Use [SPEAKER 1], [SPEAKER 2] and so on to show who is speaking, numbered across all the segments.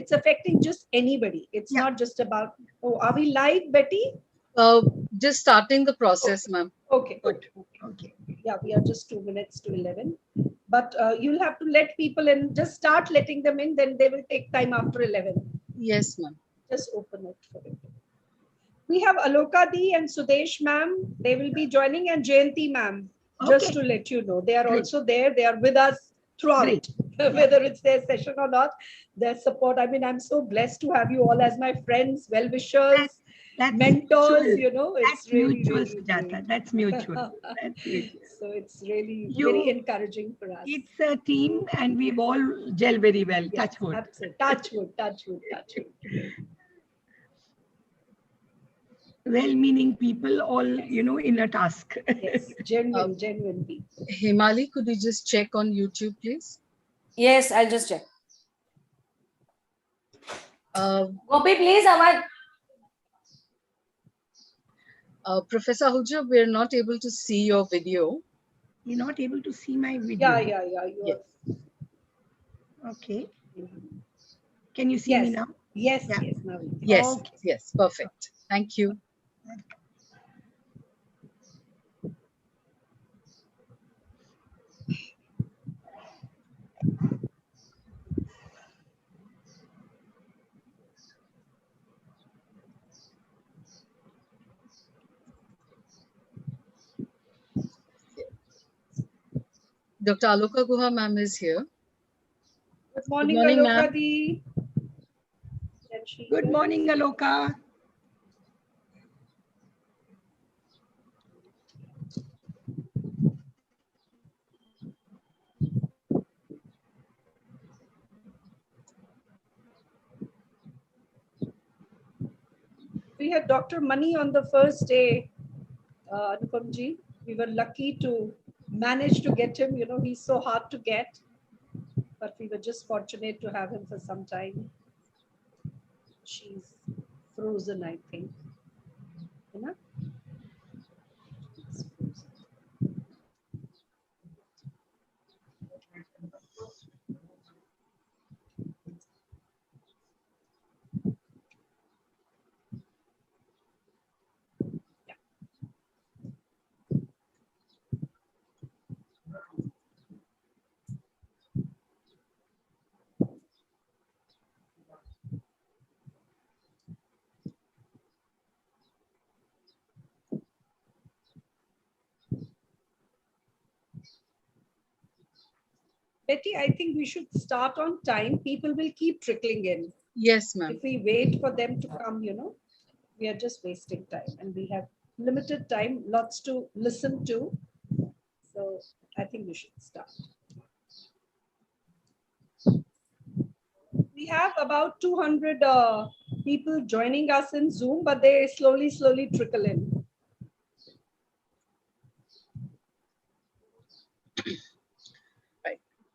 [SPEAKER 1] it's affecting just anybody. It's not just about, oh, are we live, Betty?
[SPEAKER 2] Just starting the process, ma'am.
[SPEAKER 1] Okay, good. Okay. Yeah, we are just 2 minutes to 11. But you'll have to let people in, just start letting them in, then they will take time after 11.
[SPEAKER 2] Yes, ma'am.
[SPEAKER 1] Just open it for it. We have Aloka Di and Sudesh ma'am. They will be joining, and Jayanti ma'am, just to let you know. They are also there. They are with us throughout, whether it's their session or not, their support. I mean, I'm so blessed to have you all as my friends, well-wishers, mentors,
[SPEAKER 3] mutual.
[SPEAKER 1] you know. It's
[SPEAKER 3] that's
[SPEAKER 1] really,
[SPEAKER 3] mutual,
[SPEAKER 1] really
[SPEAKER 3] Sujata. That's mutual. That's mutual.
[SPEAKER 1] So it's really very encouraging for us.
[SPEAKER 3] It's a team and we've all gel very well.
[SPEAKER 1] Yes,
[SPEAKER 3] touch wood.
[SPEAKER 1] Absolutely. Touch wood, touch wood, touch wood.
[SPEAKER 3] Well-meaning people, all, you know, in a task.
[SPEAKER 1] Yes, genuine people.
[SPEAKER 2] Himali, could you just check on YouTube, please?
[SPEAKER 4] Yes, I'll just check. Gopi, please, Amar.
[SPEAKER 2] Professor Ahuja, we're not able to see your video.
[SPEAKER 3] You're not able to see my video?
[SPEAKER 1] Yeah.
[SPEAKER 2] Yes.
[SPEAKER 3] Okay. Can you see me now?
[SPEAKER 1] Yes, now.
[SPEAKER 2] Yes,
[SPEAKER 3] okay.
[SPEAKER 2] Yes, perfect. Thank you. Dr. Aloka Guha ma'am is here.
[SPEAKER 1] Good morning,
[SPEAKER 2] ma'am.
[SPEAKER 3] Good morning, Aloka.
[SPEAKER 1] We had Dr. Mani on the first day, Anupamji. We were lucky to manage to get him. You know, he's so hard to get, but we were just fortunate to have him for some time. She's frozen, I think. You know? Betty, I think we should start on time. People will keep trickling in.
[SPEAKER 2] Yes, ma'am.
[SPEAKER 1] If we wait for them to come, you know, we are just wasting time, and we have limited time, lots to listen to. So I think we should start. We have about 200 people joining us in Zoom, but they slowly trickle in.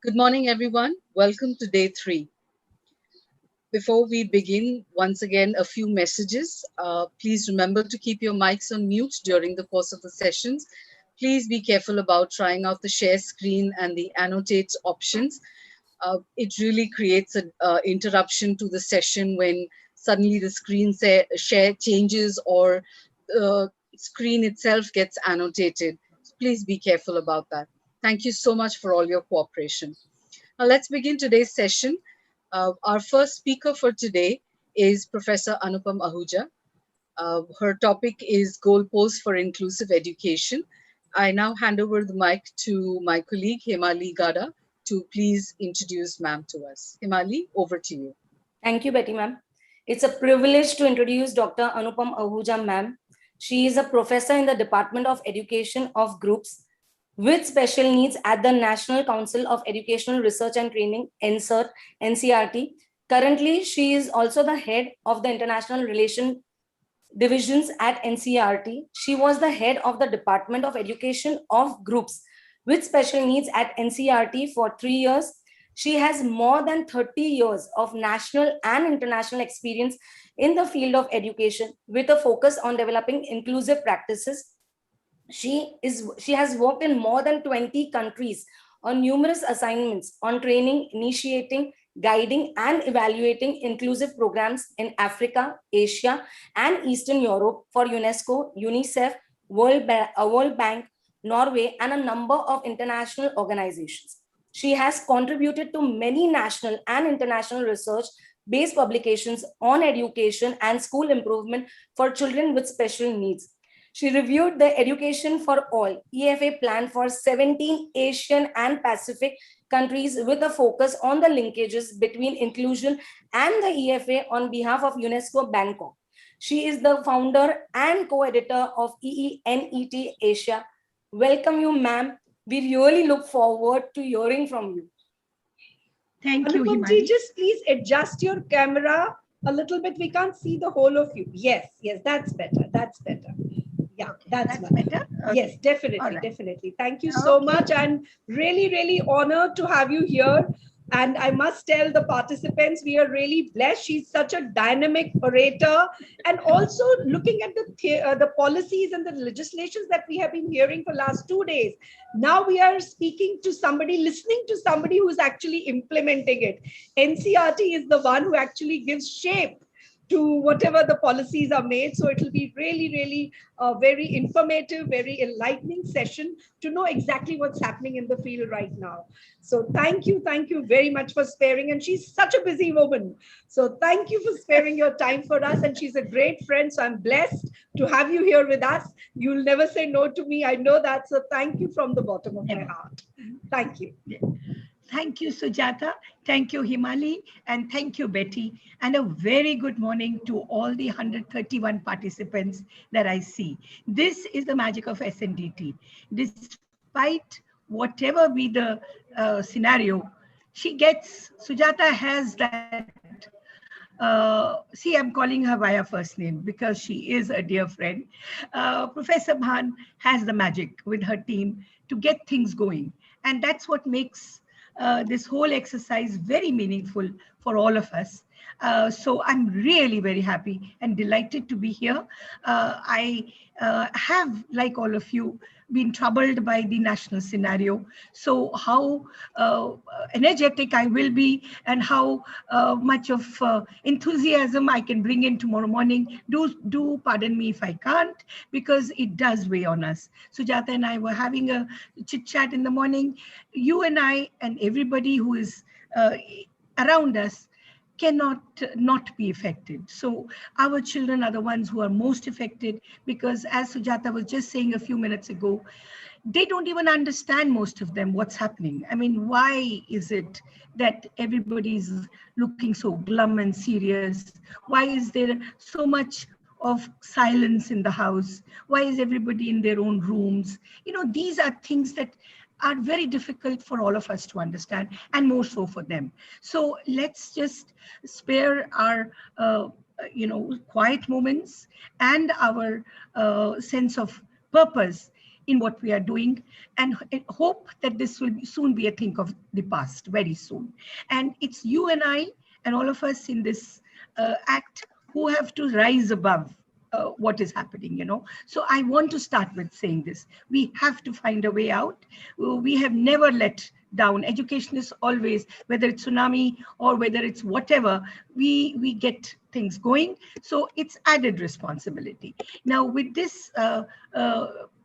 [SPEAKER 2] Good morning, everyone. Welcome to day 3. Before we begin, once again, a few messages. Please remember to keep your mics on mute during the course of the sessions. Please be careful about trying out the share screen and the annotate options. It really creates an interruption to the session when suddenly the screen share changes or the screen itself gets annotated. Please be careful about that. Thank you so much for all your cooperation. Now let's begin today's session. Our first speaker for today is Professor Anupam Ahuja. Her topic is Goalposts for Inclusive Education. I now hand over the mic to my colleague Himali Gada to please introduce ma'am to us. Himali, over to you.
[SPEAKER 4] Thank you, Betty ma'am. It's a privilege to introduce Dr. Anupam Ahuja ma'am. She is a professor in the Department of Education of Groups with Special Needs at the National Council of Educational Research and Training, NCRT. Currently, she is also the head of the International Relations Divisions at NCRT. She was the head of the Department of Education of Groups with Special Needs at NCRT for 3 years. She has more than 30 years of national and international experience in the field of education with a focus on developing inclusive practices. She has worked in more than 20 countries on numerous assignments on training, initiating, guiding and evaluating inclusive programs in Africa, Asia, and Eastern Europe for UNESCO, UNICEF, World Bank, Norway, and a number of international organizations. She has contributed to many national and international research-based publications on education and school improvement for children with special needs. She reviewed the Education for All EFA plan for 17 Asian and Pacific countries with a focus on the linkages between inclusion and the EFA on behalf of UNESCO Bangkok. She is the founder and co-editor of EENET Asia. Welcome you, ma'am. We really look forward to hearing from you.
[SPEAKER 3] Thank you,
[SPEAKER 1] Anupam
[SPEAKER 3] Himali.
[SPEAKER 1] ji, just please adjust your camera a little bit. We can't see the whole of you. Yes, that's better. That's better. Yeah,
[SPEAKER 3] Okay,
[SPEAKER 1] that's
[SPEAKER 3] better. Okay.
[SPEAKER 1] Yes, definitely,
[SPEAKER 3] All right.
[SPEAKER 1] definitely. Thank you so much. I'm really, really honored to have you here. And I must tell the participants, we are really blessed. She's such a dynamic orator. And also looking at the policies and the legislations that we have been hearing for last 2 days. Now we are speaking to somebody, listening to somebody who's actually implementing it. NCRT is the one who actually gives shape to whatever the policies are made. So it will be really, really very informative, very enlightening session to know exactly what's happening in the field right now. So thank you very much for sparing. And she's such a busy woman. So thank you for sparing your time for us. And she's a great friend. So I'm blessed to have you here with us. You'll never say no to me. I know that. So thank you from the bottom of my heart. Thank you.
[SPEAKER 3] Thank you, Sujata. Thank you, Himali. And thank you, Betty. And a very good morning to all the 131 participants that I see. This is the magic of SNDT. Despite whatever be the scenario, Sujata has that, see, I'm calling her by her first name because she is a dear friend. Professor Bhan has the magic with her team to get things going. And that's what makes this whole exercise very meaningful for all of us. So I'm really very happy and delighted to be here. I have, like all of you, been troubled by the national scenario. So how energetic I will be and how much of enthusiasm I can bring in tomorrow morning, do pardon me if I can't, because it does weigh on us. Sujata and I were having a chit chat in the morning. You and I and everybody who is around us cannot not be affected. So our children are the ones who are most affected, because as Sujata was just saying a few minutes ago, they don't even understand, most of them, what's happening. I mean, why is it that everybody's looking so glum and serious? Why is there so much of silence in the house? Why is everybody in their own rooms? You know, these are things that are very difficult for all of us to understand, and more so for them. So let's just spare our quiet moments and our sense of purpose in what we are doing, and hope that this will soon be a thing of the past, very soon. And it's you and I and all of us in this act who have to rise above what is happening, you know. So I want to start with saying this. We have to find a way out. We have never let down. Education is always, whether it's tsunami or whether it's whatever, we get things going. So it's added responsibility. Now with this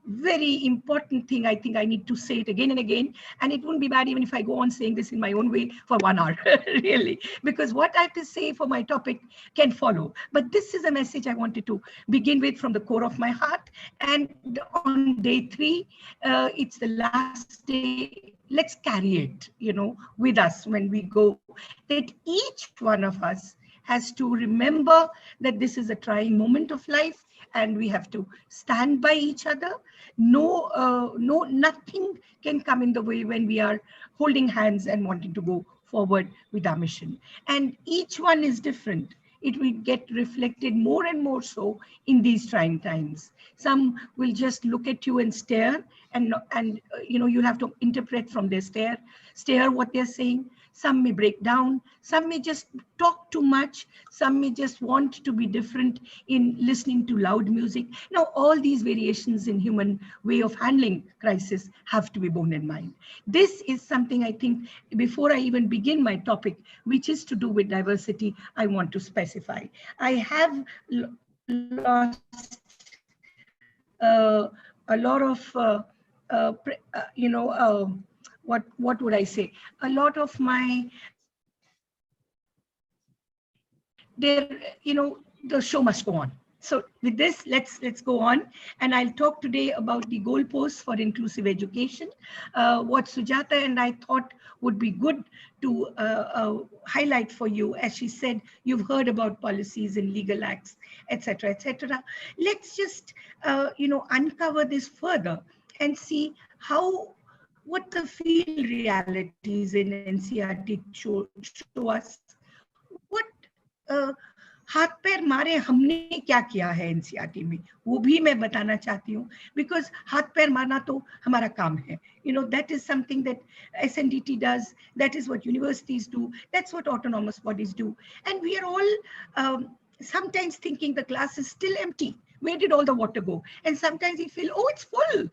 [SPEAKER 3] very important thing, I think I need to say it again and again, and it wouldn't be bad even if I go on saying this in my own way for 1 hour, really, because what I have to say for my topic can follow. But this is a message I wanted to begin with from the core of my heart. And on day 3, it's the last day. Let's carry it, you know, with us when we go, that each one of us has to remember that this is a trying moment of life, and we have to stand by each other. Nothing can come in the way when we are holding hands and wanting to go forward with our mission. And each one is different. It will get reflected more and more so in these trying times. Some will just look at you and stare, and you know, you'll have to interpret from their stare what they're saying. some may break down, some may just talk too much, some may just want to be different in listening to loud music. Now, all these variations in human way of handling crisis have to be borne in mind. This is something I think, before I even begin my topic, which is to do with diversity, I want to specify. I have lost a lot of, what would I say? A lot of my, the show must go on. So with this, let's go on, and I'll talk today about the goalposts for inclusive education. What Sujata and I thought would be good to highlight for you, as she said, you've heard about policies and legal acts, etc., etc. Let's just uncover this further and see what the field realities in NCERT show us. What हाथ पैर मारे हमने क्या किया है NCERT में, वो भी मैं बताना चाहती हूँ, because हाथ पैर मारना तो हमारा काम है. That is something that SNDT does, that is what universities do, that's what autonomous bodies do, and we are all sometimes thinking the glass is still empty. Where did all the water go? And sometimes we feel, oh, it's full.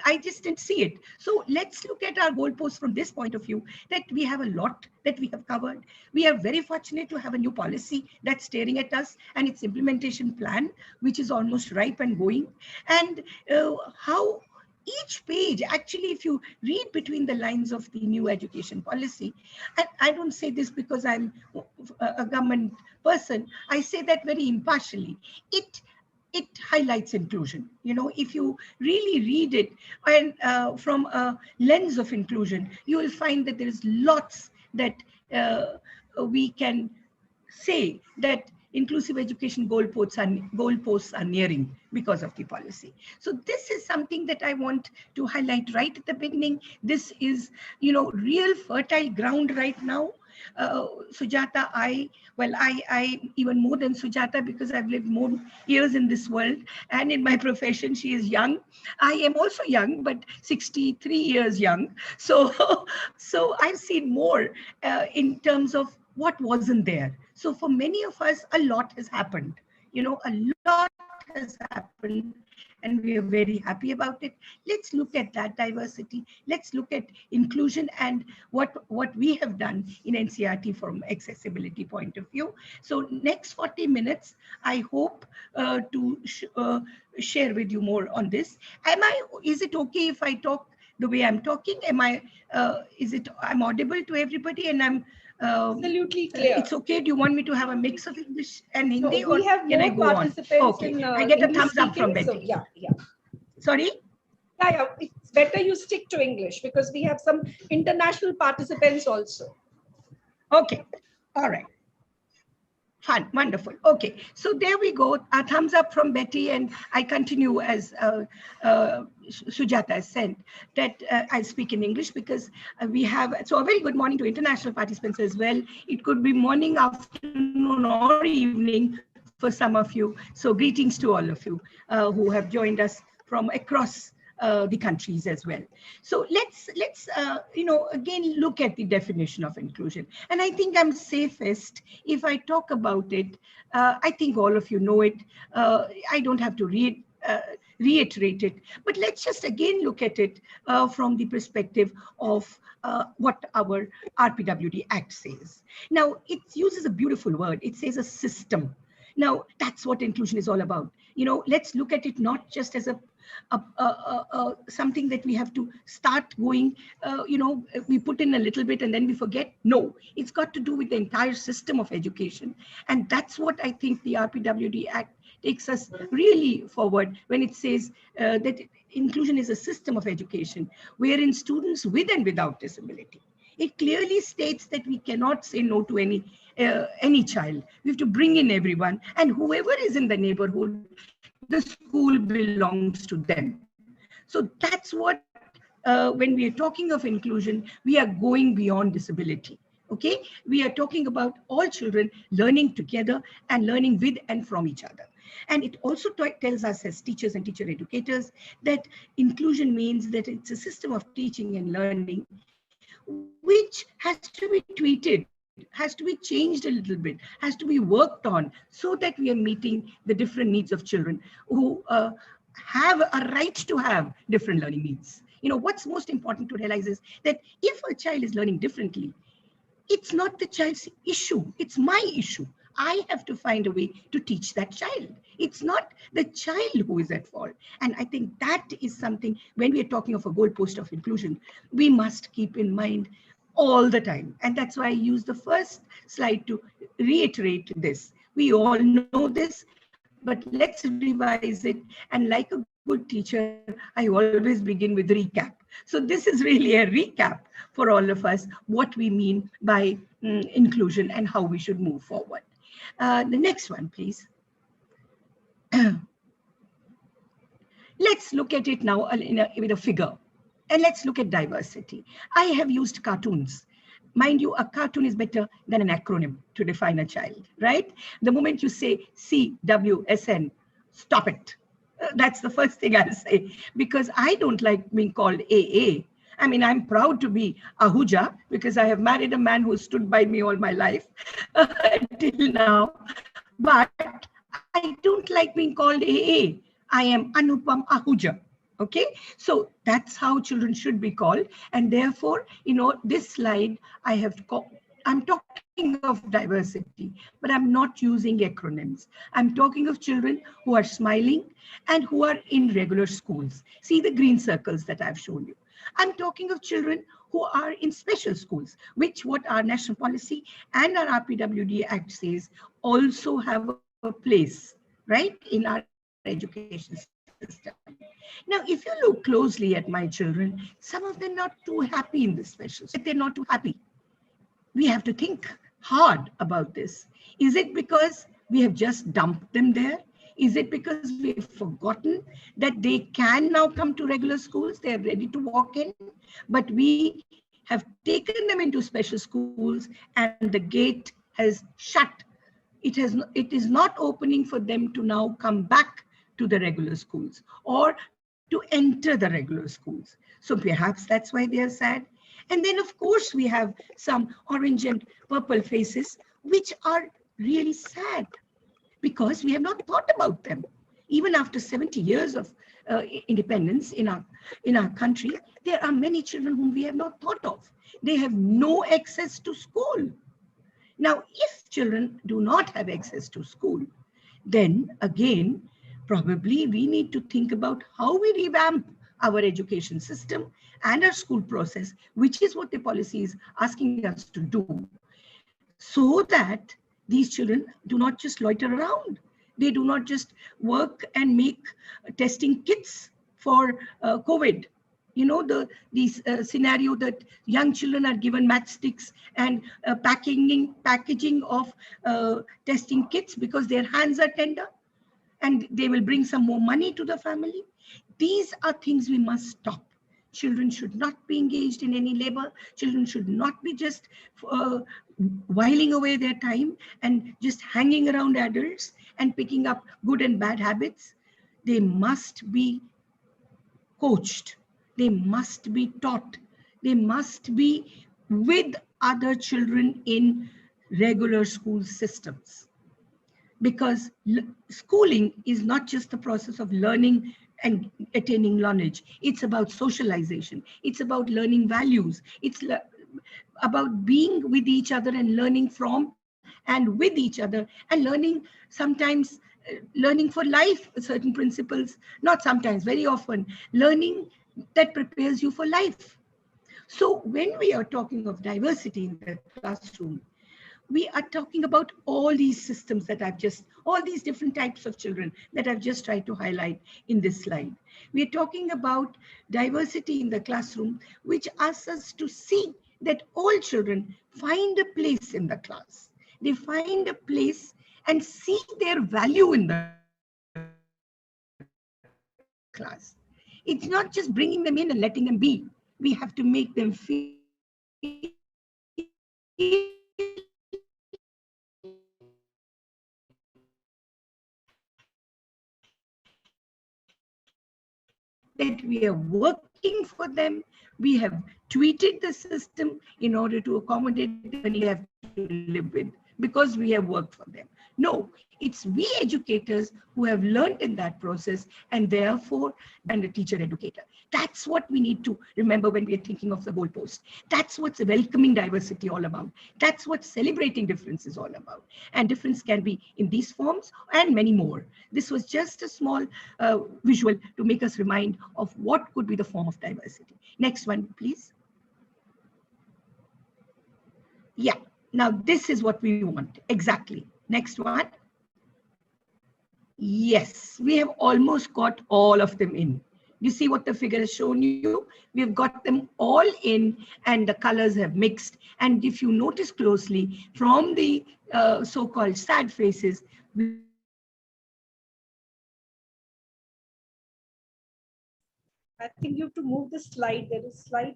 [SPEAKER 3] I just didn't see it. So let's look at our goalposts from this point of view, that we have a lot that we have covered. We are very fortunate to have a new policy that's staring at us, and its implementation plan, which is almost ripe and going. And how each page, actually, if you read between the lines of the new education policy, and I don't say this because I'm a government person, I say that very impartially, it highlights inclusion. If you really read it and from a lens of inclusion, you will find that there is lots that we can say that inclusive education goalposts are nearing because of the policy. So this is something that I want to highlight right at the beginning. This is, real fertile ground right now. Sujata, I even more than Sujata, because I've lived more years in this world, and in my profession, she is young. I am also young, but 63 years young. So I've seen more in terms of what wasn't there. So for many of us, a lot has happened. A lot has happened, and we are very happy about it. Let's look at that diversity. Let's look at inclusion and what we have done in NCERT from accessibility point of view. So next 40 minutes, I hope to share with you more on this. Is it okay if I talk the way I'm talking? I'm audible to everybody, and I'm
[SPEAKER 1] absolutely clear.
[SPEAKER 3] It's okay. Do you want me to have a mix of English and Hindi,
[SPEAKER 1] we have
[SPEAKER 3] or can I
[SPEAKER 1] more
[SPEAKER 3] go
[SPEAKER 1] participants
[SPEAKER 3] on? Okay,
[SPEAKER 1] in,
[SPEAKER 3] I get
[SPEAKER 1] English
[SPEAKER 3] a thumbs up from
[SPEAKER 1] speaking,
[SPEAKER 3] Betty.
[SPEAKER 1] so yeah.
[SPEAKER 3] Sorry?
[SPEAKER 1] Yeah, it's better you stick to English because we have some international participants also. Okay, all right. Fun, wonderful. Okay, so there we go. A thumbs up from Betty, and I continue as Sujata has said that I speak in English because we have, so a very good morning to international participants as well. It could be morning, afternoon, or evening for some of you. So greetings to all of you who have joined us from across the countries as well. So let's again look at the definition of inclusion. And I think I'm safest if I talk about it. I think all of you know it. I don't have to reiterate it, but let's just again look at it from the perspective of what our RPWD Act says. Now, it uses a beautiful word. It says a system. Now, that's what inclusion is all about. Let's look at it not just as something that we have to start going, we put in a little bit and then we forget. No, it's got to do with the entire system of education. And that's what I think the RPWD Act takes us really forward when it says that inclusion is a system of education wherein students with and without disability. It clearly states that we cannot say no to any child. We have to bring in everyone, and whoever is in the neighborhood, the school belongs to them. So that's what, when we are talking of inclusion, we are going beyond disability. Okay, we are talking about all children learning together and learning with and from each other. And it also tells us as teachers and teacher educators that inclusion means that it's a system of teaching and learning
[SPEAKER 3] which has to be tweeted, has to be changed a little bit, has to be worked on, so that we are meeting the different needs of children who have a right to have different learning needs. What's most important to realize is that if a child is learning differently, it's not the child's issue, it's my issue. I have to find a way to teach that child. It's not the child who is at fault. And I think that is something, when we are talking of a goalpost of inclusion, we must keep in mind all the time. And that's why I use the first slide to reiterate this. We all know this, but let's revise it. And like a good teacher, I always begin with recap. So this is really a recap for all of us, what we mean by inclusion and how we should move forward. The next one, please. Let's look at it now with a figure. And let's look at diversity. I have used cartoons. Mind you, a cartoon is better than an acronym to define a child, right? The moment you say CWSN, stop it. That's the first thing I'll say, because I don't like being called AA. I mean, I'm proud to be Ahuja because I have married a man who stood by me all my life till now. But I don't like being called AA. I am Anupam Ahuja. Okay, so that's how children should be called. And therefore, this slide, I'm talking of diversity, but I'm not using acronyms. I'm talking of children who are smiling and who are in regular schools. See the green circles that I've shown you. I'm talking of children who are in special schools, which what our national policy and our PwD Act says also have a place, right, in our education system. Now, if you look closely at my children, some of them not too happy in this special school. Why is it they're not too happy? We have to think hard about this. Is it because we have just dumped them there? Is it because we've forgotten that they can now come to regular schools? They're ready to walk in, but we have taken them into special schools and the gate has shut. It is not opening for them to now come back to the regular schools or to enter the regular schools. So perhaps that's why they are sad. And then, of course, we have some orange and purple faces, which are really sad because we have not thought about them. Even after 70 years of independence in our country, there are many children whom we have not thought of. They have no access to school. Now, if children do not have access to school, then again, probably we need to think about how we revamp our education system and our school process, which is what the policy is asking us to do, so that these children do not just loiter around. They do not just work and make testing kits for COVID. These scenario that young children are given matchsticks and packaging of testing kits because their hands are tender and they will bring some more money to the family. These are things we must stop. Children should not be engaged in any labor. Children should not be just whiling away their time and just hanging around adults and picking up good and bad habits. They must be coached. They must be taught. They must be with other children in regular school systems. Because schooling is not just the process of learning and attaining knowledge. It's about socialization. It's about learning values. It's about being with each other and learning from and with each other and learning sometimes learning for life, certain principles, not sometimes, very often, learning that prepares you for life. So when we are talking of diversity in the classroom, we are talking about all these systems that all these different types of children that I've just tried to highlight in this slide. We are talking about diversity in the classroom, which asks us to see that all children find a place in the class. They find a place and see their value in the class. It's not just bringing them in and letting them be. We have to make them feel that we are working working for them. We have tweeted the system in order to accommodate the journey they have to live with because we have worked for them. No, it's we educators who have learned in that process and therefore and a teacher educator. That's what we need to remember when we are thinking of the goalpost. That's what's welcoming diversity all about. That's what celebrating difference is all about. And difference can be in these forms and many more. This was just a small visual to make us remind of what could be the form of diversity. Next one, please. Yeah, now this is what we want. Exactly. Next one. Yes, we have almost got all of them in. You see what the figure has shown you? We've got them all in and the colors have mixed. And if you notice closely from the so-called sad faces,
[SPEAKER 1] I think you have to move the slide. There is slight.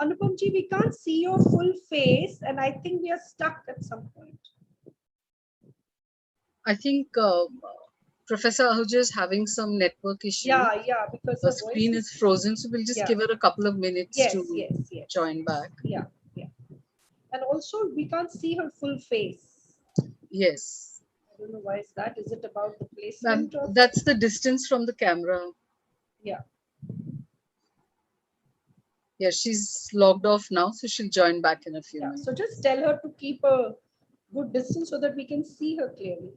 [SPEAKER 1] Anupamji, we can't see your full face, and I think we are stuck at some point.
[SPEAKER 2] I think Professor Ahuja is having some network issue.
[SPEAKER 1] Yeah, because
[SPEAKER 2] the screen is frozen, so we'll just give her a couple of minutes to join back.
[SPEAKER 1] Yeah. And also, we can't see her full face.
[SPEAKER 2] Yes.
[SPEAKER 1] I don't know why is that. Is it about the placement?
[SPEAKER 2] That's the distance from the camera.
[SPEAKER 1] Yeah.
[SPEAKER 2] Yeah, she's logged off now, so she'll join back in a few minutes.
[SPEAKER 1] So just tell her to keep a good distance so that we can see her clearly.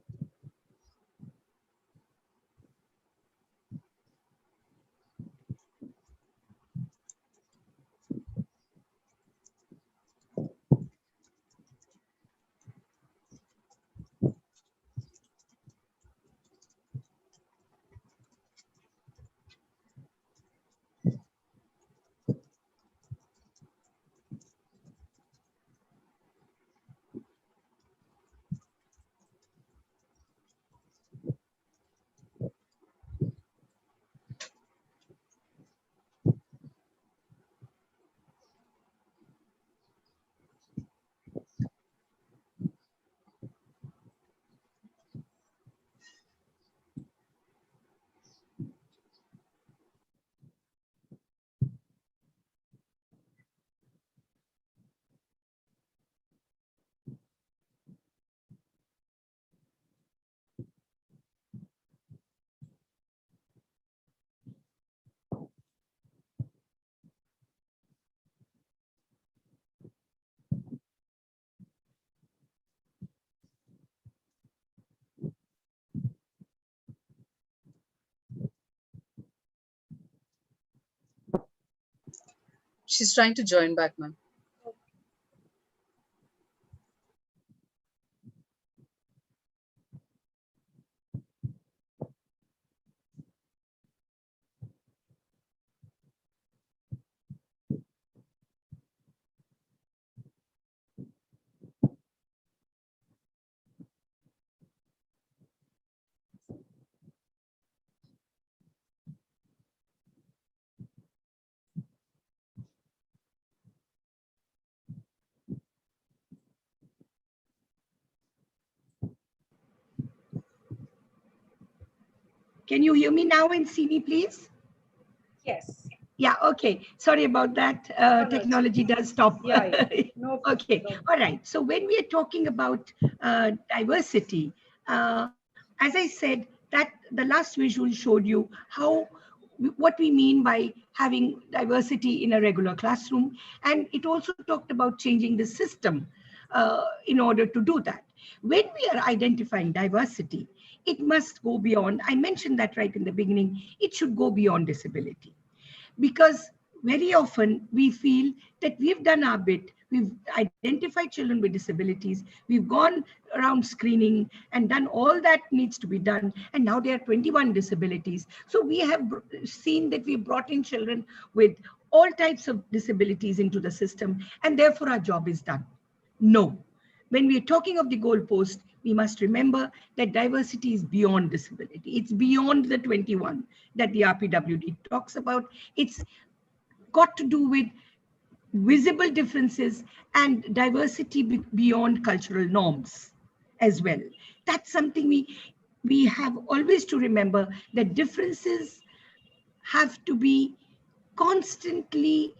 [SPEAKER 2] She's trying to join back, ma'am.
[SPEAKER 3] Can you hear me now and see me, please?
[SPEAKER 1] Yes.
[SPEAKER 3] Yeah, okay. Sorry about that. Technology does stop.
[SPEAKER 1] Yeah. No.
[SPEAKER 3] Okay. No. All right. So when we are talking about diversity, as I said, that the last visual showed you how what we mean by having diversity in a regular classroom. And it also talked about changing the system in order to do that. When we are identifying diversity, it must go beyond, I mentioned that right in the beginning, it should go beyond disability. Because very often we feel that we've done our bit, we've identified children with disabilities, we've gone around screening and done all that needs to be done, and now there are 21 disabilities. So we have seen that we brought in children with all types of disabilities into the system, and therefore our job is done. No. When we are talking of the goalpost, we must remember that diversity is beyond disability. It's beyond the 21 that the RPWD talks about. It's got to do with visible differences and diversity beyond cultural norms as well. That's something we have always to remember that differences have to be constantly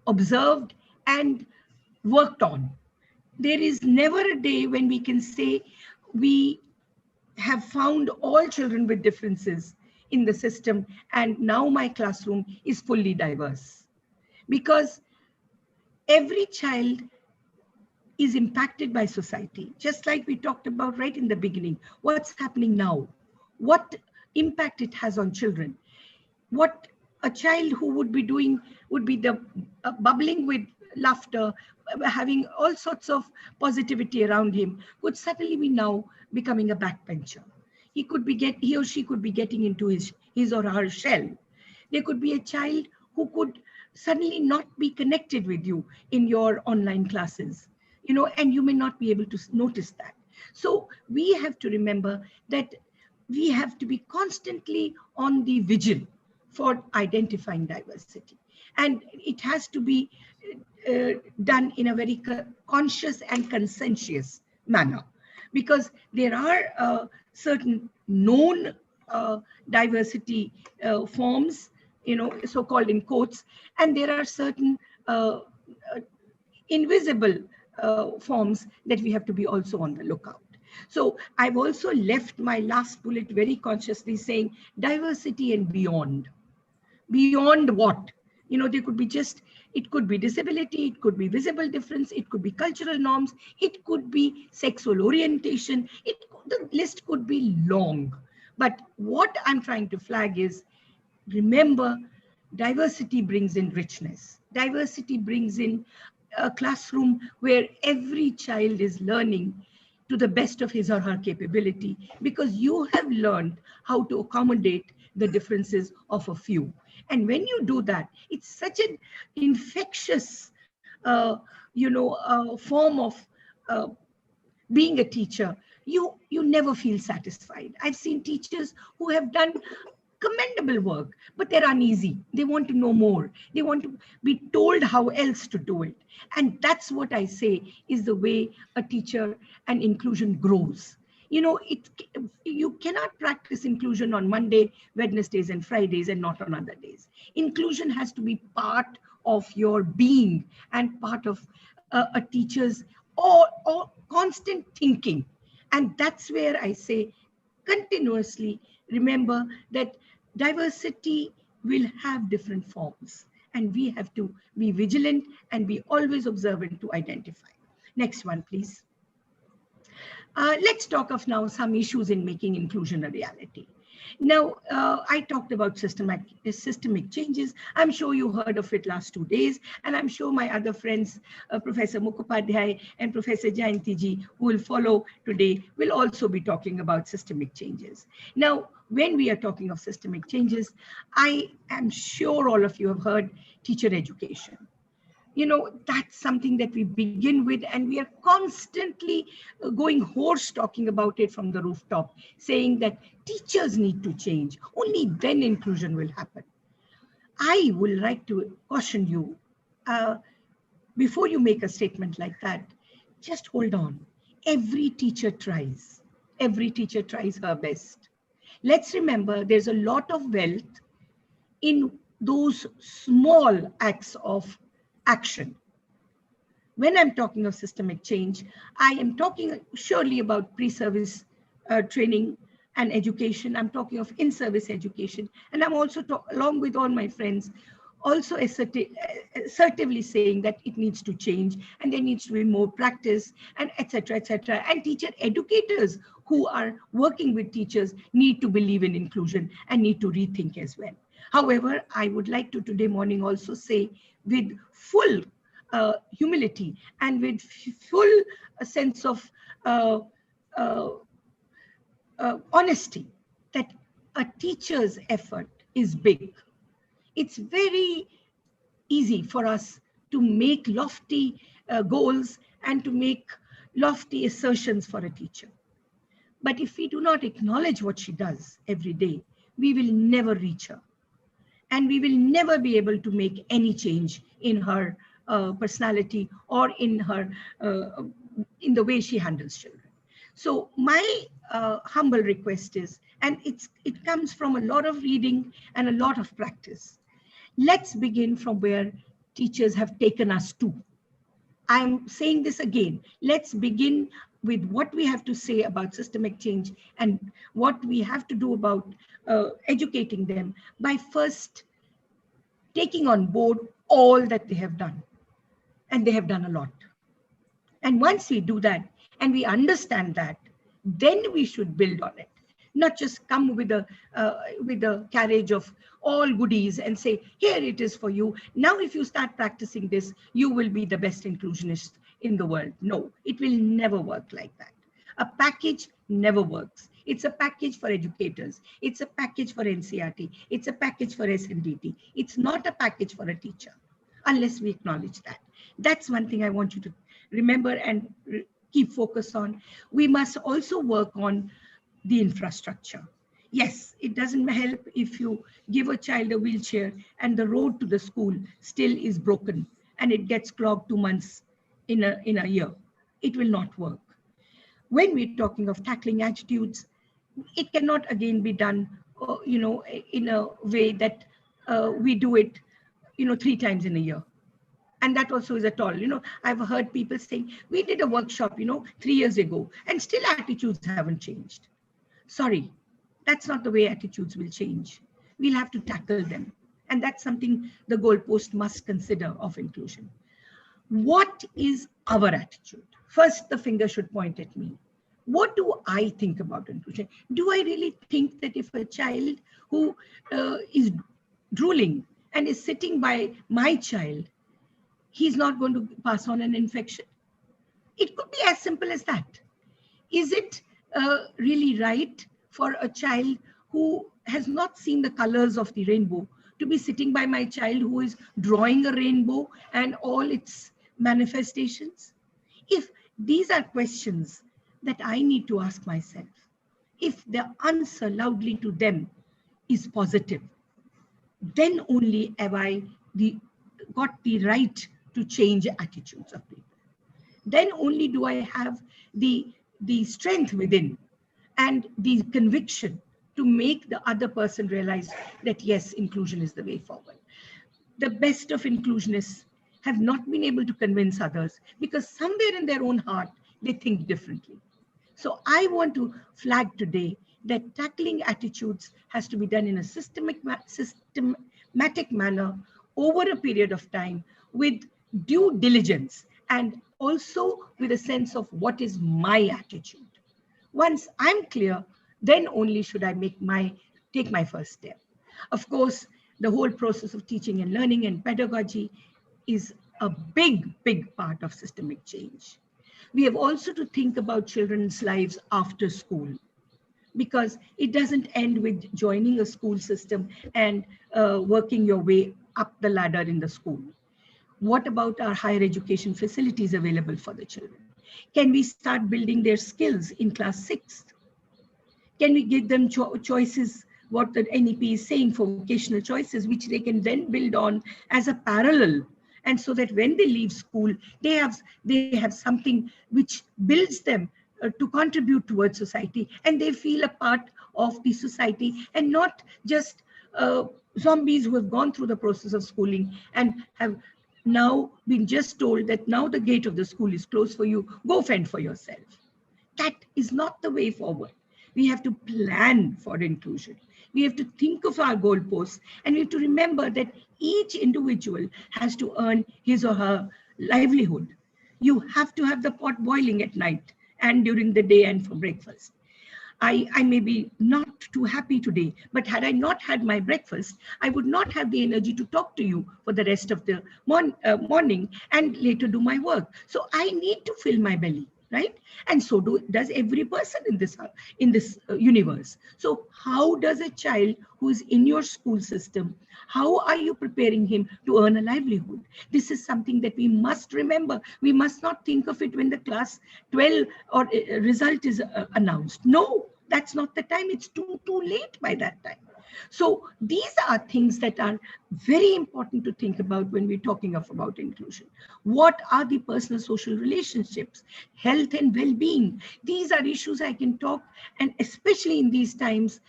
[SPEAKER 3] observed and worked on. There is never a day when we can say we have found all children with differences in the system and now my classroom is fully diverse. Because every child is impacted by society, just like we talked about right in the beginning. What's happening now? What impact it has on children? What a child who would be doing would be the bubbling with laughter, having all sorts of positivity around him, could suddenly be now becoming a backbencher. He or she could be getting into his or her shell. There could be a child who could suddenly not be connected with you in your online classes, and you may not be able to notice that. So we have to remember that we have to be constantly on the vigil for identifying diversity. And it has to be done in a very conscious and conscientious manner, because there are certain known diversity forms, so-called in quotes, and there are certain uh, invisible forms that we have to be also on the lookout. So I've also left my last bullet very consciously saying diversity and beyond. Beyond what? There could be it could be disability, it could be visible difference, it could be cultural norms, it could be sexual orientation, the list could be long. But what I'm trying to flag is, remember, diversity brings in richness. Diversity brings in a classroom where every child is learning to the best of his or her capability, because you have learned how to accommodate the differences of a few. And when you do that, it's such an infectious, form of being a teacher. You never feel satisfied. I've seen teachers who have done commendable work, but they're uneasy. They want to know more. They want to be told how else to do it. And that's what I say is the way a teacher and inclusion grows. You cannot practice inclusion on Monday, Wednesdays, and Fridays and not on other days. Inclusion has to be part of your being and part of a teacher's or constant thinking. And that's where I say continuously remember that diversity will have different forms, and we have to be vigilant and be always observant to identify. Next one, please. Let's talk of now some issues in making inclusion a reality. Now, I talked about systemic changes. I'm sure you heard of it last 2 days, and I'm sure my other friends, Professor Mukhopadhyay and Professor Jayantiji, who will follow today, will also be talking about systemic changes. Now, when we are talking of systemic changes, I am sure all of you have heard teacher education. That's something that we begin with, and we are constantly going hoarse talking about it from the rooftop, saying that teachers need to change. Only then inclusion will happen. I would like to caution you, before you make a statement like that, just hold on. Every teacher tries. Every teacher tries her best. Let's remember there's a lot of wealth in those small acts of action. When I'm talking of systemic change, I am talking surely about pre-service training and education. I'm talking of in-service education. And I'm also, along with all my friends, also assertively saying that it needs to change and there needs to be more practice, and etc., etc. And teacher educators who are working with teachers need to believe in inclusion and need to rethink as well. However, I would like to today morning also say with full humility and with full sense of honesty that a teacher's effort is big. It's very easy for us to make lofty goals and to make lofty assertions for a teacher. But if we do not acknowledge what she does every day, we will never reach her. And we will never be able to make any change in her personality or in her in the way she handles children. So my humble request is, and it comes from a lot of reading and a lot of practice. Let's begin from where teachers have taken us to. I'm saying this again. Let's begin with what we have to say about systemic change and what we have to do about educating them by first taking on board all that they have done. And they have done a lot. And once we do that and we understand that, then we should build on it, not just come with a carriage of all goodies and say, here it is for you. Now, if you start practicing this, you will be the best inclusionist in the world. No, it will never work like that. A package never works. It's a package for educators. It's a package for NCRT. It's a package for SNDT. It's not a package for a teacher, unless we acknowledge that. That's one thing I want you to remember and keep focus on. We must also work on the infrastructure. Yes, it doesn't help if you give a child a wheelchair and the road to the school still is broken and it gets clogged 2 months in a year. It will not work. When we're talking of tackling attitudes, it cannot again be done, in a way that we do it, 3 times in a year. And that also is at all. I've heard people saying, we did a workshop, 3 years ago, and still attitudes haven't changed. Sorry, that's not the way attitudes will change. We'll have to tackle them. And that's something the goalpost must consider of inclusion. What is our attitude? First, the finger should point at me. What do I think about inclusion? Do I really think that if a child who is drooling and is sitting by my child, he's not going to pass on an infection? It could be as simple as that. Is it really right for a child who has not seen the colors of the rainbow to be sitting by my child who is drawing a rainbow and all its manifestations? If these are questions that I need to ask myself, if the answer loudly to them is positive, then only have I got the right to change attitudes of people. Then only do I have the strength within and the conviction to make the other person realize that yes, inclusion is the way forward. The best of inclusionists have not been able to convince others because somewhere in their own heart, they think differently. So I want to flag today that tackling attitudes has to be done in a systematic manner over a period of time with due diligence and also with a sense of what is my attitude. Once I'm clear, then only should I take my first step. Of course, the whole process of teaching and learning and pedagogy is a big, big part of systemic change. We have also to think about children's lives after school, because it doesn't end with joining a school system and working your way up the ladder in the school. What about our higher education facilities available for the children? Can we start building their skills in class 6th? Can we give them choices, what the NEP is saying for vocational choices, which they can then build on as a parallel? And so that when they leave school, they have something which builds them to contribute towards society, and they feel a part of the society and not just zombies who have gone through the process of schooling and have now been just told that now the gate of the school is closed for you, go fend for yourself. That is not the way forward. We have to plan for inclusion. We have to think of our goalposts, and we have to remember that each individual has to earn his or her livelihood. You have to have the pot boiling at night and during the day and for breakfast. I may be not too happy today, but had I not had my breakfast, I would not have the energy to talk to you for the rest of the morning and later do my work. So I need to fill my belly, right? And so does every person in this universe. So how does a child who is in your school system, how are you preparing him to earn a livelihood? This is something that we must remember. We must not think of it when the class 12 or result is announced. No, that's not the time. It's too late by that time. So these are things that are very important to think about when we're talking about inclusion. What are the personal social relationships, health and well-being? These are issues I can talk, and especially in these times,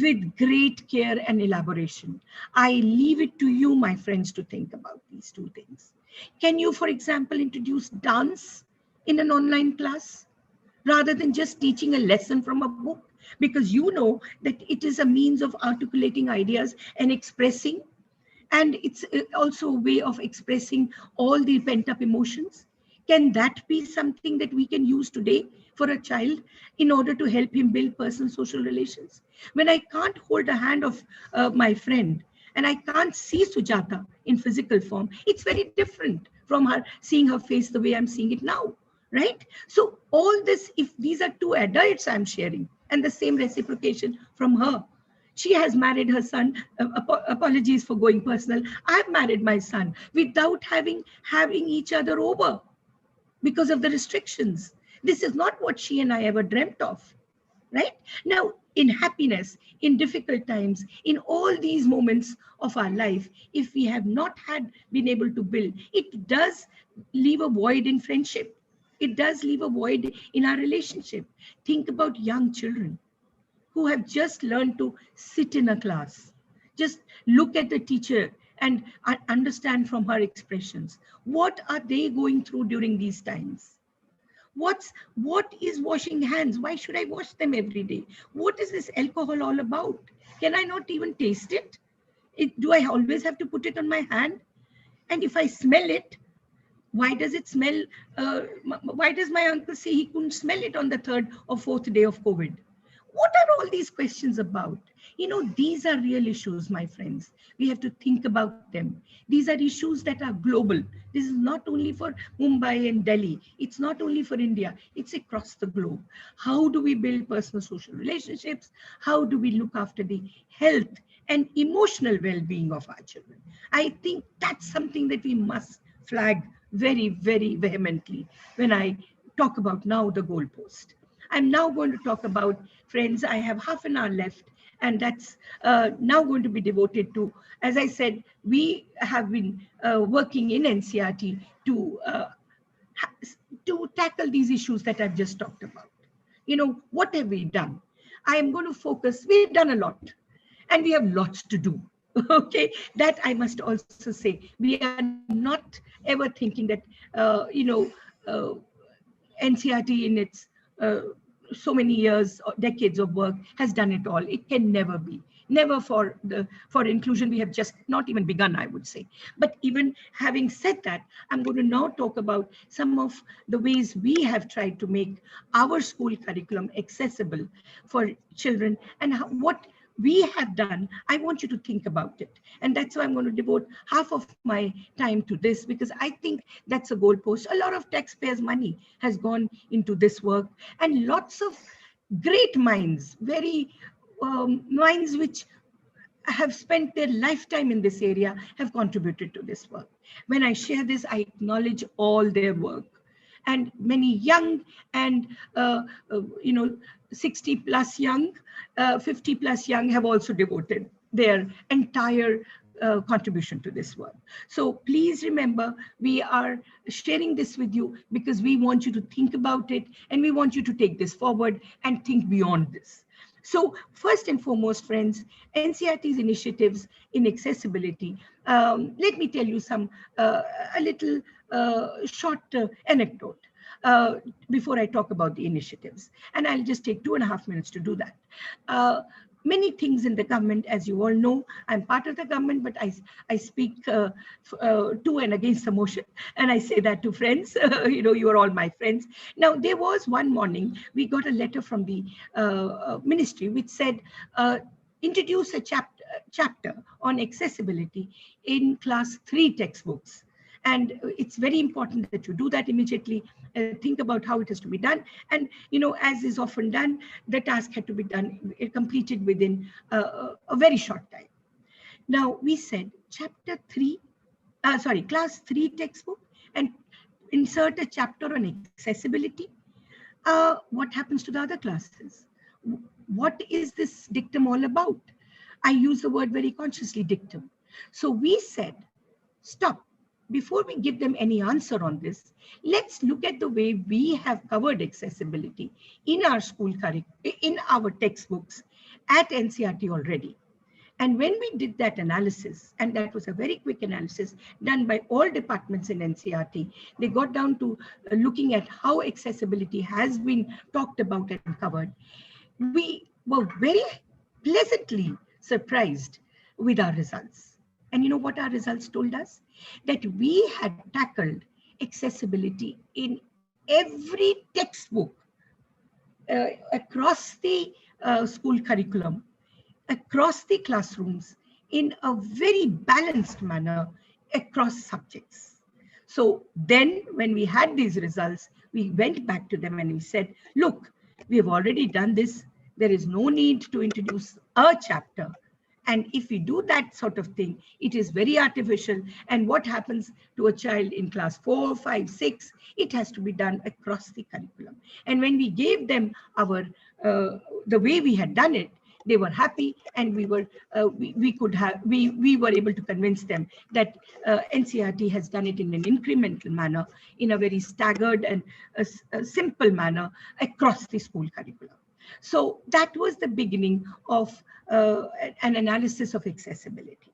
[SPEAKER 3] with great care and elaboration. I leave it to you, my friends, to think about these two things. Can you, for example, introduce dance in an online class rather than just teaching a lesson from a book? Because you know that it is a means of articulating ideas and expressing, and it's also a way of expressing all the pent-up emotions. Can that be something that we can use today for a child in order to help him build personal social relations? When I can't hold a hand of my friend and I can't see Sujata in physical form, it's very different from her seeing her face the way I'm seeing it now, right? So all this, if these are two adults I'm sharing, and the same reciprocation from her. She has married her son. Apologies for going personal. I've married my son without having each other over because of the restrictions. This is not what she and I ever dreamt of, right? Now, in happiness, in difficult times, in all these moments of our life, if we have not had been able to build, it does leave a void in friendship. It does leave a void in our relationship. Think about young children who have just learned to sit in a class, just look at the teacher and understand from her expressions. What are they going through during these times? What is washing hands? Why should I wash them every day? What is this alcohol all about? Can I not even taste it? Do I always have to put it on my hand? And if I smell it, why does it smell? Why does my uncle say he couldn't smell it on the third or fourth day of COVID? What are all these questions about? You know, these are real issues, my friends. We have to think about them. These are issues that are global. This is not only for Mumbai and Delhi. It's not only for India. It's across the globe. How do we build personal social relationships? How do we look after the health and emotional well-being of our children? I think that's something that we must flag very, very vehemently when I talk about now the goalpost. I'm now going to talk about, friends, I have half an hour left, and that's now going to be devoted to, as I said, we have been working in NCRT to tackle these issues that I've just talked about. You know, what have we done? I am going to focus, we've done a lot, and we have lots to do. Okay, that I must also say. We are not ever thinking that, NCRT in its so many years or decades of work has done it all. It can never be. Never for inclusion. We have just not even begun, I would say. But even having said that, I'm going to now talk about some of the ways we have tried to make our school curriculum accessible for children, and what we have done. I want you to think about it. And that's why I'm going to devote half of my time to this, because I think that's a goalpost. A lot of taxpayers' money has gone into this work, and lots of great minds, very minds which have spent their lifetime in this area, have contributed to this work. When I share this, I acknowledge all their work. And many young and 60 plus young, 50 plus young have also devoted their entire contribution to this work. So please remember, we are sharing this with you because we want you to think about it, and we want you to take this forward and think beyond this. So first and foremost, friends, NCRT's initiatives in accessibility. Let me tell you a little short anecdote before I talk about the initiatives. And I'll just take 2.5 minutes to do that. Many things in the government, as you all know, I'm part of the government, but I speak to and against the motion. And I say that to friends, you are all my friends. Now, there was one morning, we got a letter from the ministry which said, introduce a chapter on accessibility in class 3 textbooks. And it's very important that you do that immediately. Think about how it has to be done. And, as is often done, the task had to be done, completed within a very short time. Now, we said class 3 textbook, and insert a chapter on accessibility. What happens to the other classes? What is this dictum all about? I use the word very consciously, dictum. So we said, stop. Before we give them any answer on this, let's look at the way we have covered accessibility in our school curriculum, in our textbooks at NCERT already. And when we did that analysis, and that was a very quick analysis done by all departments in NCERT, they got down to looking at how accessibility has been talked about and covered. We were very pleasantly surprised with our results. And you know what our results told us? That we had tackled accessibility in every textbook across the school curriculum, across the classrooms, in a very balanced manner across subjects. So then when we had these results, we went back to them and we said, look, we have already done this. There is no need to introduce a chapter. And if we do that sort of thing, it is very artificial. And what happens to a child in class 4, 5, 6, it has to be done across the curriculum. And when we gave them our, the way we had done it, they were happy, and we were able to convince them that NCERT has done it in an incremental manner, in a very staggered and a simple manner across the school curriculum. So that was the beginning of an analysis of accessibility.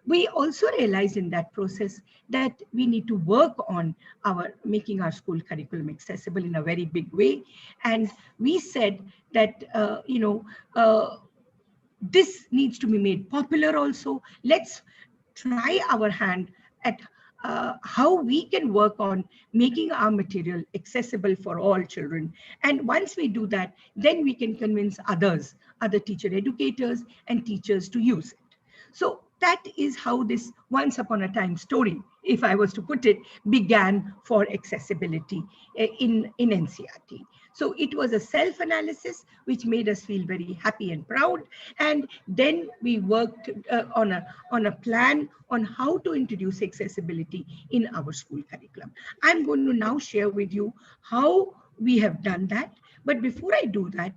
[SPEAKER 3] We also realized in that process that we need to work on making our school curriculum accessible in a very big way. And we said that, this needs to be made popular also. Let's try our hand at how we can work on making our material accessible for all children. And once we do that, then we can convince others, other teacher educators and teachers to use it. So that is how this once upon a time story, if I was to put it, began for accessibility in NCERT. So it was a self-analysis which made us feel very happy and proud. And then we worked on a plan on how to introduce accessibility in our school curriculum. I'm going to now share with you how we have done that. But before I do that,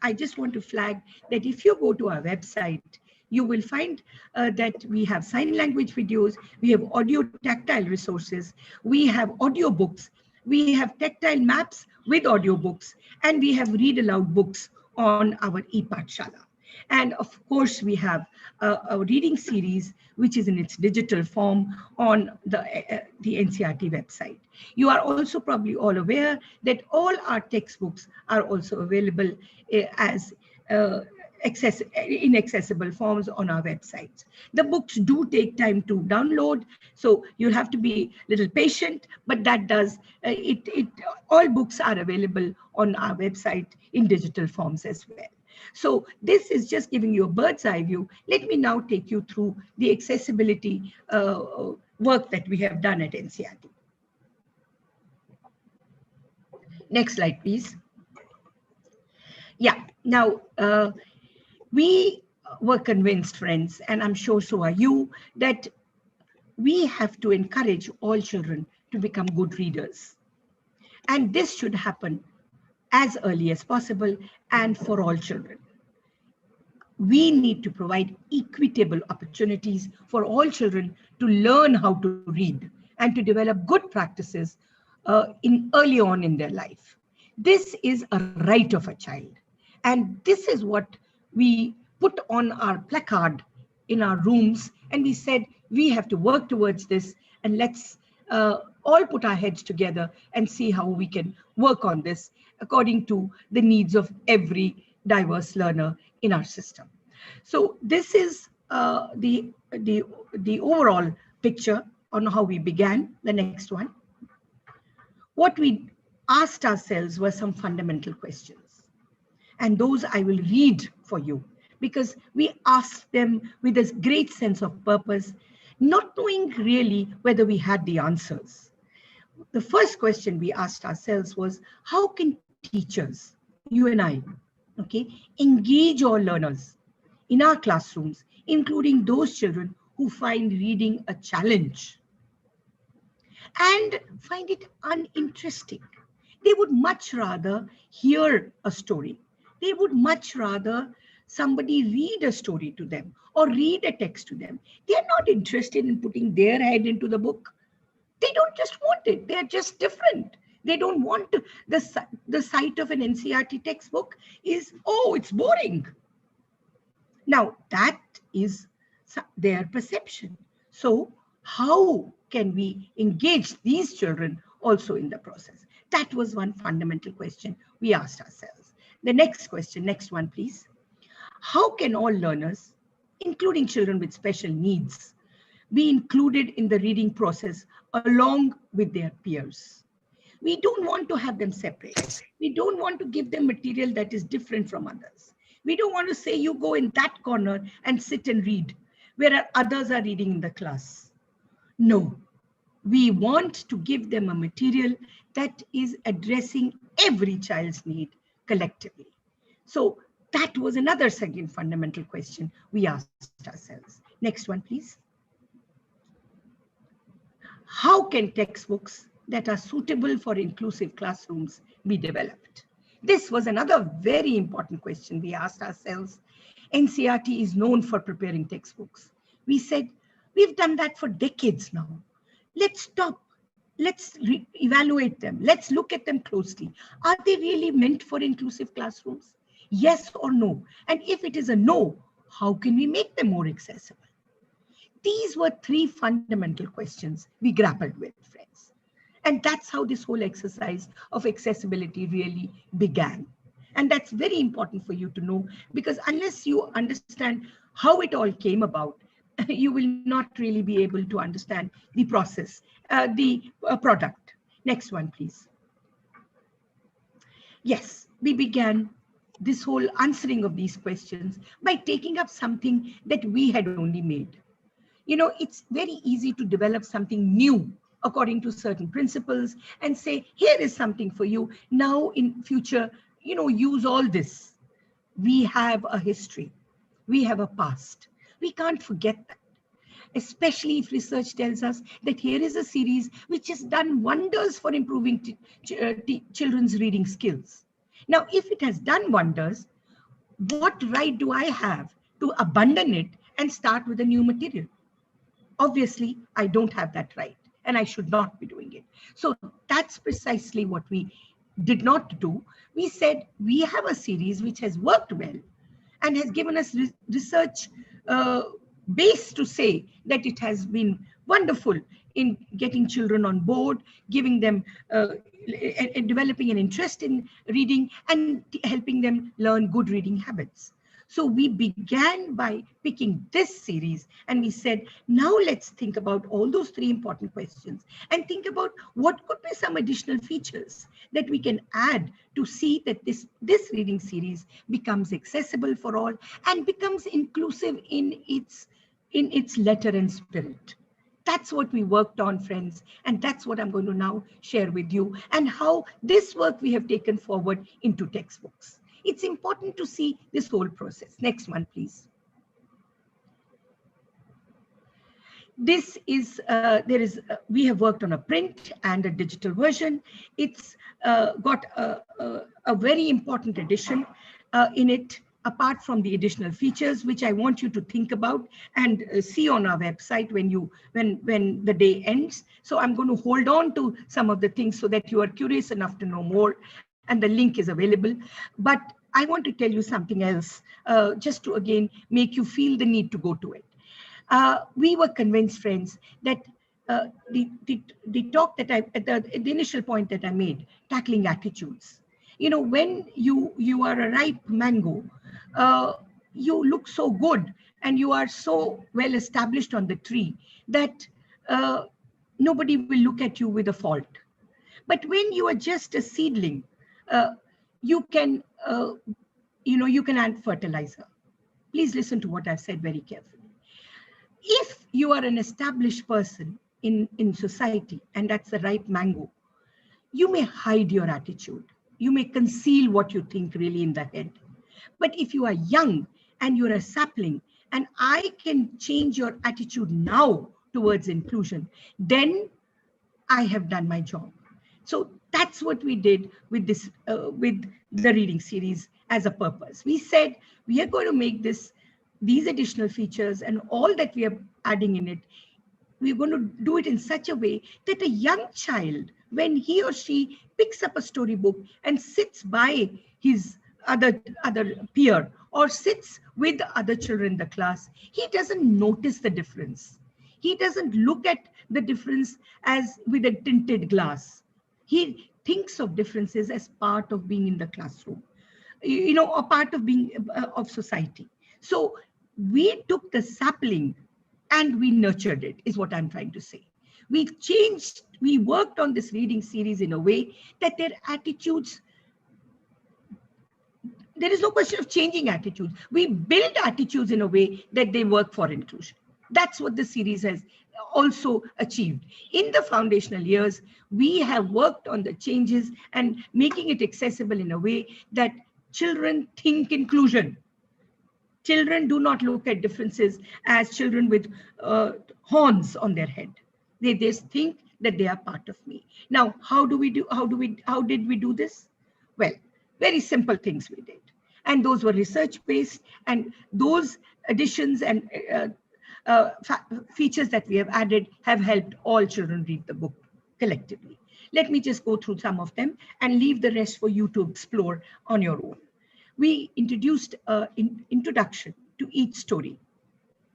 [SPEAKER 3] I just want to flag that if you go to our website, you will find that we have sign language videos, we have audio tactile resources, we have audio books, we have tactile maps with audiobooks, and we have read aloud books on our ePathshala. And of course, we have a reading series, which is in its digital form on the NCERT website. You are also probably all aware that all our textbooks are also available as in accessible forms on our websites. The books do take time to download, so you'll have to be a little patient, but that does, all books are available on our website in digital forms as well. So this is just giving you a bird's eye view. Let me now take you through the accessibility work that we have done at NCERT. Next slide, please. Yeah, now, we were convinced, friends, and I'm sure so are you, that we have to encourage all children to become good readers. And this should happen as early as possible and for all children. We need to provide equitable opportunities for all children to learn how to read and to develop good practices early on in their life. This is a right of a child. And this is what we put on our placard in our rooms, and we said, we have to work towards this, and let's all put our heads together and see how we can work on this according to the needs of every diverse learner in our system. So this is the overall picture on how we began. The next one. What we asked ourselves were some fundamental questions. And those I will read for you, because we asked them with a great sense of purpose, not knowing really whether we had the answers. The first question we asked ourselves was, how can teachers, you and I, okay, engage all learners in our classrooms, including those children who find reading a challenge and find it uninteresting? They would much rather hear a story. They would much rather somebody read a story to them or read a text to them. They're not interested in putting their head into the book. They don't just want it. They're just different. They don't want to, the sight of an NCERT textbook is, oh, it's boring. Now, that is their perception. So how can we engage these children also in the process? That was one fundamental question we asked ourselves. The next question, next one, please. How can all learners, including children with special needs, be included in the reading process along with their peers? We don't want to have them separate. We don't want to give them material that is different from others. We don't want to say you go in that corner and sit and read, where others are reading in the class. No, we want to give them a material that is addressing every child's need collectively. So that was another second fundamental question we asked ourselves. Next one, please. How can textbooks that are suitable for inclusive classrooms be developed? This was another very important question we asked ourselves. NCERT is known for preparing textbooks. We said, we've done that for decades now. Let's stop. Let's evaluate them. Let's look at them closely. Are they really meant for inclusive classrooms? Yes or no? And if it is a no, how can we make them more accessible? These were three fundamental questions we grappled with, friends. And that's how this whole exercise of accessibility really began. And that's very important for you to know, because unless you understand how it all came about, you will not really be able to understand the process, the product. Next one, please. Yes, we began this whole answering of these questions by taking up something that we had only made. You know, it's very easy to develop something new according to certain principles and say, here is something for you. Now in future, you know, use all this. We have a history. We have a past. We can't forget that. Especially if research tells us that here is a series which has done wonders for improving children's reading skills. Now, if it has done wonders, what right do I have to abandon it and start with a new material? Obviously, I don't have that right, and I should not be doing it. So that's precisely what we did not do. We said we have a series which has worked well and has given us research base to say that it has been wonderful in getting children on board, giving them, developing an interest in reading and helping them learn good reading habits. So we began by picking this series and we said, now let's think about all those three important questions and think about what could be some additional features that we can add to see that this reading series becomes accessible for all and becomes inclusive in its letter and spirit. That's what we worked on, friends. And that's what I'm going to now share with you and how this work we have taken forward into textbooks. It's important to see this whole process. Next one, please. This is, we have worked on a print and a digital version. It's got a very important addition in it, apart from the additional features, which I want you to think about and see on our website when the day ends. So I'm going to hold on to some of the things so that you are curious enough to know more, and the link is available. But I want to tell you something else, just to again make you feel the need to go to it. We were convinced, friends, that the talk that the initial point that I made, tackling attitudes. You know, when you are a ripe mango, you look so good and you are so well established on the tree that nobody will look at you with a fault. But when you are just a seedling, you can add fertilizer. Please listen to what I've said very carefully. If you are an established person in society, and that's the ripe mango, you may hide your attitude. You may conceal what you think really in the head. But if you are young and you're a sapling, and I can change your attitude now towards inclusion, then I have done my job. So That's what we did with this, with the reading series as a purpose. We said we are going to make these additional features and all that we are adding in it, we're going to do it in such a way that a young child, when he or she picks up a storybook and sits by his other peer or sits with other children in the class, he doesn't notice the difference. He doesn't look at the difference as with a tinted glass. He thinks of differences as part of being in the classroom, a part of being of society. So we took the sapling and we nurtured it, is what I'm trying to say. We worked on this reading series in a way that their attitudes, there is no question of changing attitudes. We build attitudes in a way that they work for inclusion. That's what the series has also achieved. In the foundational years, we have worked on the changes and making it accessible in a way that children think inclusion. Children do not look at differences as children with horns on their head. They just think that they are part of me. Now, how did we do this? Well, very simple things we did. And those were research-based, and those additions and features that we have added have helped all children read the book collectively. Let me just go through some of them and leave the rest for you to explore on your own. We introduced an introduction to each story.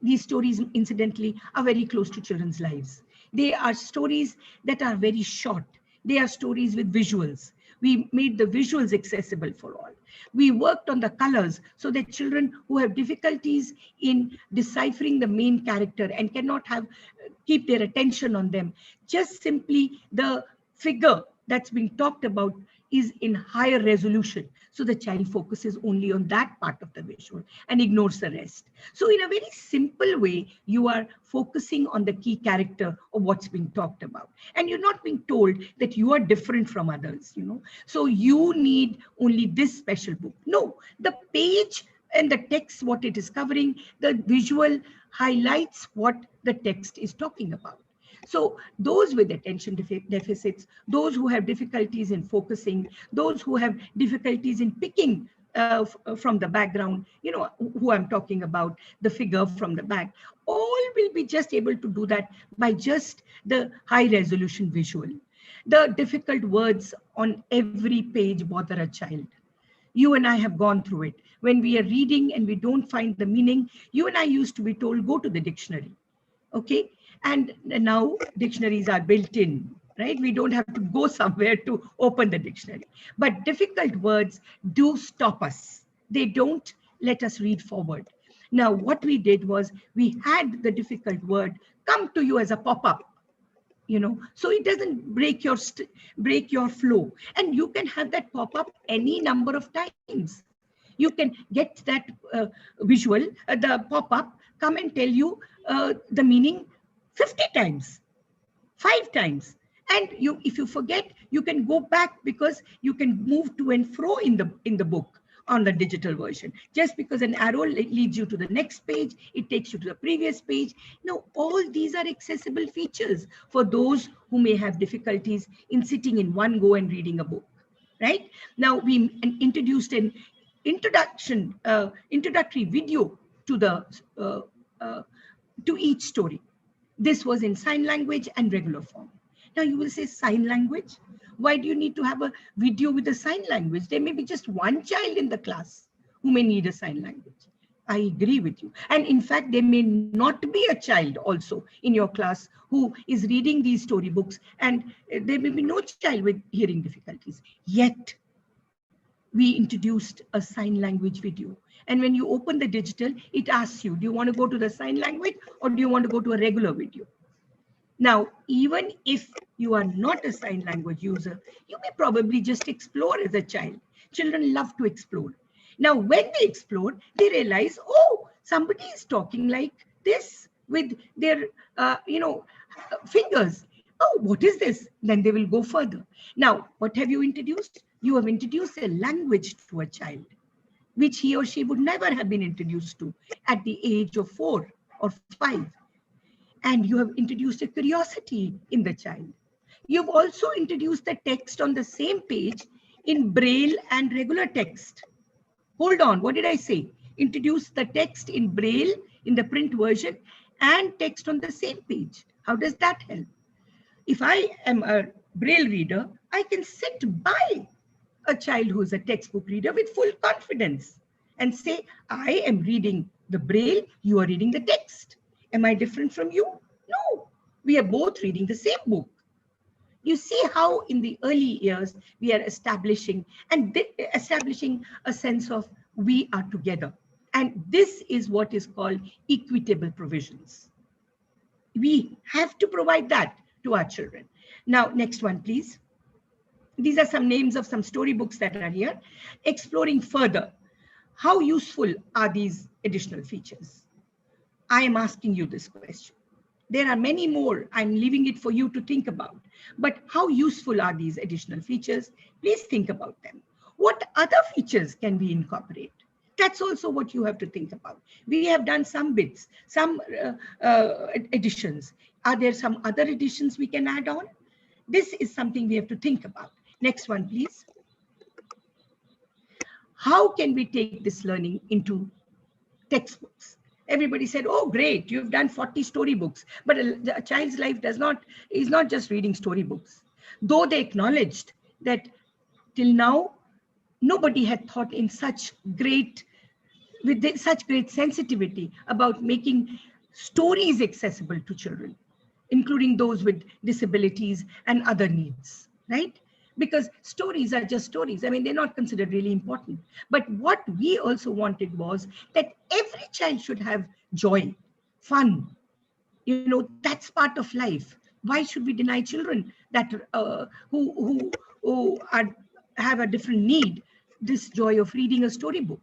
[SPEAKER 3] These stories, incidentally, are very close to children's lives. They are stories that are very short. They are stories with visuals. We made the visuals accessible for all. We worked on the colors so that children who have difficulties in deciphering the main character and cannot keep their attention on them, just simply the figure that's being talked about is in higher resolution. So the child focuses only on that part of the visual and ignores the rest. So in a very simple way, you are focusing on the key character of what's being talked about. And you're not being told that you are different from others, So you need only this special book. No, the page and the text, what it is covering, the visual highlights what the text is talking about. So those with attention deficits, those who have difficulties in focusing, those who have difficulties in picking from the background, who I'm talking about, the figure from the back, all will be just able to do that by just the high resolution visual. The difficult words on every page bother a child. You and I have gone through it. When we are reading and we don't find the meaning, you and I used to be told, go to the dictionary. Okay. And now dictionaries are built in, right? We don't have to go somewhere to open the dictionary. But difficult words do stop us. They don't let us read forward. Now, what we did was we had the difficult word come to you as a pop-up, so it doesn't break your flow. And you can have that pop-up any number of times. You can get that visual, the pop-up, come and tell you the meaning 50 times, 5 times. And if you forget, you can go back because you can move to and fro in the book on the digital version. Just because an arrow leads you to the next page, it takes you to the previous page. Now, all these are accessible features for those who may have difficulties in sitting in one go and reading a book, right? Now, we introduced an introductory video to each story. This was in sign language and regular form. Now you will say sign language. Why do you need to have a video with a sign language? There may be just one child in the class who may need a sign language. I agree with you. And in fact, there may not be a child also in your class who is reading these storybooks, and there may be no child with hearing difficulties. Yet, we introduced a sign language video. And when you open the digital, it asks you, do you want to go to the sign language or do you want to go to a regular video? Now, even if you are not a sign language user, you may probably just explore as a child. Children love to explore. Now, when they explore, they realize, oh, somebody is talking like this with their, fingers. Oh, what is this? Then they will go further. Now, what have you introduced? You have introduced a language to a child, which he or she would never have been introduced to at the age of 4 or 5. And you have introduced a curiosity in the child. You've also introduced the text on the same page in Braille and regular text. Hold on, what did I say? Introduce the text in Braille in the print version and text on the same page. How does that help? If I am a Braille reader, I can sit by a child who's a textbook reader with full confidence and say, I am reading the Braille, you are reading the text. Am I different from you? No, we are both reading the same book. You see how in the early years we are establishing a sense of we are together. And this is what is called equitable provisions. We have to provide that to our children. Now, next one, please. These are some names of some storybooks that are here. Exploring further, how useful are these additional features? I am asking you this question. There are many more. I'm leaving it for you to think about. But how useful are these additional features? Please think about them. What other features can we incorporate? That's also what you have to think about. We have done some bits, some additions. Are there some other additions we can add on? This is something we have to think about. Next one, please. How can we take this learning into textbooks? Everybody said, oh, great, you've done 40 storybooks. But a child's life is not just reading storybooks. Though they acknowledged that till now, nobody had thought in with such great sensitivity about making stories accessible to children, including those with disabilities and other needs, right? Because stories are just stories. I mean, they're not considered really important. But what we also wanted was that every child should have joy, fun. You know, that's part of life. Why should we deny children that who have a different need this joy of reading a storybook?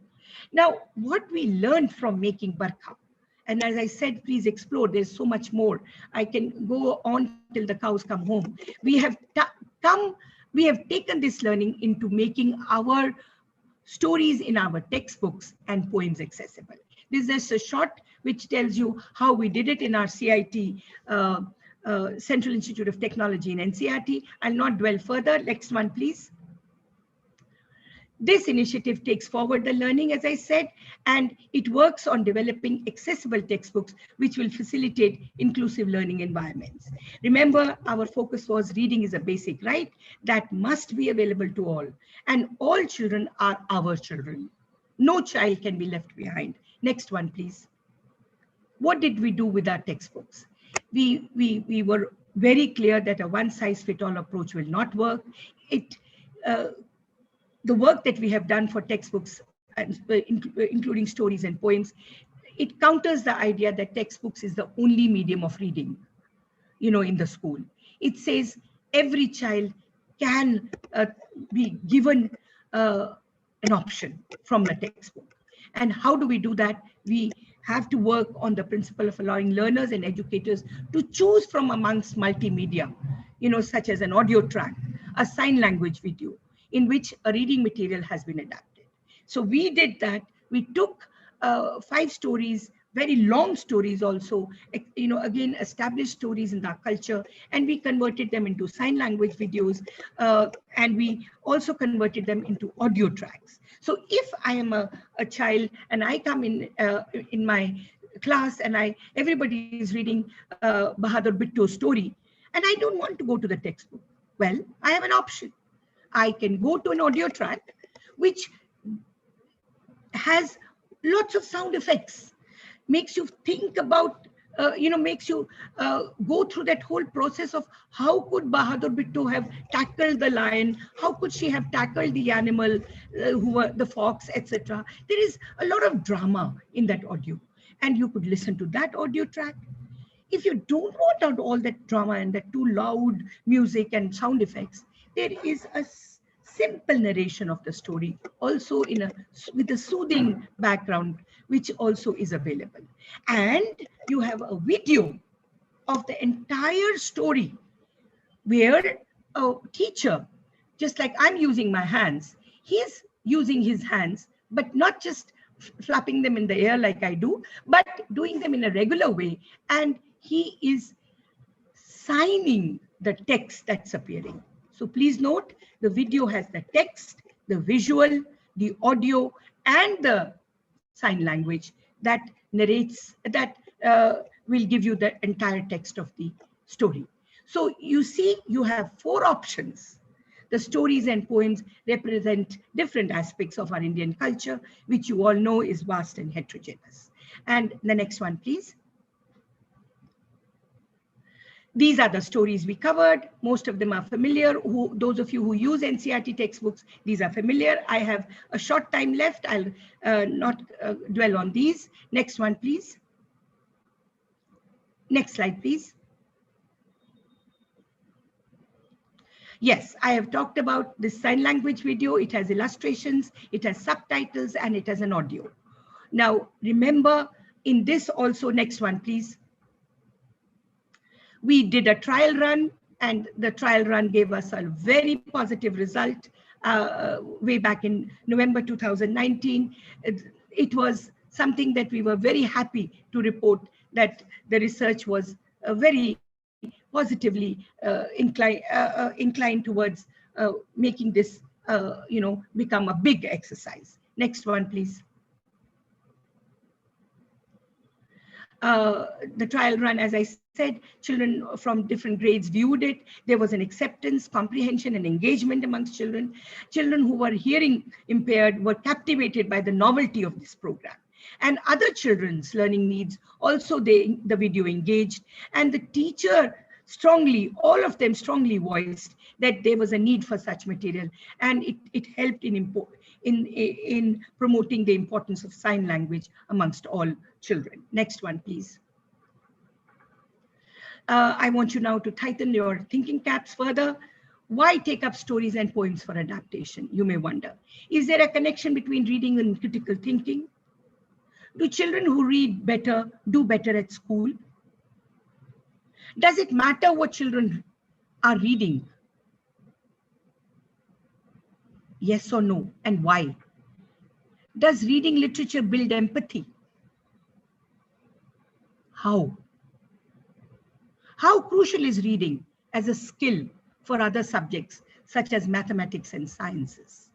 [SPEAKER 3] Now, what we learned from making Barkhaa, and as I said, please explore, there's so much more. I can go on till the cows come home. We have taken this learning into making our stories in our textbooks and poems accessible. This is just a short which tells you how we did it in our CIT, Central Institute of Technology in NCRT. I'll not dwell further. Next one, please. This initiative takes forward the learning, as I said, and it works on developing accessible textbooks which will facilitate inclusive learning environments. Remember, our focus was reading is a basic right that must be available to all, and all children are our children. No child can be left behind. Next one, please. What did we do with our textbooks? We were very clear that a one-size-fits-all approach will not work. The work that we have done for textbooks, including stories and poems, it counters the idea that textbooks is the only medium of reading, you know, in the school. It says every child can be given an option from a textbook. And how do we do that? We have to work on the principle of allowing learners and educators to choose from amongst multimedia, you know, such as an audio track, a sign language video, in which a reading material has been adapted. So we did that. We took 5 stories, very long stories also, you know, again, established stories in our culture, and we converted them into sign language videos, and we also converted them into audio tracks. So if I am a child and I come in my class and everybody is reading Bahadur Bitto's story, and I don't want to go to the textbook, well, I have an option. I can go to an audio track, which has lots of sound effects, makes you think about, makes you go through that whole process of how could Bahadur Bittu have tackled the lion, how could she have tackled the animal, who were the fox, etc. There is a lot of drama in that audio, and you could listen to that audio track. If you don't want out all that drama and that too loud music and sound effects, there is a simple narration of the story, also with a soothing background, which also is available. And you have a video of the entire story where a teacher, just like I'm using my hands, he's using his hands, but not just flapping them in the air like I do, but doing them in a regular way. And he is signing the text that's appearing. So please note, the video has the text, the visual, the audio, and the sign language that narrates, that will give you the entire text of the story. So you see, you have 4 options. The stories and poems represent different aspects of our Indian culture, which you all know is vast and heterogeneous. And the next one, please. These are the stories we covered. Most of them are familiar. Those of you who use NCERT textbooks, these are familiar. I have a short time left. I'll not dwell on these. Next one, please. Next slide, please. Yes, I have talked about this sign language video. It has illustrations, it has subtitles, and it has an audio. Now, remember, in this also, next one, please. We did a trial run, and the trial run gave us a very positive result way back in November 2019. It was something that we were very happy to report, that the research was very positively inclined towards making this become a big exercise. Next one, please. The trial run, as I said, children from different grades viewed it. There was an acceptance, comprehension, and engagement amongst children. Children who were hearing impaired were captivated by the novelty of this program. And other children's learning needs also, the video engaged. And the teacher strongly, all of them strongly voiced that there was a need for such material. And it helped in promoting the importance of sign language amongst all children. Next one, please. I want you now to tighten your thinking caps further. Why take up stories and poems for adaptation, you may wonder. Is there a connection between reading and critical thinking? Do children who read better do better at school? Does it matter what children are reading? Yes or no, and why? Does reading literature build empathy? How? How crucial is reading as a skill for other subjects, such as mathematics and sciences?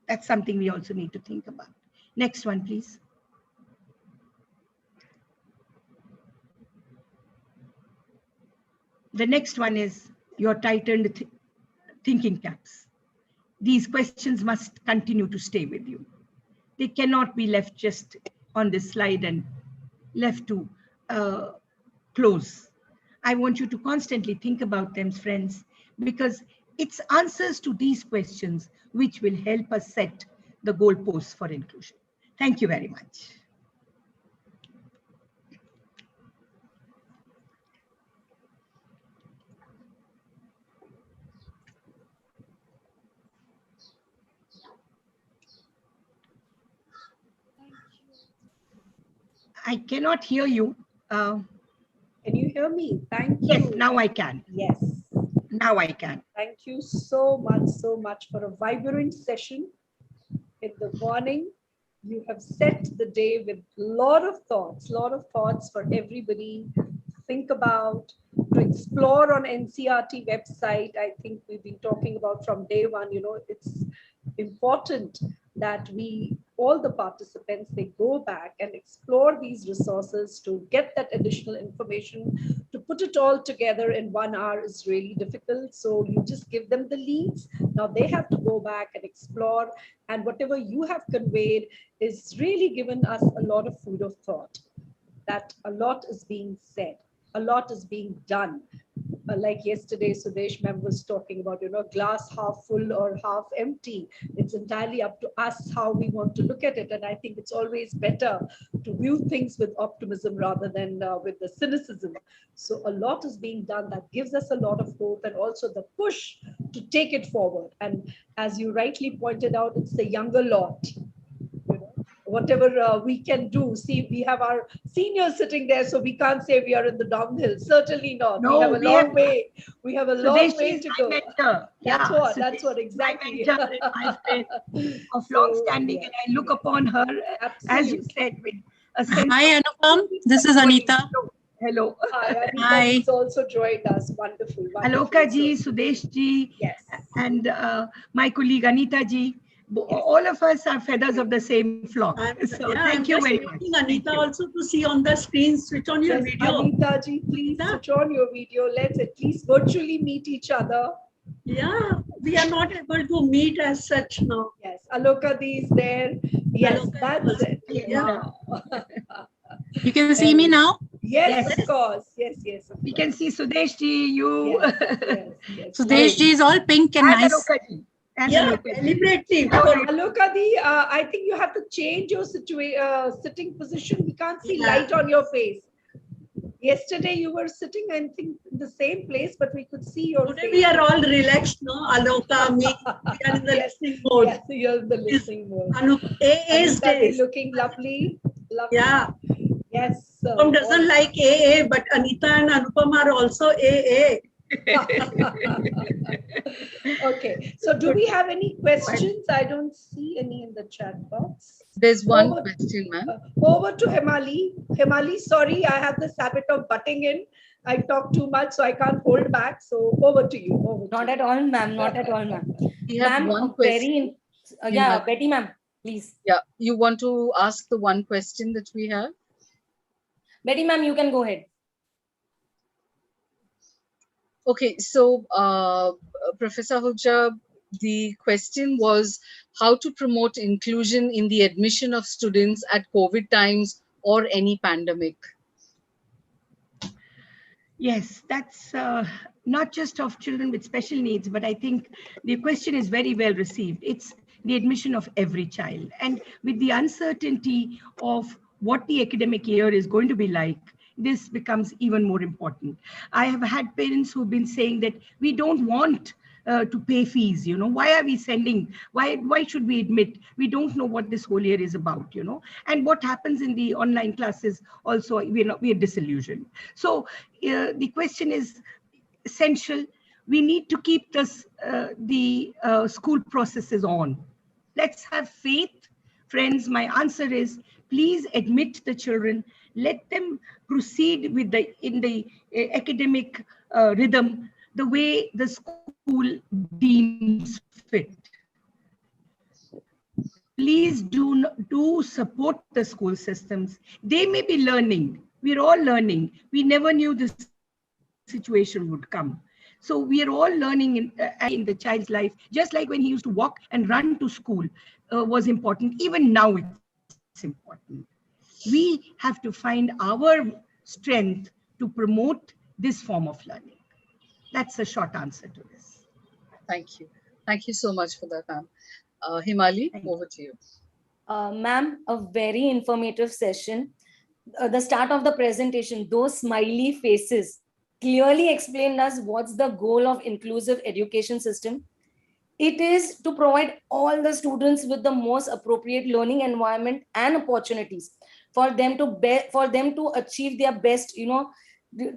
[SPEAKER 3] That's something we also need to think about. Next one, please. The next one is your tightened thinking caps. These questions must continue to stay with you. They cannot be left just on this slide and left to close. I want you to constantly think about them, friends, because it's answers to these questions which will help us set the goalposts for inclusion. Thank you very much. I cannot hear you.
[SPEAKER 1] Can you hear me? Thank you.
[SPEAKER 3] Yes, now I can.
[SPEAKER 1] Yes.
[SPEAKER 3] Now I can.
[SPEAKER 1] Thank you so much for a vibrant session in the morning. You have set the day with a lot of thoughts for everybody to think about, to explore on NCERT website. I think we've been talking about from day one, it's important that all the participants, they go back and explore these resources to get that additional information. To put it all together in 1 hour is really difficult. So you just give them the leads. Now they have to go back and explore, and whatever you have conveyed is really given us a lot of food of thought, that a lot is being said, a lot is being done. Like yesterday, Sudesh ma'am was talking about, glass half full or half empty. It's entirely up to us how we want to look at it. And I think it's always better to view things with optimism rather than with the cynicism. So a lot is being done that gives us a lot of hope, and also the push to take it forward. And as you rightly pointed out, it's the younger lot. Whatever we can do. See, we have our seniors sitting there, so we can't say we are in the downhill. Certainly not.
[SPEAKER 3] No,
[SPEAKER 1] we have a long way. We have a long way to go.
[SPEAKER 3] Mentor.
[SPEAKER 1] That's what exactly.
[SPEAKER 3] My mentor in my faith of long standing, and I look upon her, as you said, with a sense.
[SPEAKER 5] Hi, Anupam. This is Anita.
[SPEAKER 3] Hello.
[SPEAKER 1] Hi, Anita
[SPEAKER 5] Hi.
[SPEAKER 1] has also joined us. Wonderful.
[SPEAKER 3] Aloka ji,
[SPEAKER 1] So,
[SPEAKER 3] Sudesh ji,
[SPEAKER 1] yes.
[SPEAKER 3] and my colleague Anita ji. All of us are feathers of the same flock. So thank you
[SPEAKER 5] I'm
[SPEAKER 3] very
[SPEAKER 5] just
[SPEAKER 3] much.
[SPEAKER 5] waiting, Anita, also to see on the screen. Switch on your
[SPEAKER 1] Yes,
[SPEAKER 5] video.
[SPEAKER 1] Anita ji, please switch on your video. Let's at least virtually meet each other.
[SPEAKER 5] Yeah, we are not able to meet as such now.
[SPEAKER 1] Yes, Aloka Di is there. Yes,
[SPEAKER 5] Aloka is
[SPEAKER 1] that's
[SPEAKER 5] also
[SPEAKER 1] it.
[SPEAKER 5] there.
[SPEAKER 3] Yeah.
[SPEAKER 1] Wow.
[SPEAKER 5] You can see me now?
[SPEAKER 1] Yes,
[SPEAKER 3] Yes.
[SPEAKER 1] of course. Yes, of
[SPEAKER 3] We
[SPEAKER 1] course.
[SPEAKER 3] can see Sudesh ji, you.
[SPEAKER 1] Yes.
[SPEAKER 5] Sudesh ji is all pink and nice.
[SPEAKER 3] Aloka ji. And
[SPEAKER 5] Yeah,
[SPEAKER 3] Aloka ji.
[SPEAKER 5] deliberately.
[SPEAKER 1] Aloka Di, I think you have to change your sitting position. We can't see light on your face. Yesterday you were sitting, I think, in the same place, but we could see your
[SPEAKER 5] Today
[SPEAKER 1] face.
[SPEAKER 5] we are all relaxed, no? Aloka, me, we are in the listening mode.
[SPEAKER 1] Yes, you're in the listening mode.
[SPEAKER 5] AA's
[SPEAKER 1] Anita Di
[SPEAKER 5] days.
[SPEAKER 1] looking lovely.
[SPEAKER 5] Yeah.
[SPEAKER 1] Yes.
[SPEAKER 5] Anupam doesn't like AA, but Anita and Anupam are also AA.
[SPEAKER 1] Okay. So do we have any questions? I don't see any in the chat box.
[SPEAKER 2] There's one question, ma'am.
[SPEAKER 1] Over to Himali. Himali, sorry, I have this habit of butting in. I talk too much, so I can't hold back. So over to you.
[SPEAKER 4] Not at all, ma'am. Not at all, ma'am.
[SPEAKER 2] We have
[SPEAKER 4] Ma'am,
[SPEAKER 2] one question.
[SPEAKER 4] yeah, Betty, ma'am, please.
[SPEAKER 2] Yeah, you want to ask the one question that we have?
[SPEAKER 4] Betty, ma'am, you can go ahead.
[SPEAKER 2] Okay, so Professor Ahuja, the question was how to promote inclusion in the admission of students at COVID times or any pandemic.
[SPEAKER 3] Yes, that's not just of children with special needs, but I think the question is very well received. It's the admission of every child. And with the uncertainty of what the academic year is going to be like, this becomes even more important. I have had parents who've been saying that we don't want to pay fees. Why are we sending, why should we admit? We don't know what this whole year is about. And what happens in the online classes also, we are disillusioned. So the question is essential. We need to keep the school processes on. Let's have faith. Friends, my answer is please admit the children. Let them proceed in the academic rhythm the way the school deems fit. Please do support the school systems. They may be learning. We're all learning. We never knew this situation would come. So we are all learning in the child's life, just like when he used to walk and run to school was important. Even now it's important. We have to find our strength to promote this form of learning. That's a short answer to this.
[SPEAKER 2] Thank you. Thank you so much for that, ma'am. Himali, over to you.
[SPEAKER 4] Ma'am, a very informative session. The start of the presentation, those smiley faces clearly explained us what's the goal of inclusive education system. It is to provide all the students with the most appropriate learning environment and opportunities for them to achieve their best. And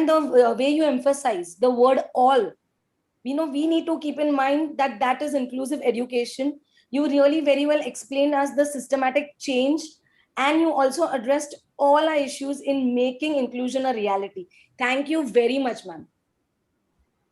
[SPEAKER 4] the way you emphasize the word all, we need to keep in mind that is inclusive education. You really very well explained us the systematic change, and you also addressed all our issues in making inclusion a reality. Thank you very much, ma'am.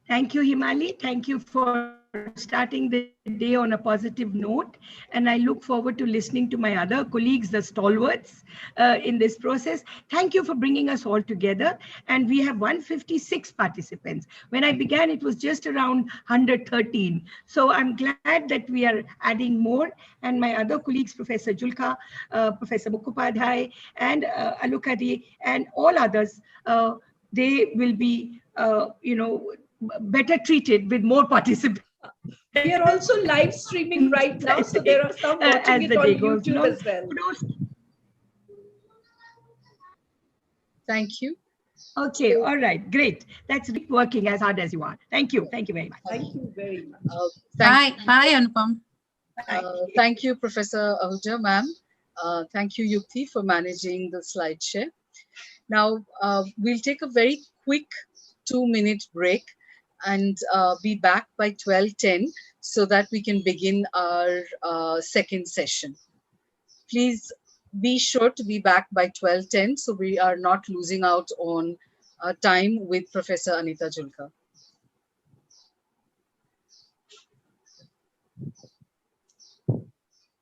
[SPEAKER 3] Thank you, Himali. Thank you for starting the day on a positive note. And I look forward to listening to my other colleagues, the stalwarts in this process. Thank you for bringing us all together. And we have 156 participants. When I began, it was just around 113. So I'm glad that we are adding more. And my other colleagues, Professor Julka, Professor Mukhopadhyay, and Alukadi, and all others, they will be, better treated with more participants.
[SPEAKER 1] We are also live streaming right now, so there are some watching it on YouTube as well.
[SPEAKER 2] Thank you.
[SPEAKER 3] Okay, all right, great. That's working as hard as you are. Thank you. Thank you very much.
[SPEAKER 1] Thank you very much.
[SPEAKER 5] Bye, Anupam.
[SPEAKER 2] Thank you, Professor Ahuja, ma'am. Thank you, Yukti, for managing the slide share. Now, we'll take a very quick 2-minute break and be back by 12:10 so that we can begin our second session. Please be sure to be back by 12:10, so we are not losing out on time with Professor Anita Julka.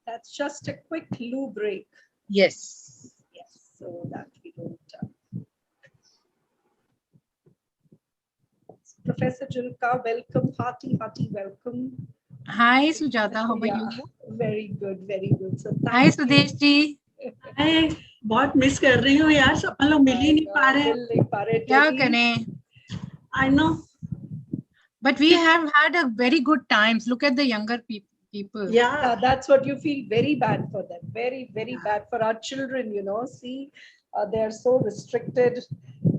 [SPEAKER 1] That's just a quick loo break.
[SPEAKER 2] Yes.
[SPEAKER 1] Yes, so that we don't. Professor Julka, welcome, hearty welcome.
[SPEAKER 6] Hi, Sujata. How are you?
[SPEAKER 1] Very good, very good. So
[SPEAKER 6] Hi,
[SPEAKER 1] thank you.
[SPEAKER 6] Sudesh ji.
[SPEAKER 5] हाय बहुत miss कर रही हूँ यार सब लोग मिल ही नहीं पा रहे हैं
[SPEAKER 1] मिल नहीं पा रहे,
[SPEAKER 6] क्या
[SPEAKER 1] Delhi.
[SPEAKER 6] करें?
[SPEAKER 5] I know.
[SPEAKER 6] But we have had a very good times. Look at the younger people.
[SPEAKER 5] Yeah.
[SPEAKER 1] That's what you feel very bad for them. Very, very bad for our children, you know. See, they are so restricted.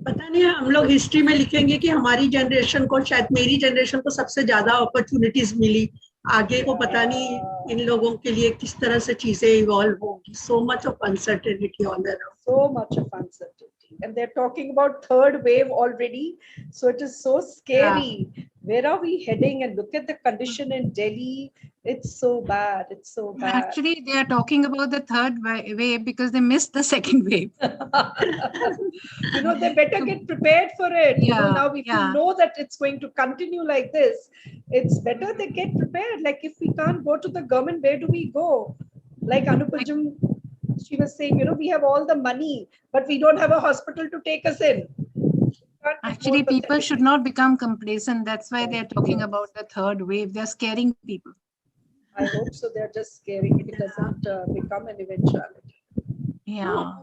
[SPEAKER 5] पता नहीं हम लोग history में लिखेंगे कि हमारी generation को शायद मेरी जनरेशन को सबसे ज्यादा अपॉर्चुनिटीज मिली आगे को पता नहीं इन लोगों के लिए किस तरह से चीजें इवॉल्व होगी so much of uncertainty all around.
[SPEAKER 1] So much of uncertainty, and they're talking about third wave already, so it is so scary. Where are we heading? And look at the condition in Delhi. It's so bad. It's so bad.
[SPEAKER 6] Actually, they are talking about the third wave because they missed the second wave.
[SPEAKER 1] You know, they better get prepared for it. You know,
[SPEAKER 6] Yeah,
[SPEAKER 1] now if you know that it's going to continue like this, it's better they get prepared. Like if we can't go to the government, where do we go? Like Anupajam, she was saying, you know, we have all the money, but we don't have a hospital to take us in.
[SPEAKER 6] Actually, people should not become complacent. That's why they're talking about the third wave. They're scaring people.
[SPEAKER 1] I hope so. They're just scaring it doesn't become an eventuality.
[SPEAKER 6] Yeah.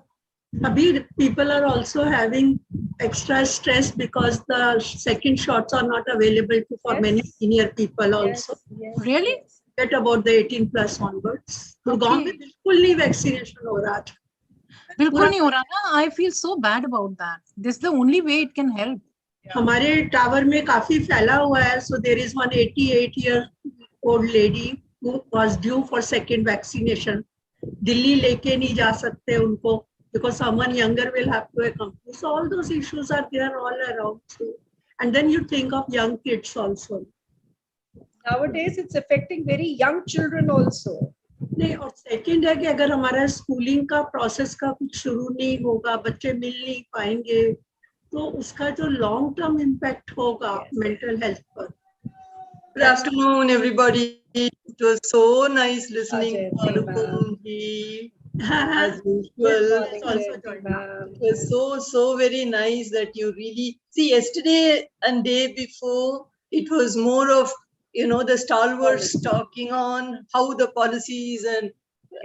[SPEAKER 5] Abhi, people are also having extra stress because the second shots are not available for many senior people also.
[SPEAKER 1] Yes,
[SPEAKER 6] really?
[SPEAKER 1] Yes.
[SPEAKER 5] Get about the 18 plus onwards. गांव में बिल्कुल नहीं vaccination हो रहा था.
[SPEAKER 6] बिल्कुल नहीं हो रहा ना. I feel so bad about that. This is the only way it can help.
[SPEAKER 5] हमारे टावर में काफी फैला हुआ है. So there is one 88-year-old lady who was due for second vaccination. Delhi लेके नहीं जा सकते उनको because someone younger will have to accompany. So all those issues are there all around too. And then you think of young kids also.
[SPEAKER 1] Nowadays, it's affecting very young children also.
[SPEAKER 5] नहीं और second है कि अगर हमारा schooling का process का कुछ शुरू नहीं होगा बच्चे मिल नहीं पाएंगे तो उसका जो लॉन्ग टर्म इम्पैक्ट होगा मेंटल हेल्थ पर.
[SPEAKER 7] Good afternoon, everybody. It was so nice listening to Anupam ji, as usual. It was so very nice that you really see yesterday and day before. It was more of the stalwarts talking on how the policies and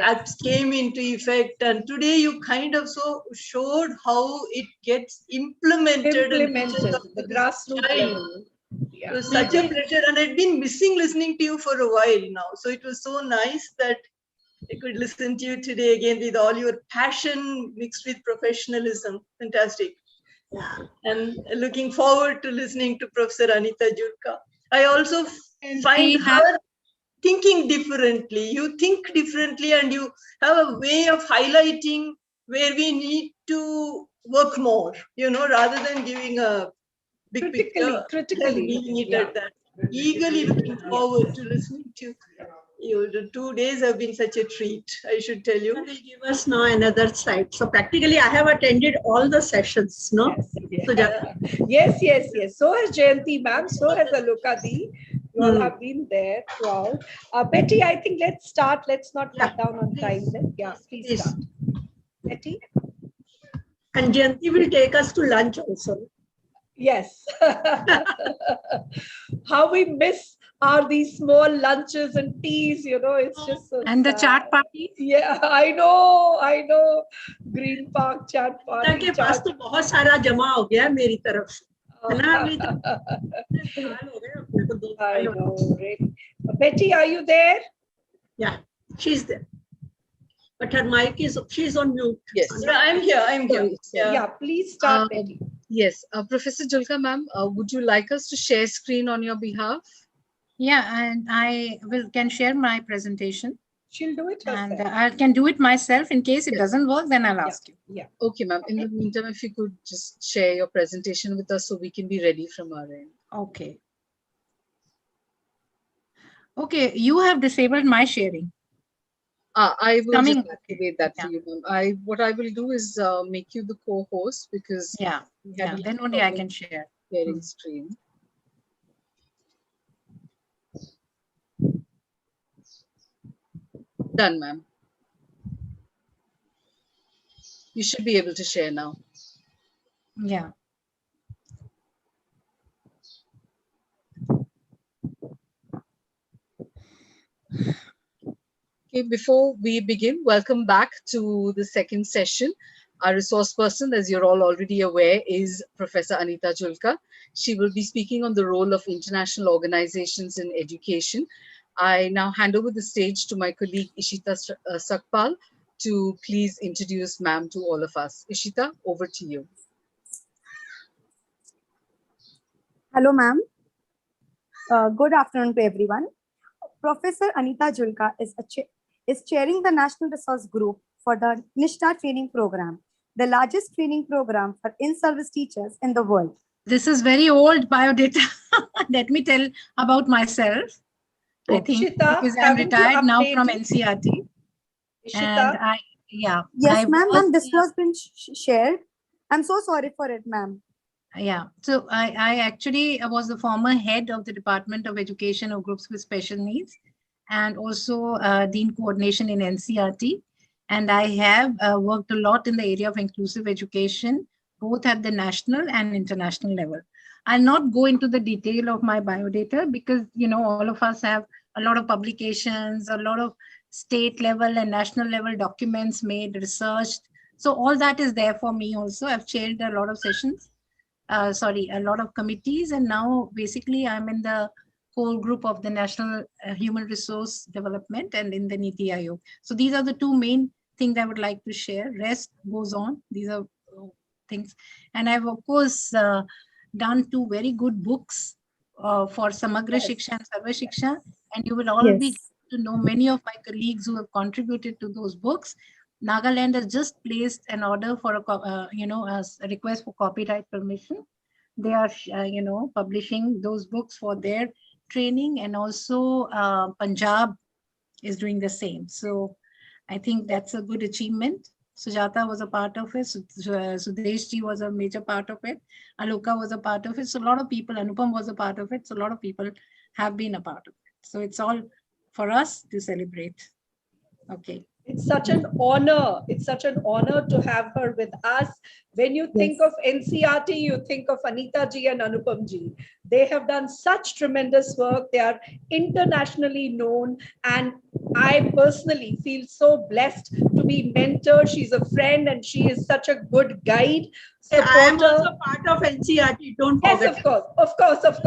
[SPEAKER 7] acts came into effect, and today you kind of so showed how it gets implemented
[SPEAKER 1] the grassroots level.
[SPEAKER 7] It was such a pleasure, and I'd been missing listening to you for a while now. So it was so nice that I could listen to you today again with all your passion mixed with professionalism. Fantastic. And looking forward to listening to Professor Anita Julka. I also find her thinking differently. You think differently and you have a way of highlighting where we need to work more, rather than giving a big picture. Critically, at that. Eagerly looking forward to listening to you. The 2 days have been such a treat, I should tell you.
[SPEAKER 5] Will give us now another side. So practically, I have attended all the sessions, no?
[SPEAKER 1] Yes. So has Jayanti ma'am. So has Aluka Di. You all have been there throughout. Betty, I think let's start. Let's not cut down on time. Yeah, please start. Betty?
[SPEAKER 5] And Jayanti will take us to lunch also.
[SPEAKER 1] Yes. How we miss are these small lunches and teas, it's just so
[SPEAKER 6] and
[SPEAKER 1] sad.
[SPEAKER 6] The chat party.
[SPEAKER 1] Yeah, I know. Green Park chat party.
[SPEAKER 5] के पास तो बहुत सारा जमा हो गया मेरी तरफ से.
[SPEAKER 1] I know, really. Betty, are you there?
[SPEAKER 5] Yeah, she's there. But her mic she's on mute.
[SPEAKER 7] Yes, I'm here.
[SPEAKER 1] Yeah, please start, Betty.
[SPEAKER 2] Yes, Professor Julka ma'am, would you like us to share screen on your behalf?
[SPEAKER 6] Yeah, and I can share my presentation.
[SPEAKER 1] She'll do it herself.
[SPEAKER 6] And I can do it myself. In case it doesn't work, then I'll ask you.
[SPEAKER 1] Yeah.
[SPEAKER 2] Okay, ma'am. In the meantime, if you could just share your presentation with us so we can be ready from our end.
[SPEAKER 6] Okay. Okay, you have disabled my sharing.
[SPEAKER 2] I will
[SPEAKER 6] Coming.
[SPEAKER 2] just activate that for you, ma'am. What I will do is make you the co-host because
[SPEAKER 6] Yeah.
[SPEAKER 2] we had a
[SPEAKER 6] Then
[SPEAKER 2] little
[SPEAKER 6] only I
[SPEAKER 2] problem
[SPEAKER 6] can share.
[SPEAKER 2] sharing screen. Done, ma'am. You should be able to share now.
[SPEAKER 6] Yeah.
[SPEAKER 2] Okay, before we begin, welcome back to the second session. Our resource person, as you're all already aware, is Professor Anita Julka. She will be speaking on the role of international organizations in education. I now hand over the stage to my colleague Ishita Sakpal to please introduce ma'am to all of us. Ishita, over to you.
[SPEAKER 8] Hello, ma'am. Good afternoon to everyone. Professor Anita Julka is chairing the National Resource Group for the Nishta Training Program, the largest training program for in-service teachers in the world.
[SPEAKER 6] This is very old biodata. Let me tell about myself. I think
[SPEAKER 1] Ishita,
[SPEAKER 6] because I'm
[SPEAKER 1] haven't you
[SPEAKER 6] retired now from
[SPEAKER 1] updated?
[SPEAKER 6] NCRT. And
[SPEAKER 1] Ishita,
[SPEAKER 8] Yes,
[SPEAKER 6] I
[SPEAKER 8] ma'am.
[SPEAKER 6] was,
[SPEAKER 8] This was been shared. I'm so sorry for it, ma'am.
[SPEAKER 6] So I actually was the former head of the Department of Education of Groups with Special Needs and also Dean Coordination in NCRT. And I have worked a lot in the area of inclusive education, both at the national and international level. I'll not go into the detail of my biodata because, all of us have a lot of publications, a lot of state level and national level documents made, researched. So all that is there for me also. I've chaired a lot of sessions. A lot of committees, and now basically I'm in the core group of the National Human Resource Development and in the NITI Aayog. So these are the two main things I would like to share. Rest goes on. These are things. And I've, of course, done two very good books for Samagra Shiksha and Sarva Shiksha. And you will all be to know many of my colleagues who have contributed to those books. Nagaland has just placed an order for a request for copyright permission. They are, publishing those books for their training, and also Punjab is doing the same. So I think that's a good achievement. Sujata was a part of it. Sudesh ji was a major part of it. Aloka was a part of it. So a lot of people, Anupam was a part of it. So a lot of people have been a part of it. So it's all for us to celebrate. Okay.
[SPEAKER 1] it's such an honor. It's such an honor to have her with us. When you think of NCRT, you think of Anita ji and Anupam ji. They have done such tremendous work. They are internationally known. And I personally feel so blessed to be mentored. She's a friend and she is such a good guide.
[SPEAKER 5] I am also part of NCRT. Don't forget.
[SPEAKER 1] Yes, of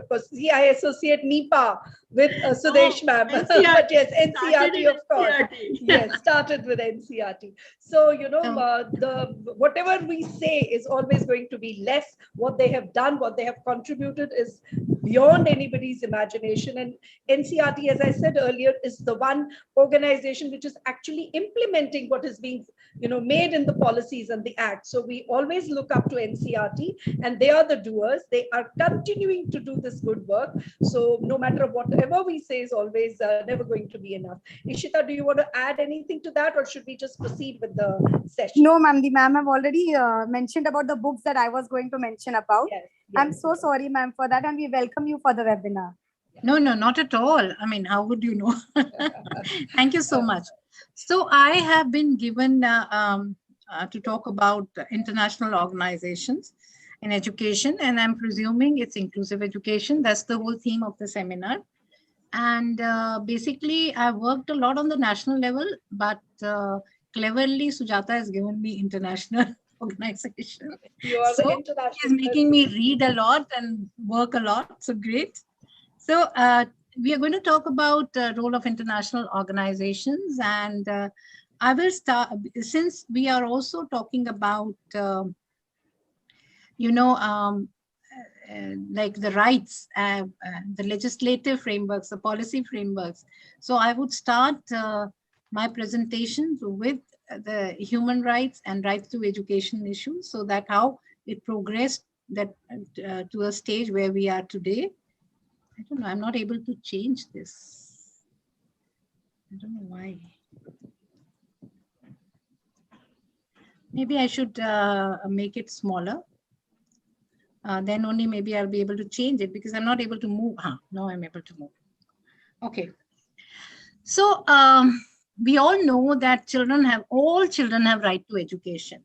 [SPEAKER 1] course. See, I associate NIPA with Sudesh ma'am. But yes, NCRT, of course. Yes, started with NCRT. So, the whatever we say is always going to be less. What they have done, what they have contributed is beyond anybody's imagination. And NCRT, as I said earlier, is the one organization which is actually implementing what is being, made in the policies and the act. So we always look up to NCRT, and they are the doers. They are continuing to do this good work. So no matter whatever we say is always never going to be enough. Ishita, do you want to add anything to that, or should we just proceed with the session?
[SPEAKER 8] No, ma'am. The ma'am have already mentioned about the books that I was going to mention about. Yes. I'm so sorry, ma'am, for that, and we welcome you for the webinar.
[SPEAKER 6] No, not at all. I mean, how would you know? Thank you so much. So I have been given to talk about international organizations in education, and I'm presuming it's inclusive education. That's the whole theme of the seminar. And basically, I worked a lot on the national level, but cleverly, Sujata has given me international organization.
[SPEAKER 1] You are
[SPEAKER 6] so
[SPEAKER 1] the international.
[SPEAKER 6] She's making me read a lot and work a lot. So great. So we are going to talk about the role of international organizations, and I will start, since we are also talking about, like the rights, the legislative frameworks, the policy frameworks. So I would start my presentation with the human rights and rights to education issues, so that how it progressed that to a stage where we are today. I don't know, I'm not able to change this. I don't know why. Maybe I should make it smaller. Then only maybe I'll be able to change it because I'm not able to move. Now I'm able to move. Okay. So we all know that all children have right to education.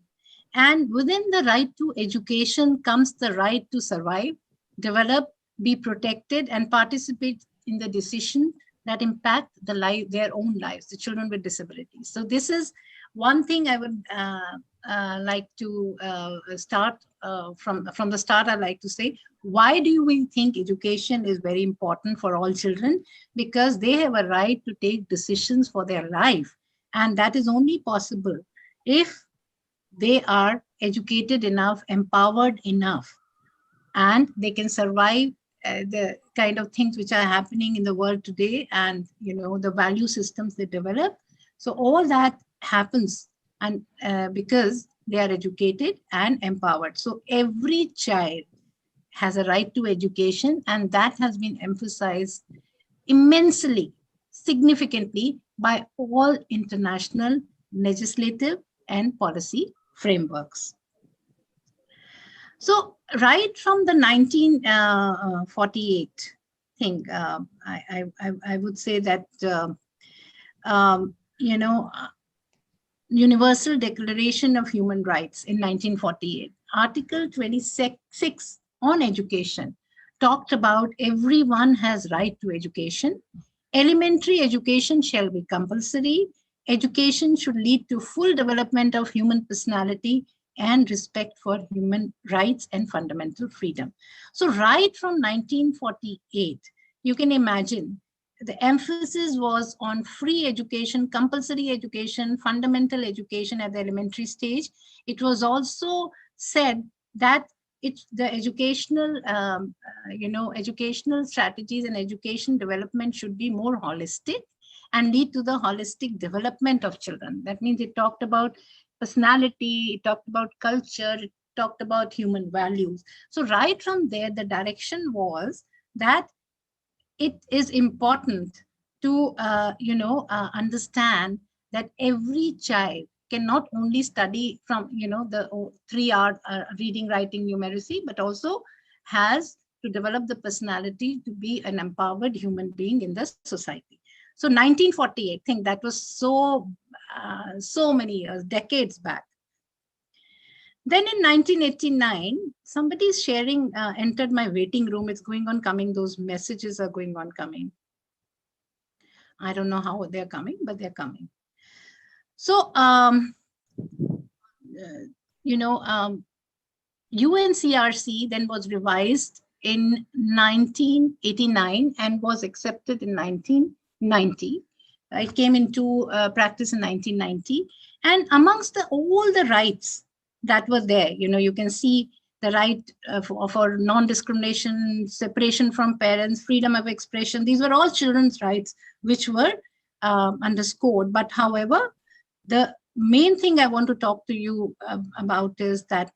[SPEAKER 6] And within the right to education comes the right to survive, develop, be protected, and participate in the decision that impact their own lives, the children with disabilities. So this is one thing I would like to start from the start. I'd like to say, why do we think education is very important for all children? Because they have a right to take decisions for their life. And that is only possible if they are educated enough, empowered enough, and they can survive the kind of things which are happening in the world today, and the value systems they develop. So all that happens and because they are educated and empowered. So every child has a right to education, and that has been emphasized immensely, significantly by all international legislative and policy frameworks. So right from the 1948 thing, I would say that, Universal Declaration of Human Rights in 1948, Article 26 on education talked about everyone has right to education. Elementary education shall be compulsory. Education should lead to full development of human personality and respect for human rights and fundamental freedom. So right from 1948, you can imagine the emphasis was on free education, compulsory education, fundamental education at the elementary stage. It was also said that the educational, educational strategies and education development should be more holistic and lead to the holistic development of children. That means it talked about personality, it talked about culture, it talked about human values. So right from there, the direction was that it is important to, understand that every child can not only study from, the 3 hour reading, writing, numeracy, but also has to develop the personality to be an empowered human being in the society. So 1948, I think that was so many years, decades back. Then in 1989, somebody is sharing, entered my waiting room. It's going on coming. Those messages are going on coming. I don't know how they're coming, but they're coming. So, UNCRC then was revised in 1989 and was accepted in 1990. It came into practice in 1990. And amongst all the rights that were there, you can see the right for non-discrimination, separation from parents, freedom of expression. These were all children's rights which were underscored. But however, the main thing I want to talk to you about is that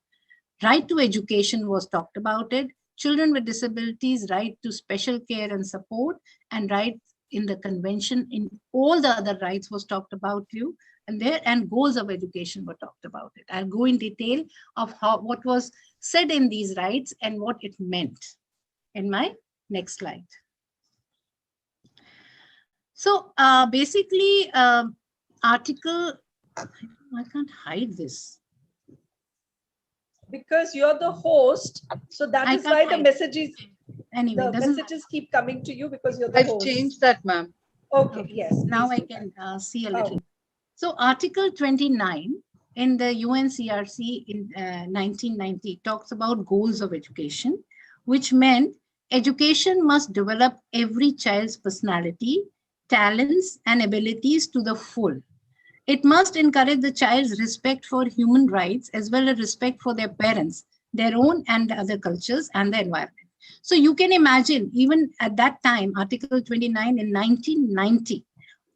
[SPEAKER 6] right to education was talked about it. Children with disabilities, right to special care and support, and right in the convention, in all the other rights was talked about you. And goals of education were talked about it. I'll go in detail of what was said in these rights and what it meant in my next slide. So basically, article, I can't hide this.
[SPEAKER 1] Because you're the host, so that is why the messages,
[SPEAKER 6] anyway,
[SPEAKER 1] the messages keep coming to you because you're the host.
[SPEAKER 2] I've changed that, ma'am.
[SPEAKER 1] Okay, yes.
[SPEAKER 6] Now I can see a little. So Article 29 in the UNCRC in 1990 talks about goals of education, which meant education must develop every child's personality, talents, and abilities to the full. It must encourage the child's respect for human rights as well as respect for their parents, their own and the other cultures and the environment. So you can imagine, even at that time, Article 29 in 1990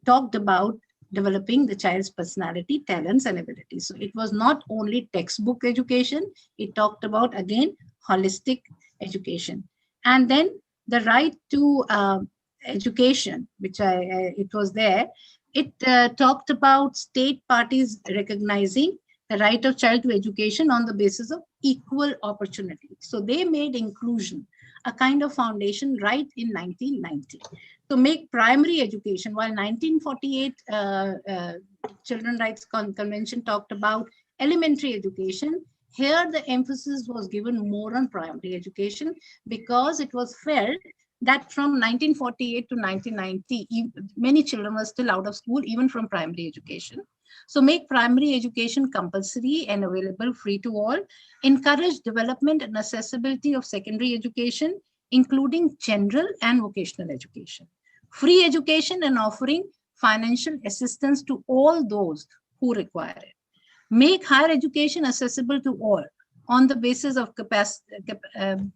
[SPEAKER 6] talked about developing the child's personality, talents, and abilities. So it was not only textbook education, it talked about, again, holistic education. And then the right to education, which it was there, It talked about state parties recognizing the right of child to education on the basis of equal opportunity. So they made inclusion a kind of foundation right in 1990. To make primary education, while 1948 Children's Rights Convention talked about elementary education, here the emphasis was given more on primary education because it was felt that from 1948 to 1990, many children were still out of school, even from primary education. So make primary education compulsory and available free to all, encourage development and accessibility of secondary education, including general and vocational education, free education and offering financial assistance to all those who require it. Make higher education accessible to all on the basis of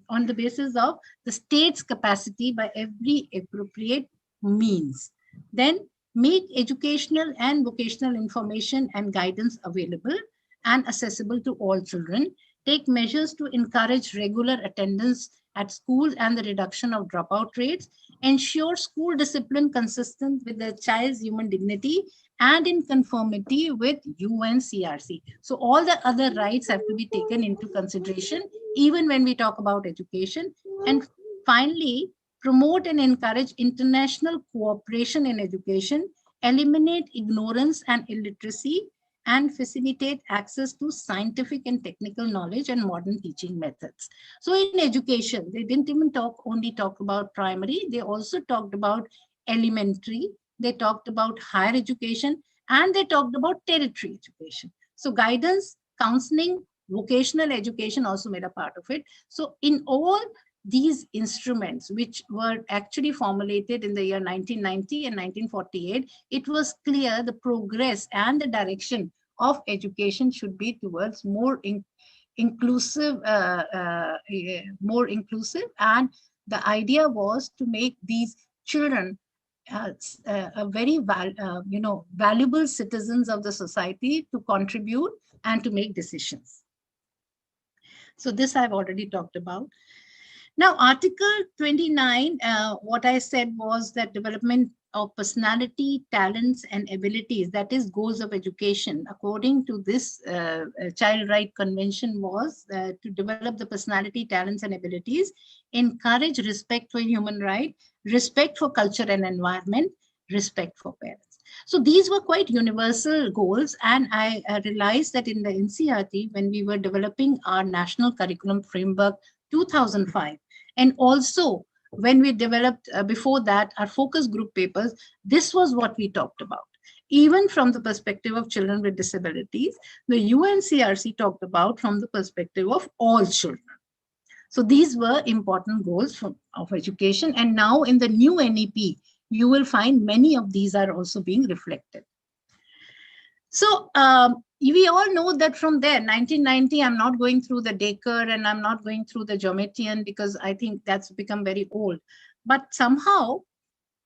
[SPEAKER 6] on the basis of the state's capacity by every appropriate means. Then make educational and vocational information and guidance available and accessible to all children. Take measures to encourage regular attendance at schools and the reduction of dropout rates. Ensure school discipline consistent with the child's human dignity and in conformity with UNCRC. So all the other rights have to be taken into consideration, even when we talk about education. And finally, promote and encourage international cooperation in education, eliminate ignorance and illiteracy, and facilitate access to scientific and technical knowledge and modern teaching methods. So in education, they didn't even only talk about primary, they also talked about elementary, they talked about higher education, and they talked about tertiary education. So guidance, counseling, vocational education also made a part of it. So in all these instruments, which were actually formulated in the year 1990 and 1948, it was clear the progress and the direction of education should be towards more inclusive, and the idea was to make these children a very valuable citizens of the society to contribute and to make decisions. So this I've already talked about. Now, Article 29, what I said was that development of personality, talents, and abilities, that is goals of education, according to this Child Right Convention, was to develop the personality, talents, and abilities, encourage respect for human rights, respect for culture and environment, respect for parents. So these were quite universal goals. And I realized that in the NCERT, when we were developing our national curriculum framework 2005, and also when we developed before that our focus group papers, this was what we talked about. Even from the perspective of children with disabilities, the UNCRC talked about from the perspective of all children. So these were important goals of education. And now in the new NEP, you will find many of these are also being reflected. So we all know that from there, 1990, I'm not going through the Daker and I'm not going through the Geometrian because I think that's become very old. But somehow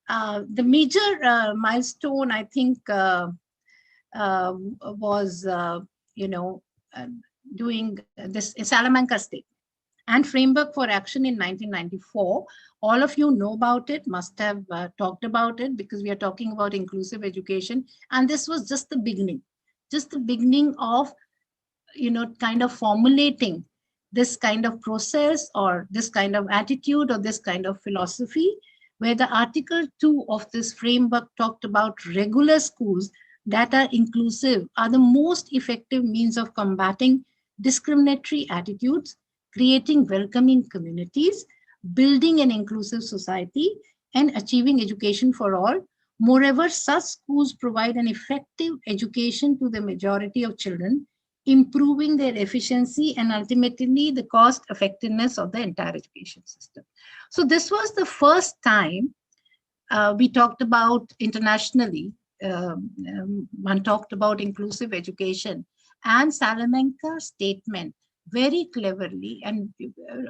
[SPEAKER 6] the major milestone, I think, was, doing this Salamanca Statement and Framework for Action in 1994. All of you know about it, must have talked about it, because we are talking about inclusive education. And this was just the beginning of, kind of formulating this kind of process or this kind of attitude or this kind of philosophy, where the Article 2 of this framework talked about regular schools that are inclusive are the most effective means of combating discriminatory attitudes, creating welcoming communities, building an inclusive society, and achieving education for all. Moreover, such schools provide an effective education to the majority of children, improving their efficiency and ultimately the cost effectiveness of the entire education system. So this was the first time we talked about internationally, one talked about inclusive education, and Salamanca Statement very cleverly and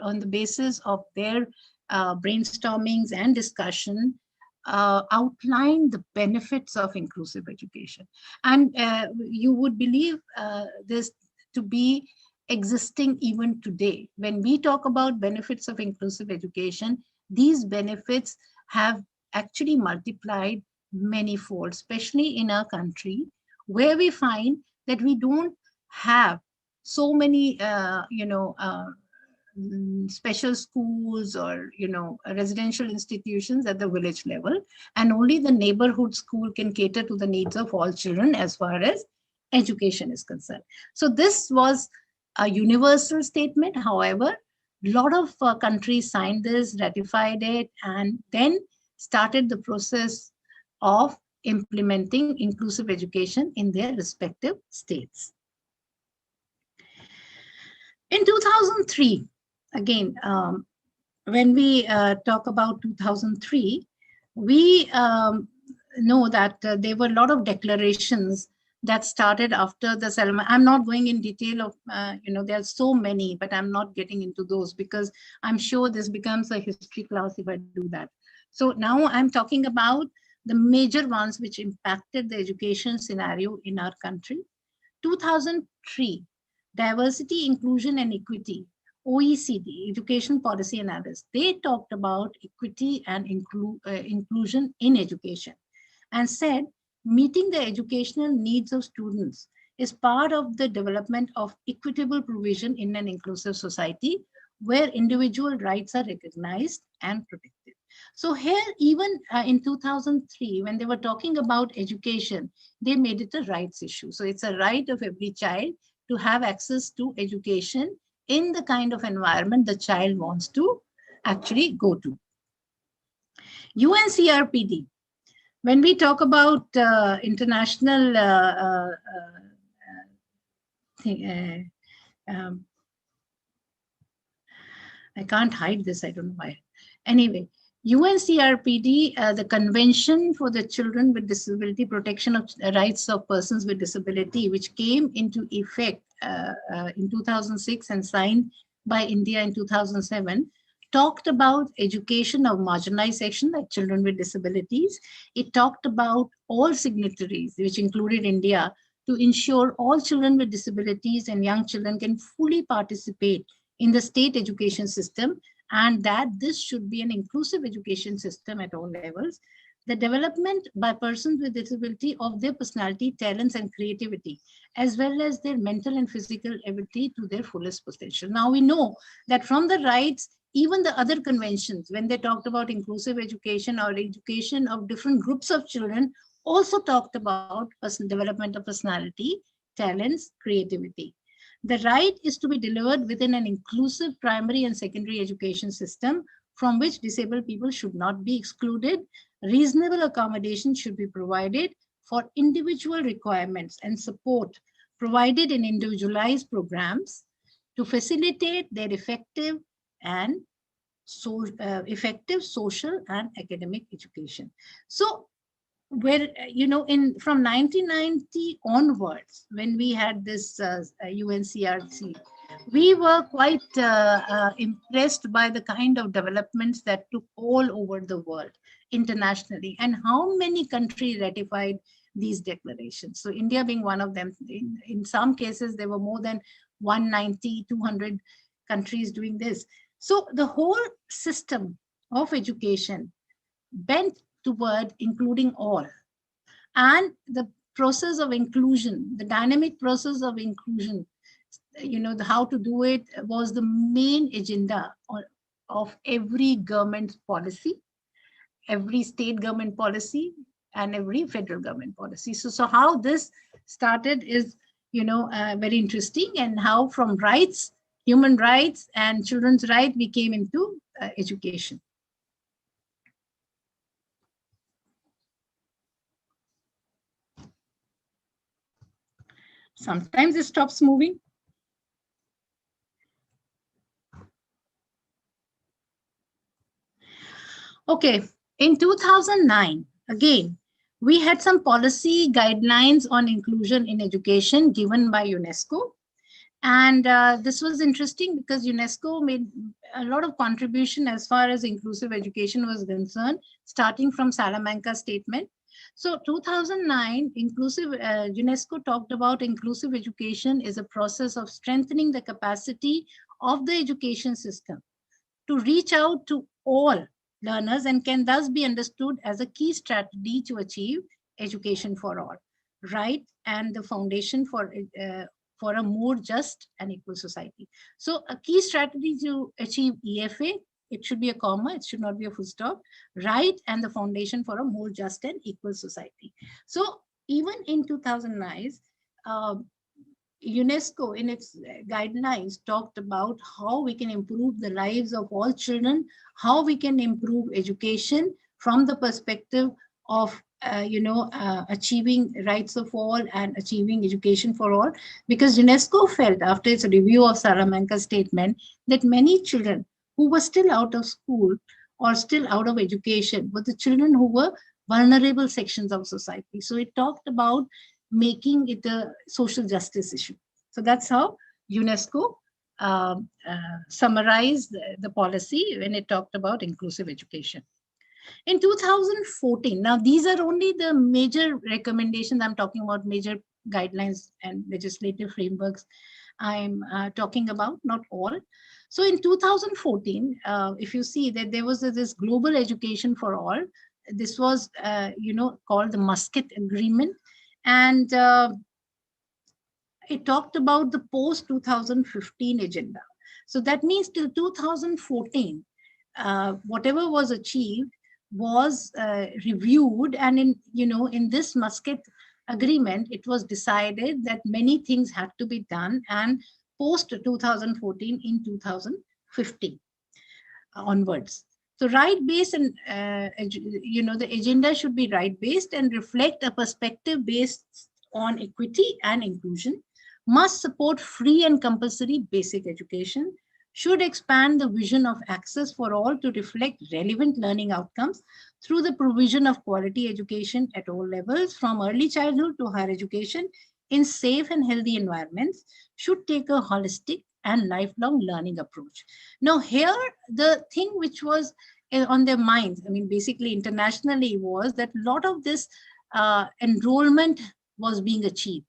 [SPEAKER 6] on the basis of their brainstormings and discussion outlined the benefits of inclusive education. And you would believe this to be existing even today. When we talk about benefits of inclusive education, these benefits have actually multiplied manifold, especially in our country, where we find that we don't have so many, special schools or residential institutions at the village level, and only the neighborhood school can cater to the needs of all children as far as education is concerned. So this was a universal statement. However, a lot of countries signed this, ratified it, and then started the process of implementing inclusive education in their respective states. In 2003, again, when we talk about 2003, we know that there were a lot of declarations that started after the Salman. I'm not going in detail of, there are so many, but I'm not getting into those because I'm sure this becomes a history class if I do that. So now I'm talking about the major ones which impacted the education scenario in our country. 2003, Diversity, Inclusion and Equity, OECD, Education Policy Analysis, they talked about equity and inclusion in education and said meeting the educational needs of students is part of the development of equitable provision in an inclusive society where individual rights are recognized and protected. So here, even in 2003, when they were talking about education, they made it a rights issue. So it's a right of every child to have access to education in the kind of environment the child wants to actually go to. UNCRPD, when we talk about international I can't hide this, I don't know why. Anyway, UNCRPD, the Convention for the Children with Disability Protection of Rights of Persons with Disability, which came into effect in 2006 and signed by India in 2007, talked about education of marginalized section like children with disabilities. It talked about all signatories, which included India, to ensure all children with disabilities and young children can fully participate in the state education system, and that this should be an inclusive education system at all levels. The development by persons with disability of their personality, talents, and creativity, as well as their mental and physical ability to their fullest potential. Now we know that from the rights, even the other conventions, when they talked about inclusive education or education of different groups of children, also talked about development of personality, talents, creativity. The right is to be delivered within an inclusive primary and secondary education system from which disabled people should not be excluded. Reasonable accommodation should be provided for individual requirements and support provided in individualized programs to facilitate their effective social and academic education. So where, from 1990 onwards, when we had this UNCRC, we were quite impressed by the kind of developments that took all over the world internationally and how many countries ratified these declarations. So India being one of them. In some cases, there were more than 190, 200 countries doing this. So the whole system of education bent toward including all. And the process of inclusion, the dynamic process of inclusion, how to do it was the main agenda of every government policy, every state government policy, and every federal government policy. So how this started is, very interesting, and how from rights, human rights and children's rights, we came into education. Sometimes it stops moving. Okay, in 2009, again, we had some policy guidelines on inclusion in education given by UNESCO. And this was interesting because UNESCO made a lot of contribution as far as inclusive education was concerned, starting from Salamanca Statement. So 2009, UNESCO talked about inclusive education is a process of strengthening the capacity of the education system to reach out to all learners and can thus be understood as a key strategy to achieve education for all, right? And the foundation for a more just and equal society. So a key strategy to achieve EFA, it should be a comma, it should not be a full stop, right? And the foundation for a more just and equal society. So even in 2009, UNESCO in its guidelines talked about how we can improve the lives of all children, how we can improve education from the perspective of achieving rights of all and achieving education for all, because UNESCO felt after its review of Salamanca's statement that many children who were still out of school or still out of education were the children who were vulnerable sections of society. So it talked about making it a social justice issue. So that's how UNESCO summarized the policy when it talked about inclusive education. In 2014, now these are only the major recommendations. I'm talking about major guidelines and legislative frameworks I'm talking about, not all. So in 2014, if you see that there was this global education for all, this was, called the Muscat Agreement. And it talked about the post-2015 agenda. So that means till 2014, whatever was achieved was reviewed. And in this Muscat Agreement, it was decided that many things had to be done, and post-2014 in 2015 onwards. So right-based and, the agenda should be right-based and reflect a perspective based on equity and inclusion, must support free and compulsory basic education, should expand the vision of access for all to reflect relevant learning outcomes through the provision of quality education at all levels, from early childhood to higher education in safe and healthy environments, should take a holistic and lifelong learning approach. Now here, the thing which was on their minds, I mean, basically internationally, was that a lot of this enrollment was being achieved.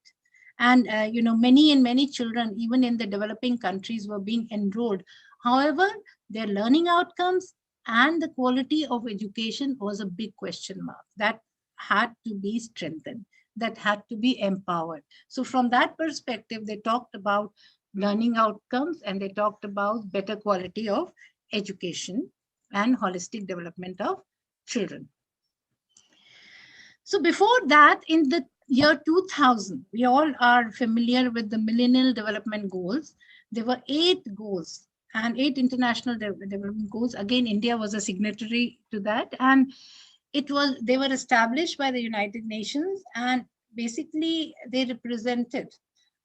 [SPEAKER 6] And, many children, even in the developing countries, were being enrolled. However, their learning outcomes and the quality of education was a big question mark that had to be strengthened, that had to be empowered. So from that perspective, they talked about learning outcomes and they talked about better quality of education and holistic development of children. So before that, in the year 2000, we all are familiar with the Millennial Development Goals. There were 8 goals and 8 international development goals. Again, India was a signatory to that, and they were established by the United Nations, and basically they represented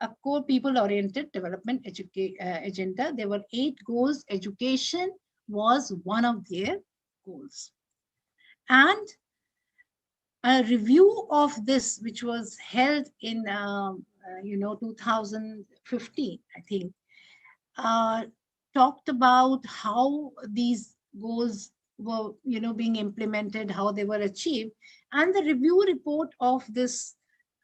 [SPEAKER 6] a core people-oriented development agenda. There were 8 goals. Education was one of their goals. And a review of this, which was held in 2015, I think, talked about how these goals were being implemented, how they were achieved. And the review report of this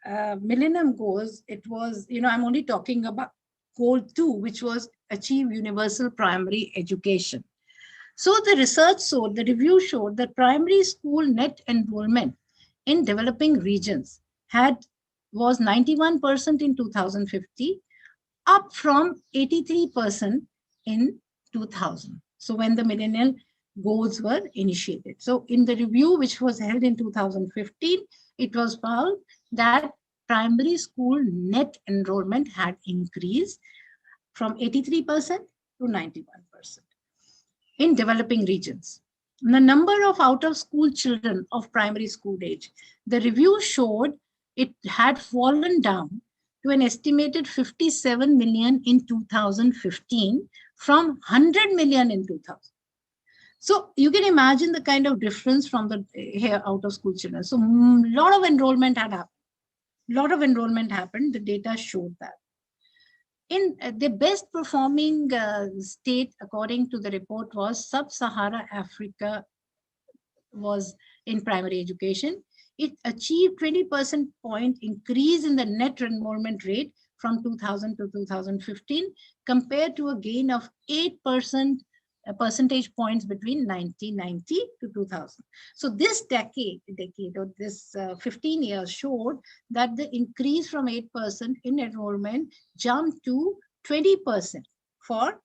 [SPEAKER 6] Millennium Goals, it was, I'm only talking about goal 2, which was achieve universal primary education. So the review showed that primary school net enrollment in developing regions was 91% in 2050, up from 83% in 2000. So when the millennial goals were initiated. So in the review, which was held in 2015, it was found that primary school net enrollment had increased from 83% to 91% in developing regions. The number of out-of-school children of primary school age, the review showed it had fallen down to an estimated 57 million in 2015 from 100 million in 2000. So you can imagine the kind of difference from the out-of-school children. So a lot of enrollment had happened. The data showed that. In the best performing state, according to the report, was Sub-Sahara Africa was in primary education. It achieved 20% point increase in the net enrollment rate from 2000 to 2015, compared to a gain of 8% percentage points between 1990 to 2000. So this decade or this 15 years showed that the increase from 8% in enrollment jumped to 20% for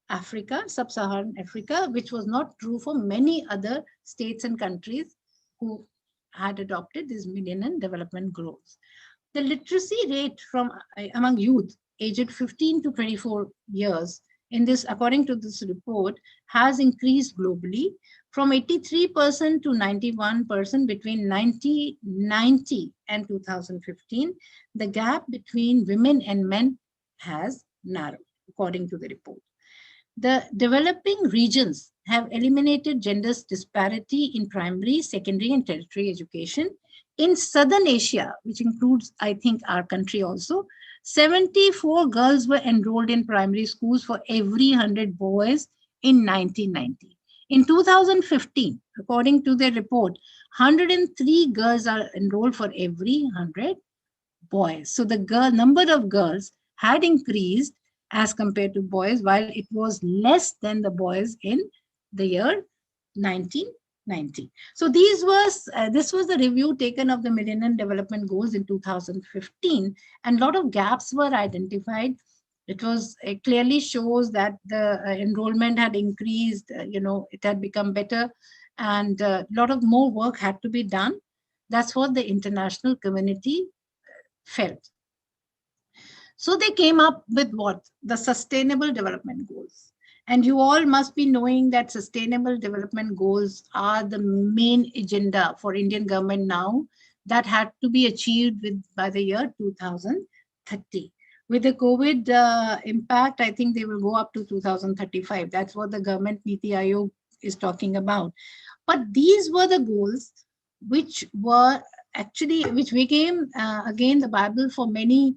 [SPEAKER 6] Africa, sub-Saharan Africa, which was not true for many other states and countries who had adopted these Millennium Development Goals. The literacy rate among youth aged 15 to 24 years in this, according to this report, has increased globally from 83% to 91% between 1990 and 2015. The gap between women and men has narrowed, according to the report. The developing regions have eliminated gender disparity in primary, secondary, and tertiary education. In Southern Asia, which includes, I think, our country also, 74 girls were enrolled in primary schools for every 100 boys in 1990. In 2015, according to the report, 103 girls are enrolled for every 100 boys. So the number of girls had increased as compared to boys, while it was less than the boys in the year 1990. So this was the review taken of the Millennium Development Goals in 2015, and a lot of gaps were identified. It clearly shows that the enrollment had increased, it had become better, and a lot of more work had to be done. That's what the international community felt. So they came up with what? The Sustainable Development Goals. And you all must be knowing that Sustainable Development Goals are the main agenda for Indian government now that had to be achieved by the year 2030. With the COVID impact, I think they will go up to 2035. That's what the government Niti Aayog is talking about. But these were the goals which became, again, the Bible for many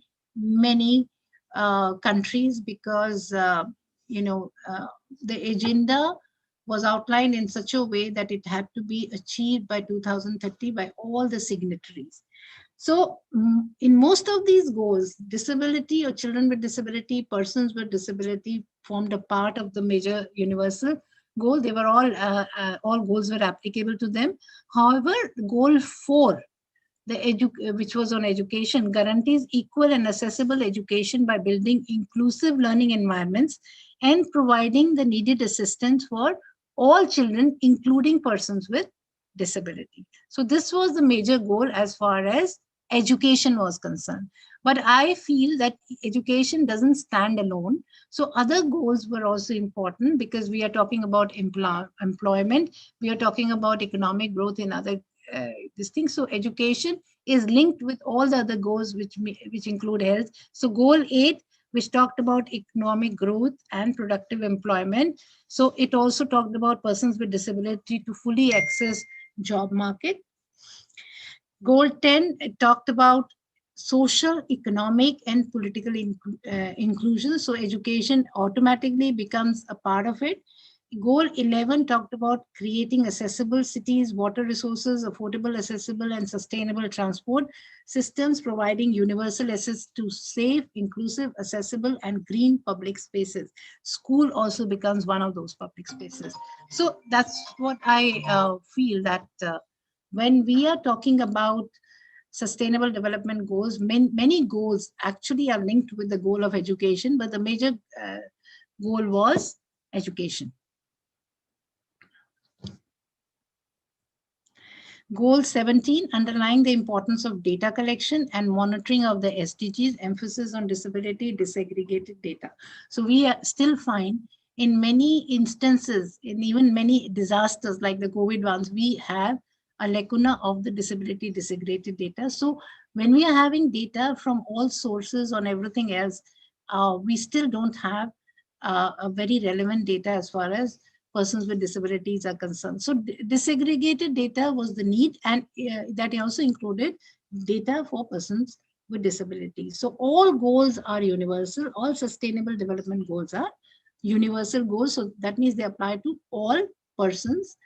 [SPEAKER 6] countries, because the agenda was outlined in such a way that it had to be achieved by 2030 by all the signatories. So in most of these goals, disability or children with disability, persons with disability formed a part of the major universal goal. They were all goals were applicable to them. However, goal 4, which was on education, guarantees equal and accessible education by building inclusive learning environments and providing the needed assistance for all children, including persons with disability. So this was the major goal as far as education was concerned. But I feel that education doesn't stand alone. So other goals were also important, because we are talking about employment, we are talking about economic growth in other this thing. So education is linked with all the other goals which include health. So goal 8, which talked about economic growth and productive employment. So it also talked about persons with disability to fully access job market. Goal 10, it talked about social, economic, and political inclusion. So education automatically becomes a part of it. Goal 11 talked about creating accessible cities, water resources, affordable, accessible, and sustainable transport systems, providing universal access to safe, inclusive, accessible, and green public spaces. School also becomes one of those public spaces. So that's what I feel, that when we are talking about Sustainable Development Goals, many goals actually are linked with the goal of education, but the major goal was education. Goal 17, underlying the importance of data collection and monitoring of the SDGs, emphasis on disability, disaggregated data. So we still find in many instances, in even many disasters like the COVID ones, we have a lacuna of the disability disaggregated data. So when we are having data from all sources on everything else, we still don't have a very relevant data as far as persons with disabilities are concerned. So disaggregated data was the need, and that also included data for persons with disabilities. So all goals are universal. All Sustainable Development Goals are universal goals. So that means they apply to all persons,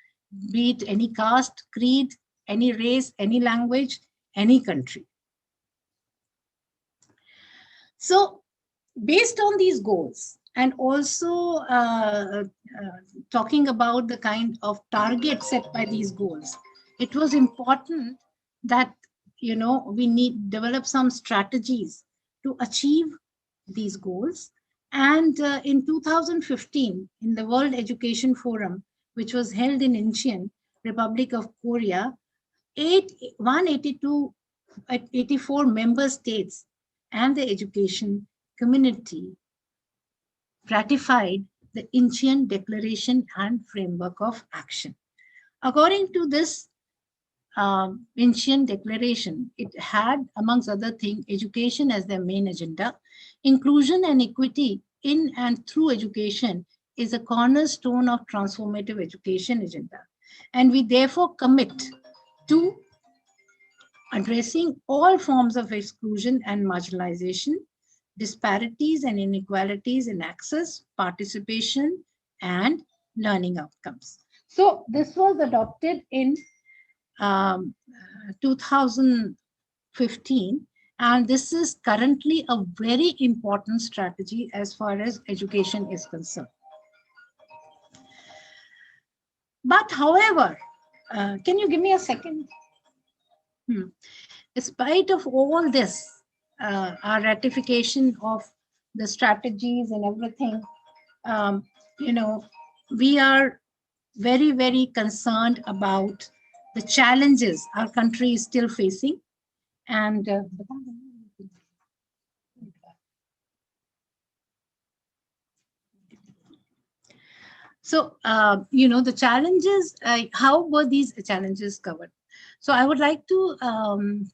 [SPEAKER 6] be it any caste, creed, any race, any language, any country. So based on these goals and also talking about the kind of target set by these goals. It was important that, you know, we need develop some strategies to achieve these goals. And in 2015, in the World Education Forum, which was held in Incheon, Republic of Korea, 84 member states and the education community ratified the Incheon Declaration and Framework of Action. According to this Incheon Declaration, it had, amongst other things, education as their main agenda. Inclusion and equity in and through education is a cornerstone of transformative education agenda. And we therefore commit to addressing all forms of exclusion and marginalization, disparities and inequalities in access, participation, and learning outcomes. So this was adopted in 2015, and this is currently a very important strategy as far as education is concerned. But however, can you give me a second? In spite of all this, our ratification of the strategies and everything, you know, we are very, very concerned about the challenges our country is still facing. And so, you know, the challenges, how were these challenges covered? So I would like to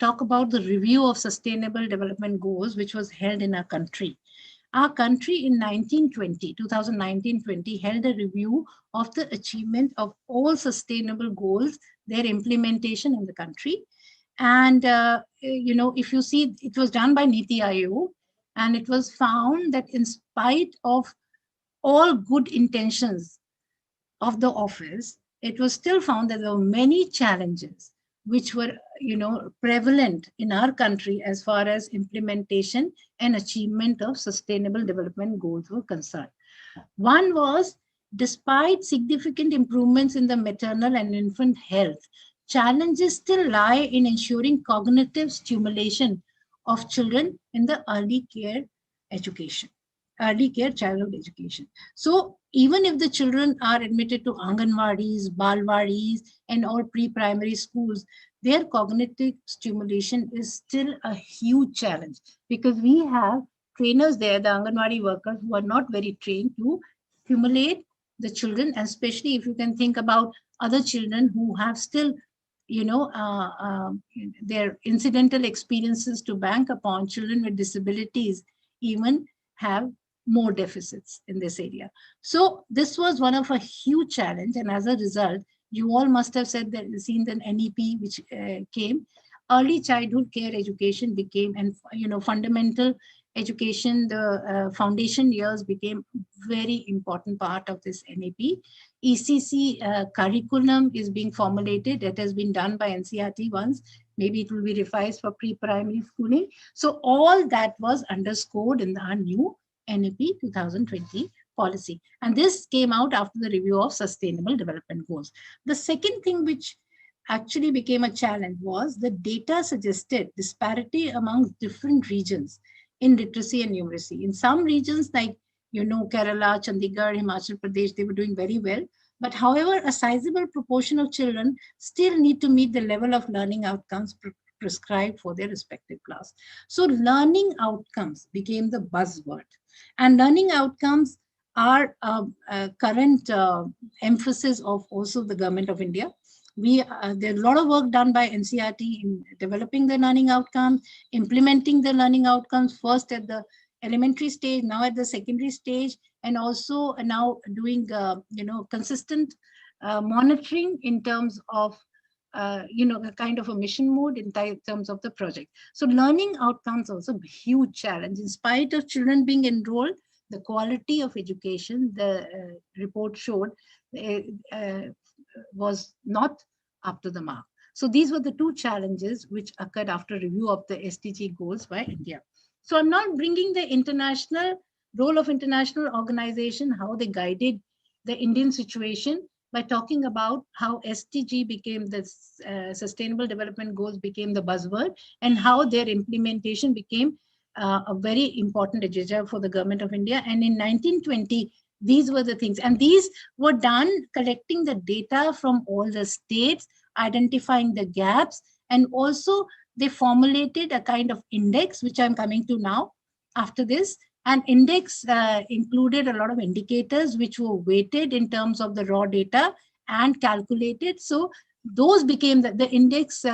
[SPEAKER 6] talk about the review of Sustainable Development Goals, which was held in our country. Our country in 2019-20 held a review of the achievement of all sustainable goals, their implementation in the country. And, you know, if you see, it was done by Niti Aayog, and it was found that in spite of all good intentions of the office, it was still found that there were many challenges which were, you know, prevalent in our country as far as implementation and achievement of sustainable development goals were concerned. One was, despite significant improvements in the maternal and infant health, challenges still lie in ensuring cognitive stimulation of children in the early care education, early care childhood education. So even if the children are admitted to Anganwadis, Balwadis, and all pre-primary schools, their cognitive stimulation is still a huge challenge, because we have trainers there, the Anganwadi workers, who are not very trained to stimulate the children, and especially if you can think about other children who have still, you know, their incidental experiences to bank upon. Children with disabilities even have more deficits in this area. So this was one of a huge challenge, and as a result, you all must have said that, seen the NEP which came. Early childhood care education became, and you know, fundamental education, the foundation years became very important part of this NEP. ECC curriculum is being formulated. It has been done by NCERT once. Maybe it will be revised for pre-primary schooling. So all that was underscored in our new NEP 2020 policy. And this came out after the review of Sustainable Development Goals. The second thing which actually became a challenge was the data suggested disparity among different regions in literacy and numeracy. In some regions like, you know, Kerala, Chandigarh, Himachal Pradesh, they were doing very well. But however, a sizable proportion of children still need to meet the level of learning outcomes prescribed for their respective class. So learning outcomes became the buzzword. And learning outcomes are a current emphasis of also the government of India. There's a lot of work done by NCERT in developing the learning outcomes, implementing the learning outcomes, first at the elementary stage, now at the secondary stage, and also now doing you know, consistent monitoring in terms of you know, a kind of a mission mode in terms of the project. So learning outcomes also a huge challenge. In spite of children being enrolled, the quality of education, the report showed, was not up to the mark. So these were the two challenges which occurred after review of the SDG goals by India. So I'm not bringing the international role of international organization, how they guided the Indian situation by talking about how SDG became the Sustainable Development Goals became the buzzword, and how their implementation became a very important agenda for the government of India. And in 1920, these were the things, and these were done collecting the data from all the states, identifying the gaps, and also they formulated a kind of index, which I'm coming to now after this. And index included a lot of indicators which were weighted in terms of the raw data and calculated. So those became the index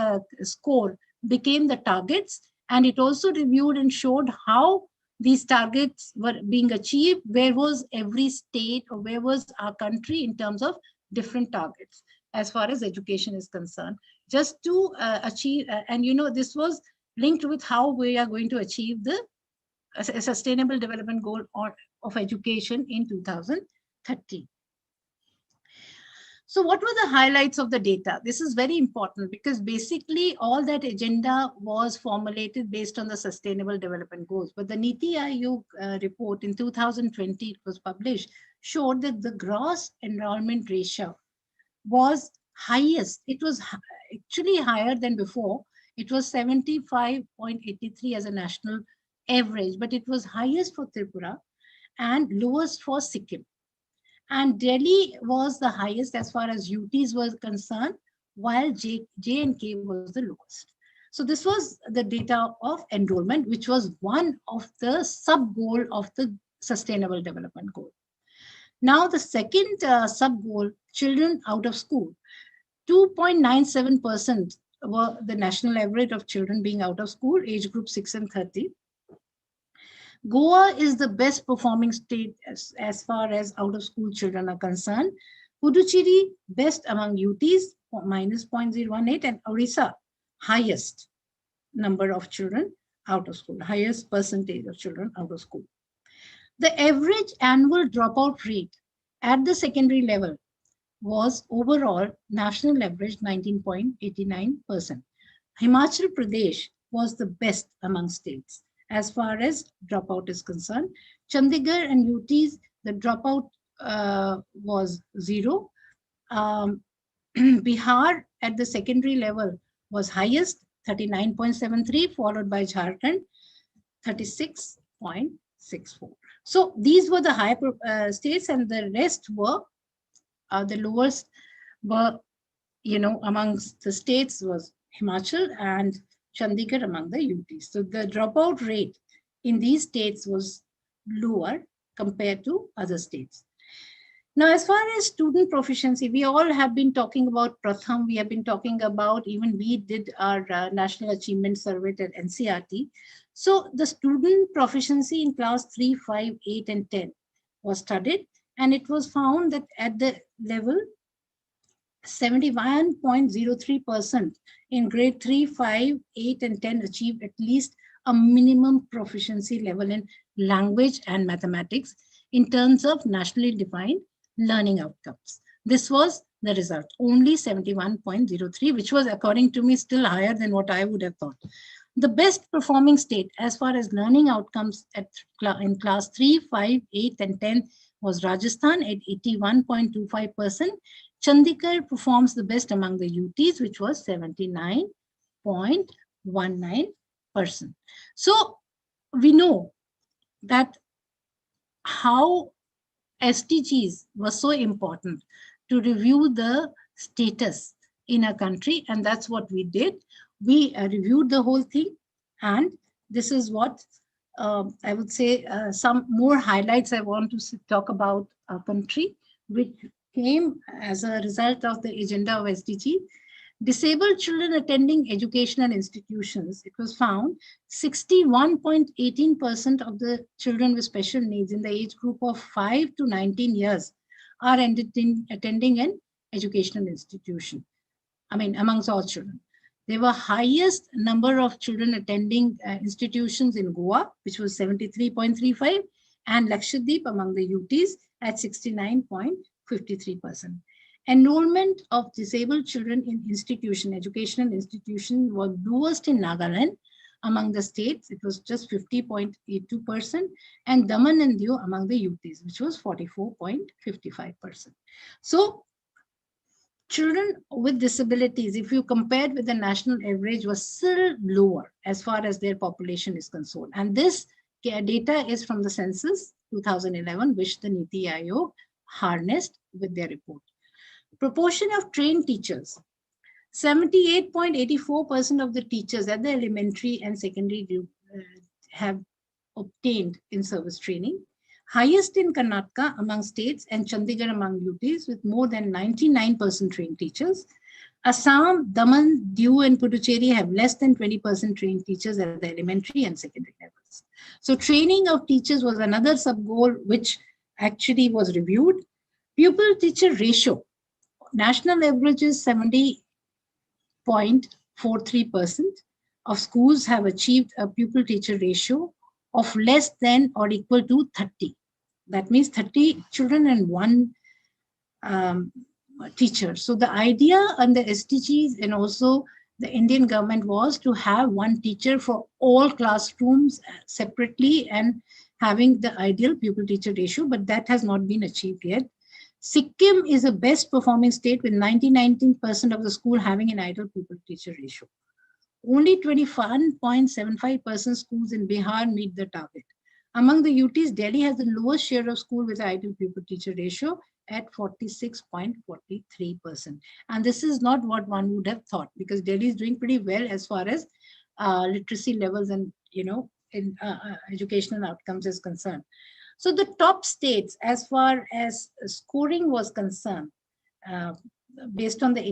[SPEAKER 6] score became the targets, and it also reviewed and showed how these targets were being achieved, where was every state or where was our country in terms of different targets as far as education is concerned, just to achieve, and this was linked with how we are going to achieve the Sustainable Development Goal of education in 2030. So what were the highlights of the data? This is very important because basically all that agenda was formulated based on the Sustainable Development Goals. But the Niti Aayog report in 2020, it was published, showed that the gross enrollment ratio was highest. It was actually higher than before. It was 75.83 as a national average, but it was highest for Tripura and lowest for Sikkim. And Delhi was the highest as far as UTs were concerned, while J&K was the lowest. So this was the data of enrollment, which was one of the sub-goal of the Sustainable Development Goal. Now the second sub-goal, children out of school, 2.97% were the national average of children being out of school, age group 6 and 30. Goa is the best performing state as far as out of school children are concerned. Puducherry, best among UTs, minus 0.018, and Orissa, highest number of children out of school, highest percentage of children out of school. The average annual dropout rate at the secondary level was overall national average 19.89%. Himachal Pradesh was the best among states as far as dropout is concerned. Chandigarh and UTs, the dropout was 0. Bihar at the secondary level was highest, 39.73, followed by Jharkhand, 36.64. So these were the high states, and the rest were the lowest were, amongst the states was Himachal and Chandigarh among the UTs. So the dropout rate in these states was lower compared to other states. Now, as far as student proficiency, we all have been talking about Pratham. We have been talking about, even we did our National Achievement Survey at NCERT. So the student proficiency in class 3, 5, 8, and 10 was studied. And it was found that at the level 71.03% in grade 3, 5, 8, and 10 achieved at least a minimum proficiency level in language and mathematics in terms of nationally defined learning outcomes. This was the result, only 71.03, which was, according to me, still higher than what I would have thought. The best performing state as far as learning outcomes in class 3, 5, 8, and 10 was Rajasthan at 81.25%. Chandigarh performs the best among the UTs, which was 79.19%. So we know that how SDGs were so important to review the status in a country, and that's what we did. We reviewed the whole thing, and this is what I would say some more highlights I want to talk about our country, which came as a result of the agenda of SDG. Disabled children attending educational institutions, it was found 61.18% of the children with special needs in the age group of 5 to 19 years are attending an educational institution. I mean, amongst all children. There were highest number of children attending institutions in Goa, which was 73.35, and Lakshadweep among the UTs at 69.53%. Enrollment of disabled children in educational institution was lowest in Nagaland, Among the states, it was just 50.82%, and Daman and Diu among the UTs, which was 44.55%. So children with disabilities, if you compared with the national average, was still lower as far as their population is concerned. And this data is from the census 2011, which the Niti Aayog harnessed with their report. Proportion of trained teachers. 78.84% of the teachers at the elementary and secondary have obtained in-service training. Highest in Karnataka among states and Chandigarh among UTs with more than 99% trained teachers. Assam, Daman, Diu and Puducherry have less than 20% trained teachers at the elementary and secondary levels. So training of teachers was another sub-goal which actually was reviewed. Pupil-teacher ratio. National average is 70.43% of schools have achieved a pupil-teacher ratio of less than or equal to 30. That means 30 children and one teacher. So the idea on the SDGs and also the Indian government was to have one teacher for all classrooms separately and having the ideal pupil-teacher ratio, but that has not been achieved yet. Sikkim is the best performing state with 19% of the school having an ideal pupil-teacher ratio. Only 21.75% schools in Bihar meet the target. Among the UTs, Delhi has the lowest share of school with ideal pupil-teacher ratio at 46.43%. And this is not what one would have thought, because Delhi is doing pretty well as far as literacy levels and in educational outcomes is concerned. So the top states, as far as scoring was concerned, based on the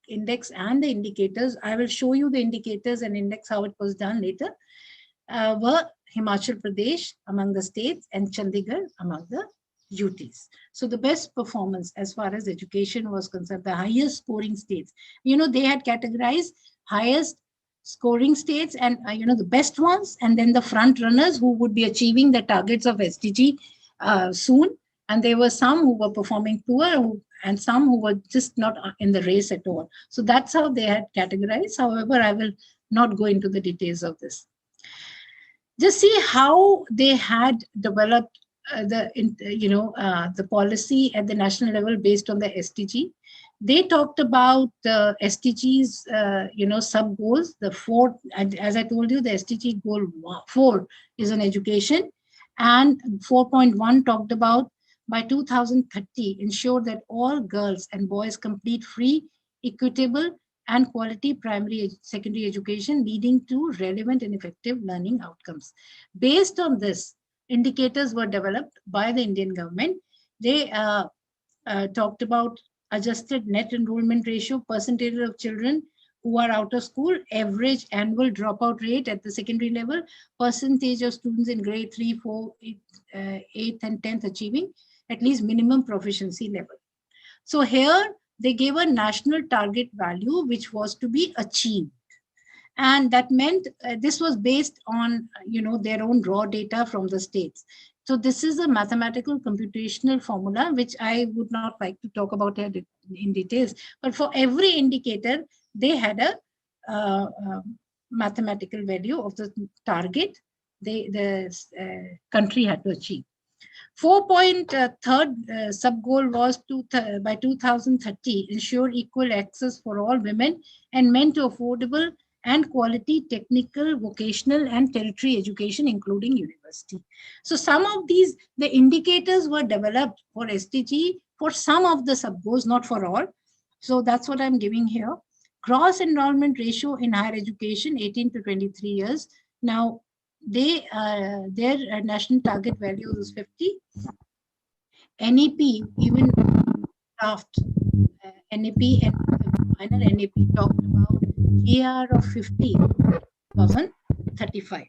[SPEAKER 6] index and the indicators, I will show you the indicators and index how it was done later, were Himachal Pradesh among the states and Chandigarh among the UTs. So the best performance as far as education was concerned, the highest scoring states, they had categorized highest scoring states and the best ones, and then the front runners who would be achieving the targets of SDG soon. And there were some who were performing poor and some who were just not in the race at all. So that's how they had categorized. However, I will not go into the details of this. Just see how they had developed the policy at the national level based on the SDG. They talked about the SDGs, sub goals. The four, as I told you, the SDG goal 4 is on education, and 4.1 talked about by 2030 ensure that all girls and boys complete free, equitable, and quality primary secondary education, leading to relevant and effective learning outcomes. Based on this, indicators were developed by the Indian government. They talked about adjusted net enrollment ratio, percentage of children who are out of school, average annual dropout rate at the secondary level, percentage of students in grade 3, 4, 8th and 10th achieving at least minimum proficiency level. So here they gave a national target value which was to be achieved. And that meant this was based on their own raw data from the states. So this is a mathematical computational formula, which I would not like to talk about here in details. But for every indicator, they had a mathematical value of the target the country had to achieve. 4.3 sub-goal was by 2030, ensure equal access for all women and men to affordable and quality technical, vocational, and tertiary education, including university. So some of these, the indicators were developed for SDG for some of the sub-goals, not for all. So that's what I'm giving here. Gross enrollment ratio in higher education, 18 to 23 years. Now, their national target value is 50. NEP, even draft NEP and the final NEP talked about GR of 50, 2035.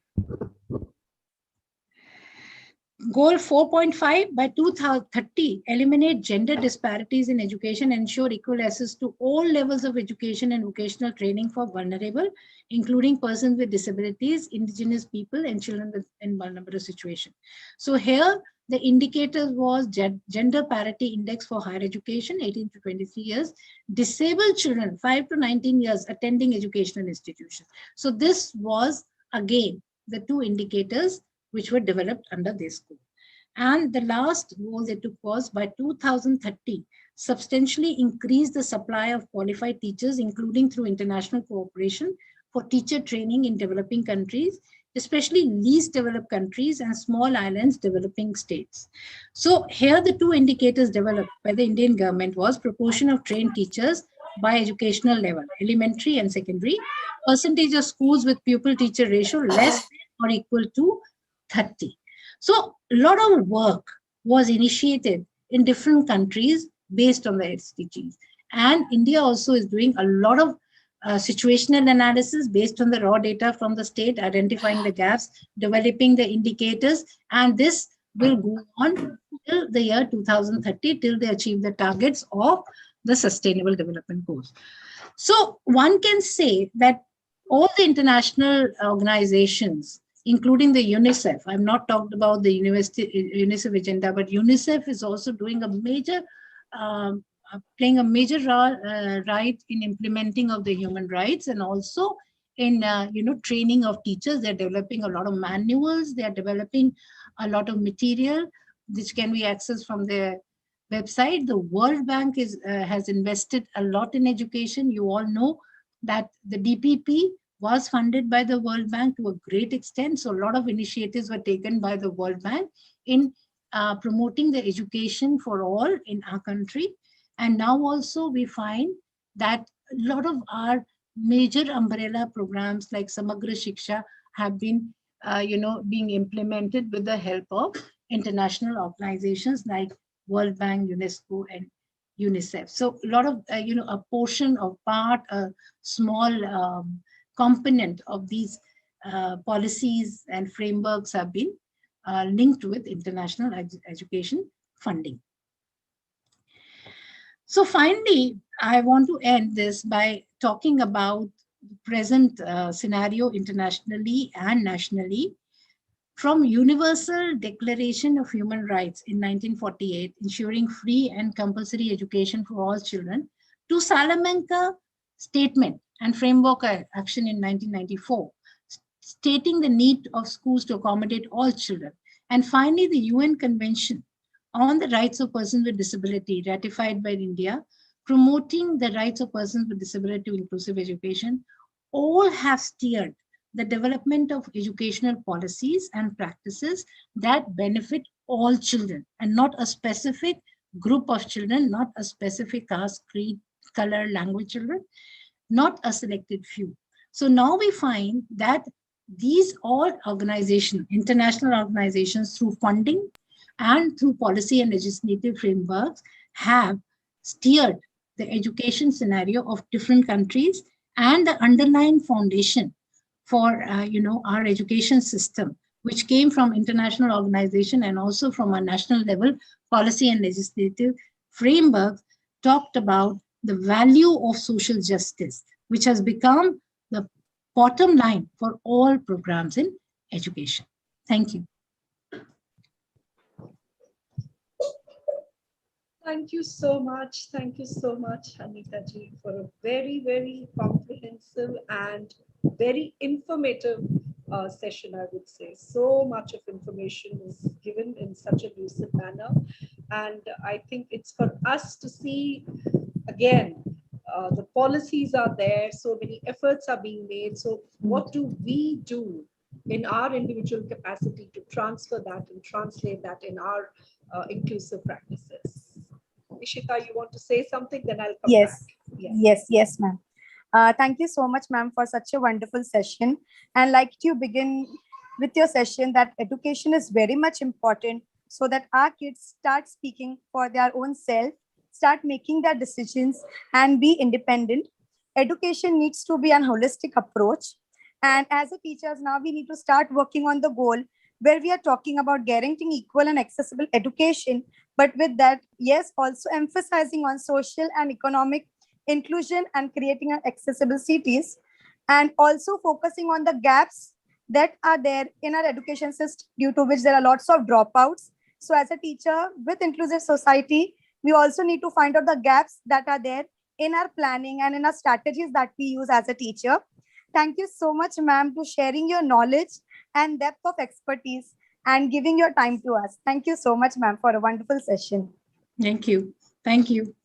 [SPEAKER 6] Goal 4.5, by 2030, eliminate gender disparities in education, ensure equal access to all levels of education and vocational training for vulnerable, including persons with disabilities, indigenous people, and children in vulnerable situations. So here, the indicators was gender parity index for higher education, 18 to 23 years, disabled children, 5 to 19 years, attending educational institutions. So this was again the two indicators which were developed under this goal. And the last goal they took was by 2030, substantially increase the supply of qualified teachers, including through international cooperation for teacher training in developing countries, especially least developed countries and small islands developing states. So here the two indicators developed by the Indian government was proportion of trained teachers by educational level, elementary and secondary, percentage of schools with pupil-teacher ratio less or equal to 30. So a lot of work was initiated in different countries based on the SDGs. And India also is doing a lot of situational analysis based on the raw data from the state, identifying the gaps, developing the indicators, and this will go on till the year 2030, till they achieve the targets of the Sustainable Development Goals. So one can say that all the international organizations, including the UNICEF, I've not talked about the UNICEF agenda, but UNICEF is also doing a major, playing a major role right in implementing of the human rights, and also in training of teachers. They're developing a lot of manuals. They are developing a lot of material which can be accessed from their website. The World Bank has invested a lot in education. You all know that the DPP was funded by the World Bank to a great extent. So a lot of initiatives were taken by the World Bank in promoting the education for all in our country. And now also we find that a lot of our major umbrella programs like Samagra Shiksha have been being implemented with the help of international organizations like World Bank, UNESCO, and UNICEF. So a lot of, a portion of part, a small component of these policies and frameworks have been linked with international education funding. So finally, I want to end this by talking about the present scenario internationally and nationally. From Universal Declaration of Human Rights in 1948, ensuring free and compulsory education for all children, to Salamanca Statement and Framework Action in 1994, stating the need of schools to accommodate all children. And finally, the UN Convention on the Rights of Persons with Disability, ratified by India, promoting the rights of persons with disability to inclusive education, all have steered the development of educational policies and practices that benefit all children and not a specific group of children, not a specific caste, creed, color, language children, not a selected few. So now we find that these all organizations, international organizations, through funding and through policy and legislative frameworks, have steered the education scenario of different countries, and the underlying foundation for our education system, which came from international organization and also from a national level policy and legislative frameworks, talked about the value of social justice, which has become the bottom line for all programs in education. Thank you.
[SPEAKER 1] Thank you so much. Thank you so much, Anita ji, for a very, very comprehensive and very informative session, I would say. So much of information is given in such a lucid manner. And I think it's for us to see, again, the policies are there, so many efforts are being made. So what do we do in our individual capacity to transfer that and translate that in our inclusive practices? Ishita, you want to say something? Then I'll come back.
[SPEAKER 8] Yes, ma'am. Thank you so much, ma'am, for such a wonderful session. And like to begin with your session, that education is very much important so that our kids start speaking for their own self, start making their decisions and be independent. Education needs to be an holistic approach. And as a teachers, now we need to start working on the goal where we are talking about guaranteeing equal and accessible education. But with that, yes, also emphasizing on social and economic inclusion and creating an accessible cities, and also focusing on the gaps that are there in our education system, due to which there are lots of dropouts. So as a teacher with inclusive society, we also need to find out the gaps that are there in our planning and in our strategies that we use as a teacher. Thank you so much, ma'am, to sharing your knowledge and depth of expertise and giving your time to us. Thank you so much, ma'am, for a wonderful session.
[SPEAKER 6] Thank you. Thank you.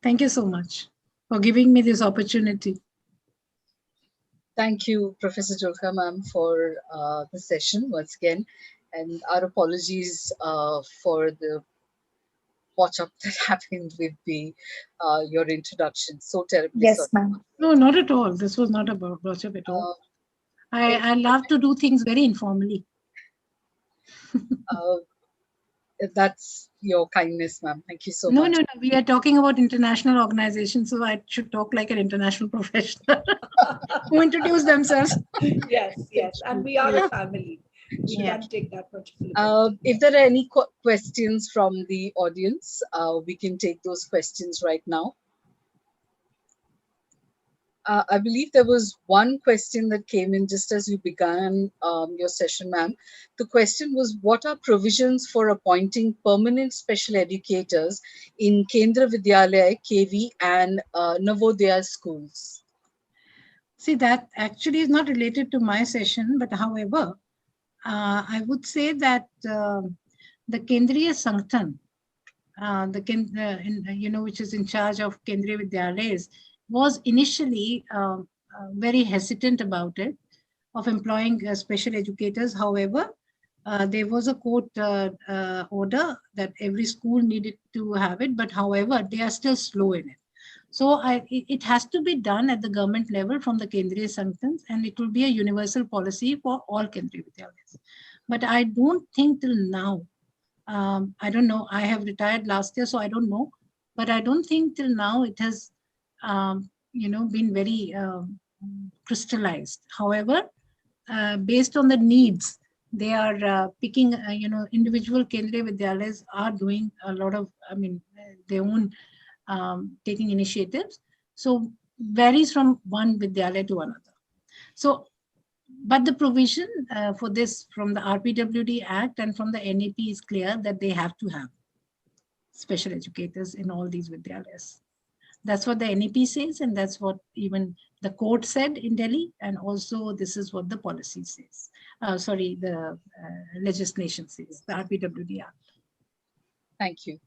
[SPEAKER 6] Thank you so much for giving me this opportunity.
[SPEAKER 2] Thank you, Professor Julka ma'am, for the session once again. And our apologies for the watch up that happened with the your introduction. So terribly sorry.
[SPEAKER 8] Yes, ma'am.
[SPEAKER 6] No, not at all. This was not about worship at all. I love to do things very informally.
[SPEAKER 2] That's your kindness, ma'am. Thank you so
[SPEAKER 6] No,
[SPEAKER 2] much.
[SPEAKER 6] no, no. We are talking about international organizations, so I should talk like an international professional who introduce themselves.
[SPEAKER 1] Yes, yes. And we are a family. We
[SPEAKER 6] Yeah.
[SPEAKER 1] can't take that much. Liberty.
[SPEAKER 2] If there are any questions from the audience, we can take those questions right now. I believe there was one question that came in just as you began your session, ma'am. The question was, what are provisions for appointing permanent special educators in Kendra Vidyalaya, KV and Navodaya schools?
[SPEAKER 6] See, that actually is not related to my session, but however, I would say that the Kendriya Sangathan, which is in charge of Kendriya Vidyalayas, was initially very hesitant about it, of employing special educators. However, there was a court order that every school needed to have it, but however, they are still slow in it. So it has to be done at the government level from the Kendriya Sangathans, and it will be a universal policy for all Kendriya Vidyalayas. But I don't think till now, I don't know, I have retired last year, so I don't know, but I don't think till now it has, been very crystallized. However, based on the needs, they are picking, individual Kendriya Vidyalayas are doing a lot of, their own taking initiatives. So varies from one Vidyalaya to another. So, but the provision for this from the RPWD Act and from the NAP is clear that they have to have special educators in all these Vidyalayas. That's what the NAP says, and that's what even the court said in Delhi, and also this is what the policy says. The legislation says, the RPWD Act.
[SPEAKER 2] Thank you.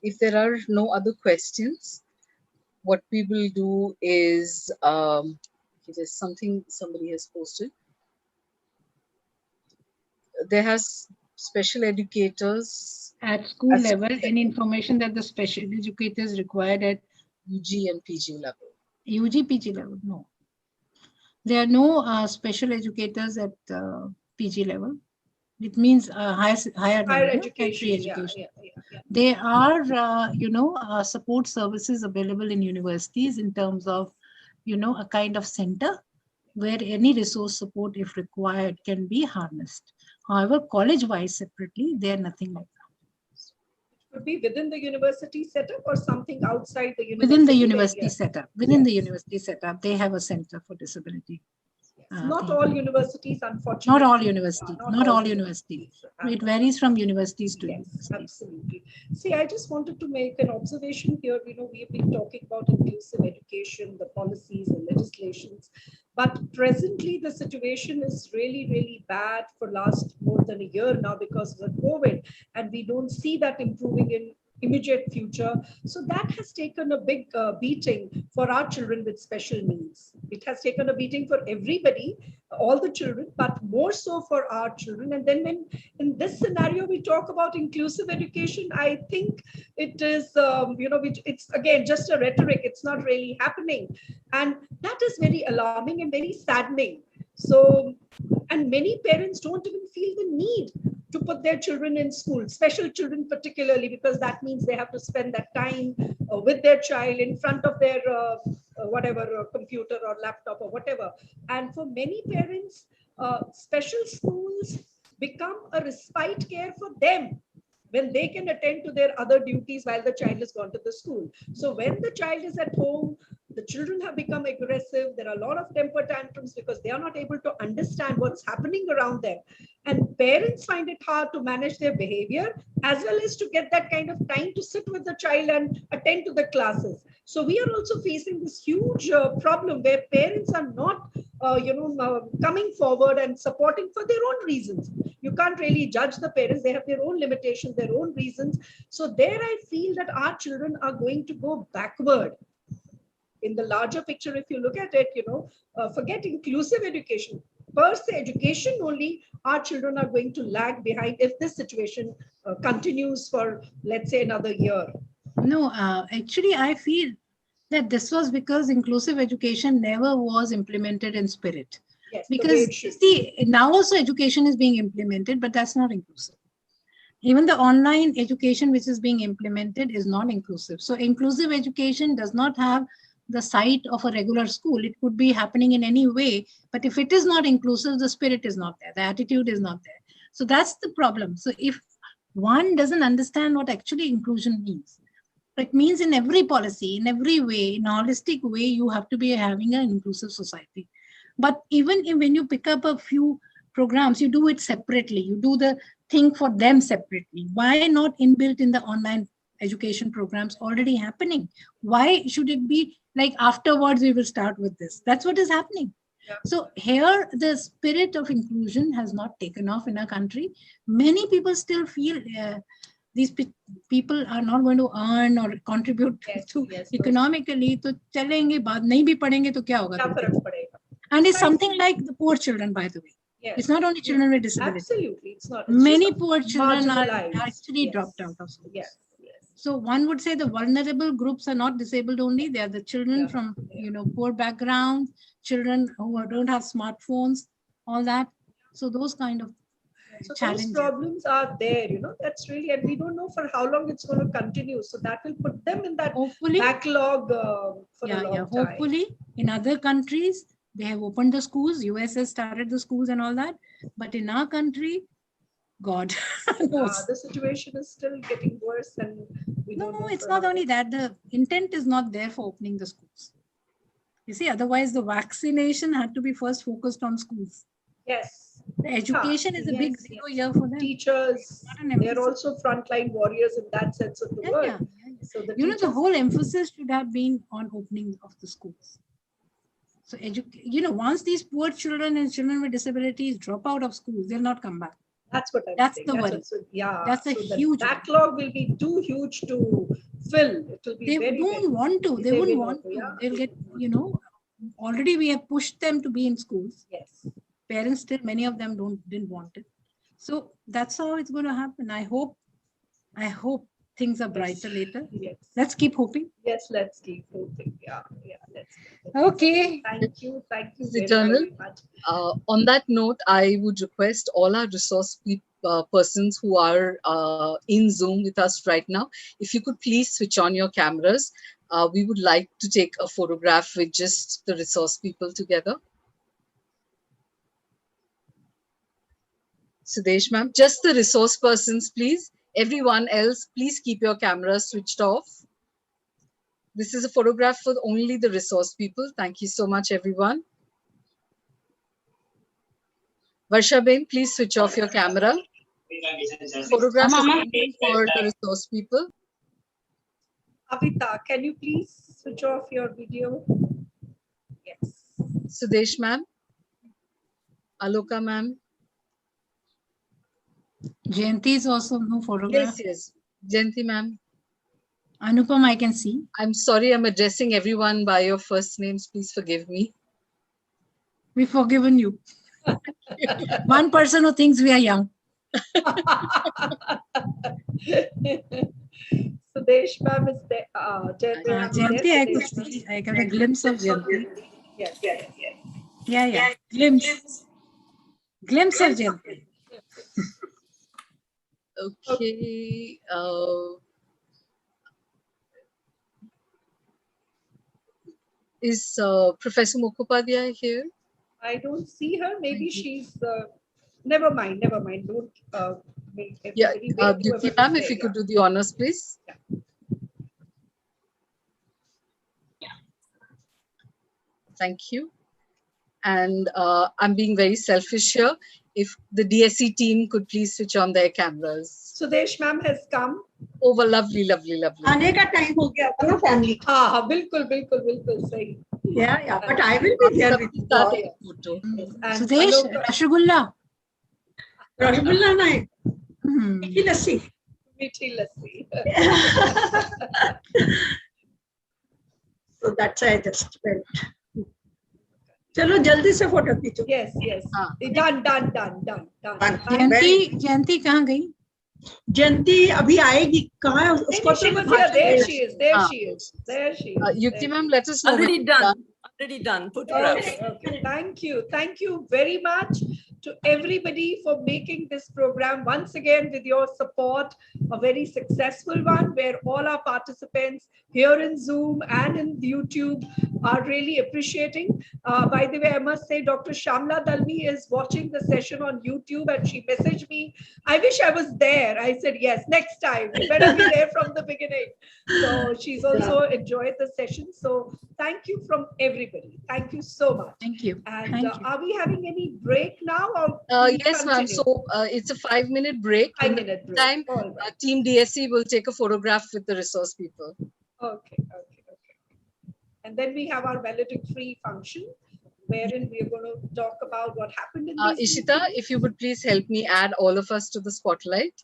[SPEAKER 2] If there are no other questions, what we will do is, there's something somebody has posted. There has special educators
[SPEAKER 6] at school level, any information that the special educators required at
[SPEAKER 2] UG and PG level.
[SPEAKER 6] UG, PG level, no. There are no special educators at PG level. It means higher
[SPEAKER 1] education.
[SPEAKER 6] education. Yeah. There are, support services available in universities in terms of, a kind of center where any resource support, if required, can be harnessed. However, college-wise separately, they are nothing like that.
[SPEAKER 1] Could be within the university setup or something outside the university.
[SPEAKER 6] Within the university setup. Within the university setup, they have a center for disability.
[SPEAKER 1] Not all universities, unfortunately.
[SPEAKER 6] Not all universities. Not all universities. It varies from universities to universities.
[SPEAKER 1] Absolutely. See, I just wanted to make an observation here. We've been talking about inclusive education, the policies, the legislations, but presently the situation is really, really bad for last more than a year now because of the COVID, and we don't see that improving in immediate future. So that has taken a big beating for our children with special needs. It has taken a beating for everybody, all the children, but more so for our children. And then when in this scenario we talk about inclusive education, I think it is, it's again just a rhetoric. It's not really happening. And that is very alarming and very saddening. So, and many parents don't even feel the need to put their children in school, special children particularly, because that means they have to spend that time with their child in front of their computer or laptop or whatever. And for many parents, special schools become a respite care for them when they can attend to their other duties while the child has gone to the school. So when the child is at home, The children have become aggressive. There are a lot of temper tantrums because they are not able to understand what's happening around them. And parents find it hard to manage their behavior as well as to get that kind of time to sit with the child and attend to the classes. So we are also facing this huge problem where parents are not, coming forward and supporting for their own reasons. You can't really judge the parents. They have their own limitations, their own reasons. So there I feel that our children are going to go backward. In the larger picture, if you look at it, forget inclusive education. Per se education only, our children are going to lag behind if this situation continues for, let's say, another year.
[SPEAKER 6] No, actually, I feel that this was because inclusive education never was implemented in spirit.
[SPEAKER 1] Yes,
[SPEAKER 6] because see, now also education is being implemented, but that's not inclusive. Even the online education which is being implemented is not inclusive. So inclusive education does not have the sight of a regular school. It could be happening in any way, but if it is not inclusive, the spirit is not there, the attitude is not there. So that's the problem. So if one doesn't understand what actually inclusion means, it means in every policy, in every way, in a holistic way, you have to be having an inclusive society. But even when you pick up a few programs, you do it separately. You do the thing for them separately. Why not inbuilt in the online education programs already happening? Why should it be like afterwards we will start with this? That's what is happening. Yeah. So here the spirit of inclusion has not taken off in our country. Many people still feel these people are not going to earn or contribute to economically. तो चलेंगे बाद नहीं भी पढ़ेंगे तो क्या होगा? And it's something like the poor children, by the way. Yes. It's not only children with disability.
[SPEAKER 1] Absolutely, it's not. It's
[SPEAKER 6] many poor children are actually dropped out of schools.
[SPEAKER 1] Yes.
[SPEAKER 6] So one would say the vulnerable groups are not disabled only. They are the children from poor backgrounds, children who don't have smartphones, all that. So those kind of challenges.
[SPEAKER 1] Those problems are there, that's really, and we don't know for how long it's going to continue. So that will put them in that backlog for a long time.
[SPEAKER 6] Hopefully in other countries, they have opened the schools. US has started the schools and all that. But in our country, God knows.
[SPEAKER 1] The situation is still getting worse. And we don't know
[SPEAKER 6] it's not only that. The intent is not there for opening the schools. You see, otherwise the vaccination had to be first focused on schools.
[SPEAKER 1] Yes.
[SPEAKER 6] The education is a big zero year for them.
[SPEAKER 1] Teachers, they're also frontline warriors in that sense of the word. So
[SPEAKER 6] the whole emphasis should have been on opening of the schools. So, once these poor children and children with disabilities drop out of schools, they'll not come back.
[SPEAKER 1] That's what
[SPEAKER 6] That's the worry. That's a huge
[SPEAKER 1] backlog will be too huge to fill. It will be
[SPEAKER 6] they won't want to. They wouldn't want to. They'll get, already we have pushed them to be in schools.
[SPEAKER 1] Yes.
[SPEAKER 6] Parents still, many of them didn't want it. So that's how it's going to happen. I hope things are brighter later.
[SPEAKER 1] Yes.
[SPEAKER 6] Let's keep hoping.
[SPEAKER 1] Yes, let's keep hoping. Yeah. Let's
[SPEAKER 6] okay.
[SPEAKER 1] Thank you very much.
[SPEAKER 2] On that note, I would request all our resource persons who are in Zoom with us right now, if you could please switch on your cameras. We would like to take a photograph with just the resource people together. Sudesh ma'am, just the resource persons, please. Everyone else, please keep your cameras switched off. This is a photograph for only the resource people. Thank you so much, everyone. Varsha Ben, please switch off your camera. Photograph is only for the resource people.
[SPEAKER 1] Avita, can you please switch off your video? Yes.
[SPEAKER 2] Sudesh ma'am. Aloka ma'am.
[SPEAKER 6] Jayanti is also no photograph.
[SPEAKER 2] Yes. Jayanti ma'am.
[SPEAKER 6] Anupam, I can see.
[SPEAKER 2] I'm sorry, I'm addressing everyone by your first names. Please forgive me.
[SPEAKER 6] We've forgiven you. One person who thinks we are young.
[SPEAKER 1] Sudesh ma'am is there.
[SPEAKER 6] Jayanti, I could see. I got a glimpse of Jayanti.
[SPEAKER 1] Yes.
[SPEAKER 6] Yeah. Glimpse of Jayanti.
[SPEAKER 2] Okay. Is Professor Mukhopadhyay here?
[SPEAKER 1] I don't see her. Maybe she's. Never mind. Don't.
[SPEAKER 2] Beauty ma'am, if you could do the honors, please.
[SPEAKER 1] Yeah.
[SPEAKER 2] Thank you. And I'm being very selfish here. If the DSE team could please switch on their cameras.
[SPEAKER 1] Sudesh ma'am has come.
[SPEAKER 2] Oh, well, lovely, lovely, lovely.
[SPEAKER 5] आने का time हो गया था ना family का.
[SPEAKER 1] हाँ, बिल्कुल, बिल्कुल, बिल्कुल सही.
[SPEAKER 5] Yeah, but I will be there with you.
[SPEAKER 2] Start a photo.
[SPEAKER 1] Yes, and
[SPEAKER 6] Sudesh,
[SPEAKER 1] Alok-
[SPEAKER 6] Rasgulla.
[SPEAKER 5] Rasgulla nahi.
[SPEAKER 6] Hmm.
[SPEAKER 5] Meethi lassi.
[SPEAKER 1] Meethi lassi.
[SPEAKER 5] So that's why I just went. चलो जल्दी से फोटो खींचो.
[SPEAKER 1] Yes, yes.
[SPEAKER 2] हाँ.
[SPEAKER 1] Done.
[SPEAKER 6] जयंती कहाँ गई?
[SPEAKER 5] जयंती अभी आएगी. कहाँ है उसको?
[SPEAKER 1] She was here. There she is. There she is.
[SPEAKER 2] Yukti ma'am, let us know.
[SPEAKER 7] Already done. Photograph.
[SPEAKER 1] Okay. Thank you very much to everybody for making this program once again with your support, a very successful one where all our participants here in Zoom and in YouTube are really appreciating. By the way, I must say Dr. Shamla Dalmi is watching the session on YouTube and she messaged me, I wish I was there. I said, yes, next time. You better be there from the beginning. So she's also enjoyed the session. So thank you from everybody. Thank you so much.
[SPEAKER 6] Thank you.
[SPEAKER 1] And
[SPEAKER 6] Thank you.
[SPEAKER 1] are we having any break now? Or
[SPEAKER 2] Yes, ma'am. So it's a 5-minute break.
[SPEAKER 1] 5-minute break.
[SPEAKER 2] Time,
[SPEAKER 1] All right.
[SPEAKER 2] Team DSE will take a photograph with the resource people.
[SPEAKER 1] Okay. And then we have our valedictory function, wherein we are going to talk about what happened in these
[SPEAKER 2] Ishita,
[SPEAKER 1] meetings.
[SPEAKER 2] if you would please help me add all of us to the spotlight.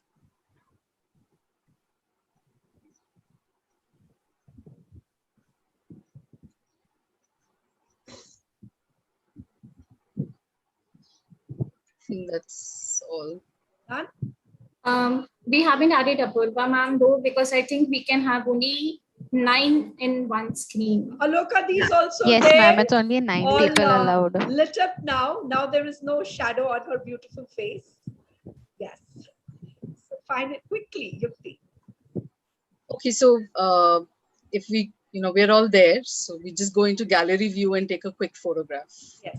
[SPEAKER 2] I think that's all.
[SPEAKER 1] Done?
[SPEAKER 9] We haven't added Apurva ma'am though, because I think we can have only 9 in one screen.
[SPEAKER 1] Aloka, these also
[SPEAKER 10] Yes,
[SPEAKER 1] there.
[SPEAKER 10] ma'am. It's only 9
[SPEAKER 1] All,
[SPEAKER 10] people allowed.
[SPEAKER 1] Lit up now. Now there is no shadow on her beautiful face. Yes. So find it quickly, Yukti.
[SPEAKER 2] Okay, so if we, we're all there, so we just go into gallery view and take a quick photograph.
[SPEAKER 1] Yes.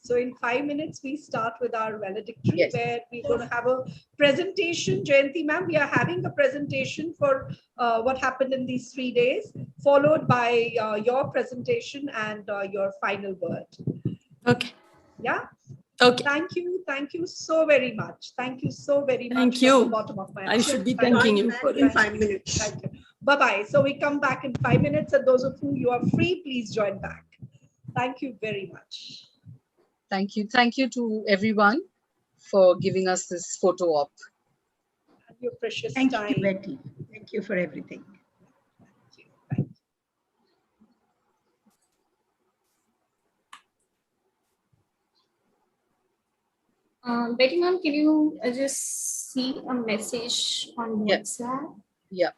[SPEAKER 1] So in 5 minutes, we start with our valedictory,
[SPEAKER 2] Yes.
[SPEAKER 1] where we're going to have a presentation. Jayanti ma'am, we are having a presentation for what happened in these 3 days, followed by your presentation and your final word.
[SPEAKER 7] Okay.
[SPEAKER 1] Yeah.
[SPEAKER 7] Okay.
[SPEAKER 1] Thank you so very much. Thank you so very much.
[SPEAKER 7] Thank
[SPEAKER 1] From
[SPEAKER 7] you.
[SPEAKER 1] the bottom of my
[SPEAKER 7] I
[SPEAKER 1] heart.
[SPEAKER 7] should be
[SPEAKER 1] Thank
[SPEAKER 7] thanking
[SPEAKER 1] you.
[SPEAKER 7] you for
[SPEAKER 5] in 5 minutes.
[SPEAKER 1] Thank you. Bye-bye. So we come back in 5 minutes, and those of you are free, please join back. Thank you very much.
[SPEAKER 2] Thank you. Thank you to everyone for giving us this photo op.
[SPEAKER 1] And your precious
[SPEAKER 3] Thank
[SPEAKER 1] time.
[SPEAKER 3] you, Betty. Thank you for everything.
[SPEAKER 1] Thank you.
[SPEAKER 9] Betty ma'am, can you just see a message on
[SPEAKER 2] Yeah.
[SPEAKER 9] WhatsApp?
[SPEAKER 2] Yeah.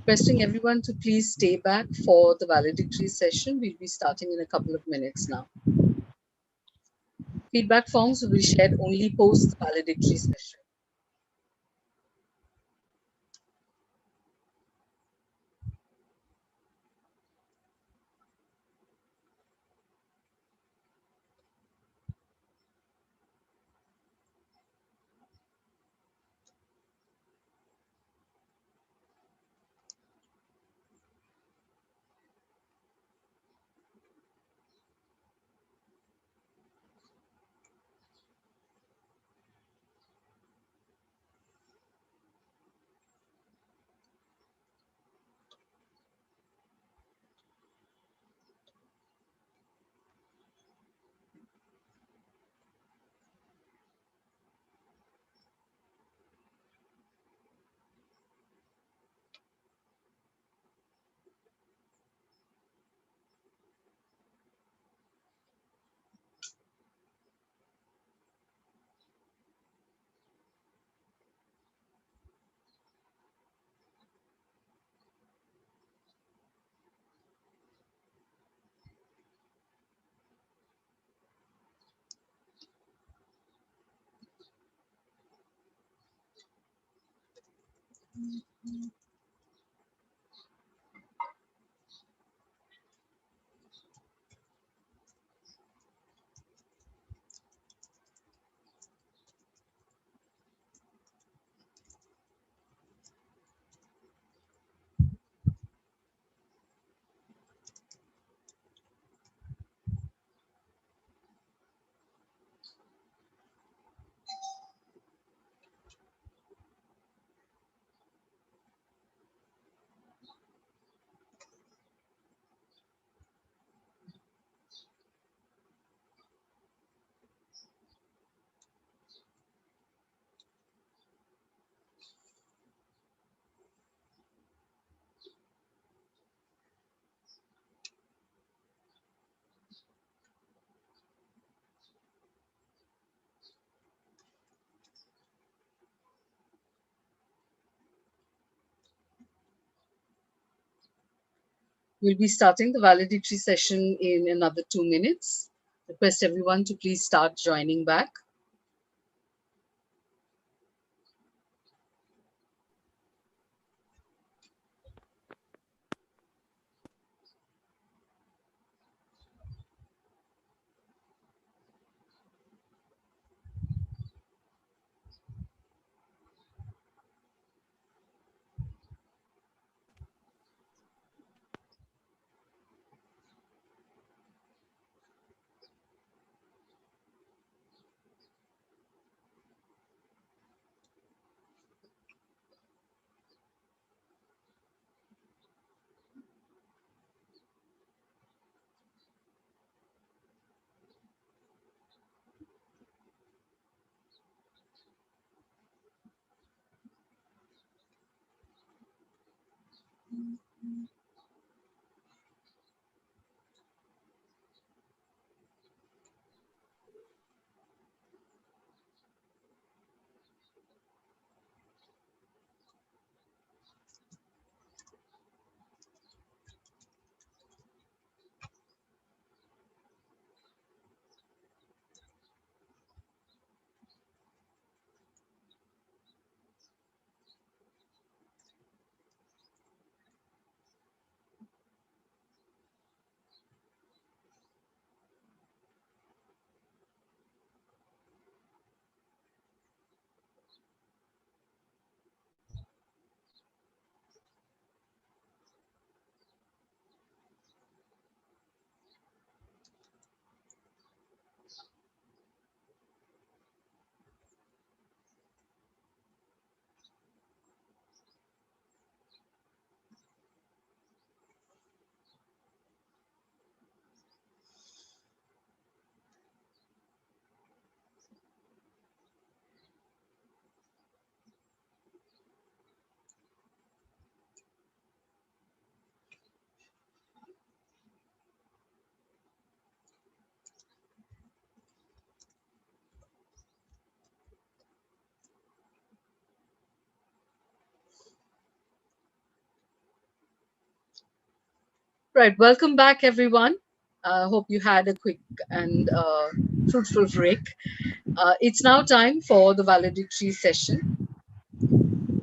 [SPEAKER 2] Requesting everyone to please stay back for the valedictory session. We'll be starting in a couple of minutes now. Feedback forms will be shared only post the valedictory session. We'll be starting the valedictory session in another 2 minutes. Request everyone to please start joining back. Right, welcome back, everyone. Hope you had a quick and fruitful break. It's now time for the valedictory session.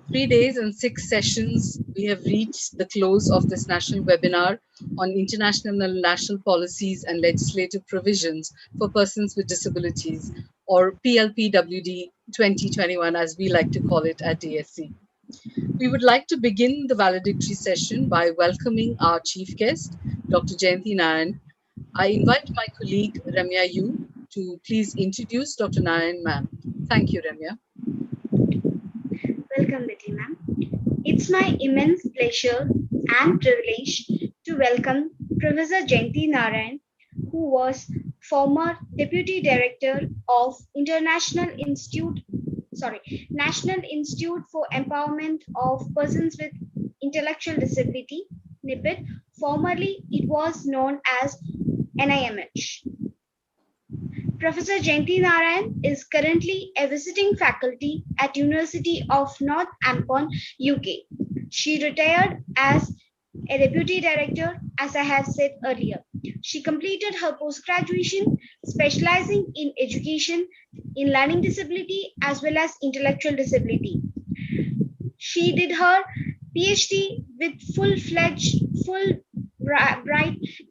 [SPEAKER 2] 3 days and 6 sessions, we have reached the close of this national webinar on international and national policies and legislative provisions for persons with disabilities, or PLPWD 2021, as we like to call it at DSC. We would like to begin the valedictory session by welcoming our chief guest, Dr. Jayanti Narayan. I invite my colleague, Ramya Yu, to please introduce Dr. Narayan, ma'am. Thank you, Ramya.
[SPEAKER 10] Welcome, Betty, ma'am. It's my immense pleasure and privilege to welcome Professor Jayanti Narayan, who was former Deputy Director of National Institute for Empowerment of Persons with Intellectual Disability, NIPID. Formerly, it was known as NIMH. Professor Jayanti Narayan is currently a visiting faculty at University of Northampton, UK. She retired as a deputy director, as I have said earlier. She completed her post-graduation specializing in education in learning disability as well as intellectual disability. She did her PhD with Fulbright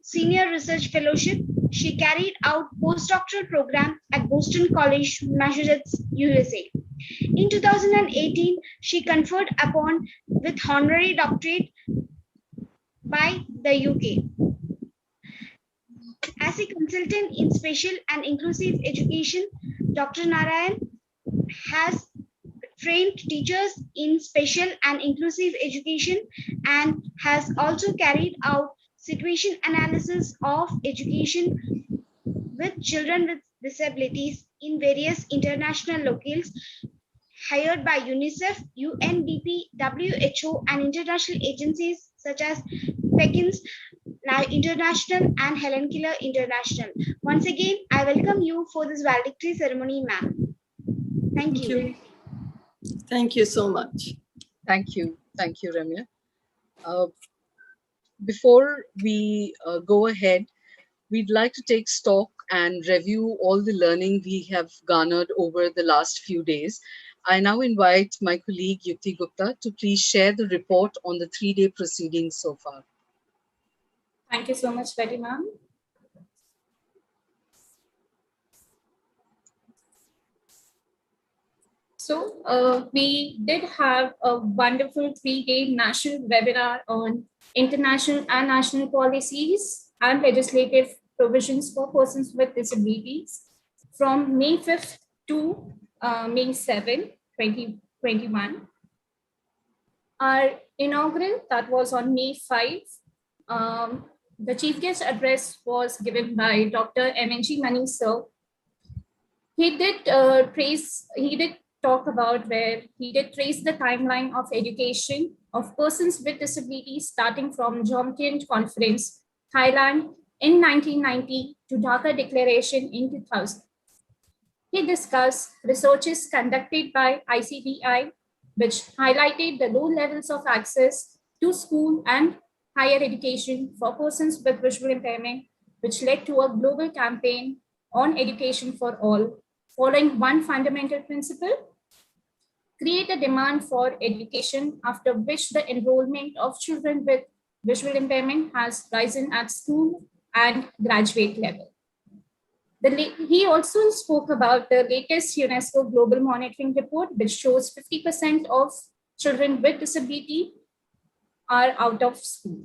[SPEAKER 10] Senior Research Fellowship. She carried out postdoctoral program at Boston College, Massachusetts, USA. In 2018, she conferred upon with honorary doctorate by the UK. As a consultant in special and inclusive education, Dr. Narayan has trained teachers in special and inclusive education and has also carried out situation analysis of education with children with disabilities in various international locales hired by UNICEF, UNDP, WHO, and international agencies such as Pekin's International and Helen Keller International. Once again, I welcome you for this valedictory ceremony, ma'am. Thank you.
[SPEAKER 7] Thank you so much.
[SPEAKER 2] Thank you, Ramya. Before we go ahead, we'd like to take stock and review all the learning we have garnered over the last few days. I now invite my colleague Yukti Gupta to please share the report on the 3-day proceedings so far.
[SPEAKER 9] Thank you so much, Betty ma'am. So we did have a wonderful 3-day national webinar on international and national policies and legislative provisions for persons with disabilities from May 5th to May 7, 2021. Our inaugural, that was on May 5. The chief guest address was given by Dr. MNG Mani sir. He did talk about where he did trace the timeline of education of persons with disabilities starting from Jomtien Conference, Thailand in 1990 to Dhaka Declaration in 2000. He discussed researches conducted by ICDI, which highlighted the low levels of access to school and higher education for persons with visual impairment, which led to a global campaign on education for all, following one fundamental principle: create a demand for education, after which the enrollment of children with visual impairment has risen at school and graduate level. He also spoke about the latest UNESCO Global Monitoring Report, which shows 50% of children with disability are out of school.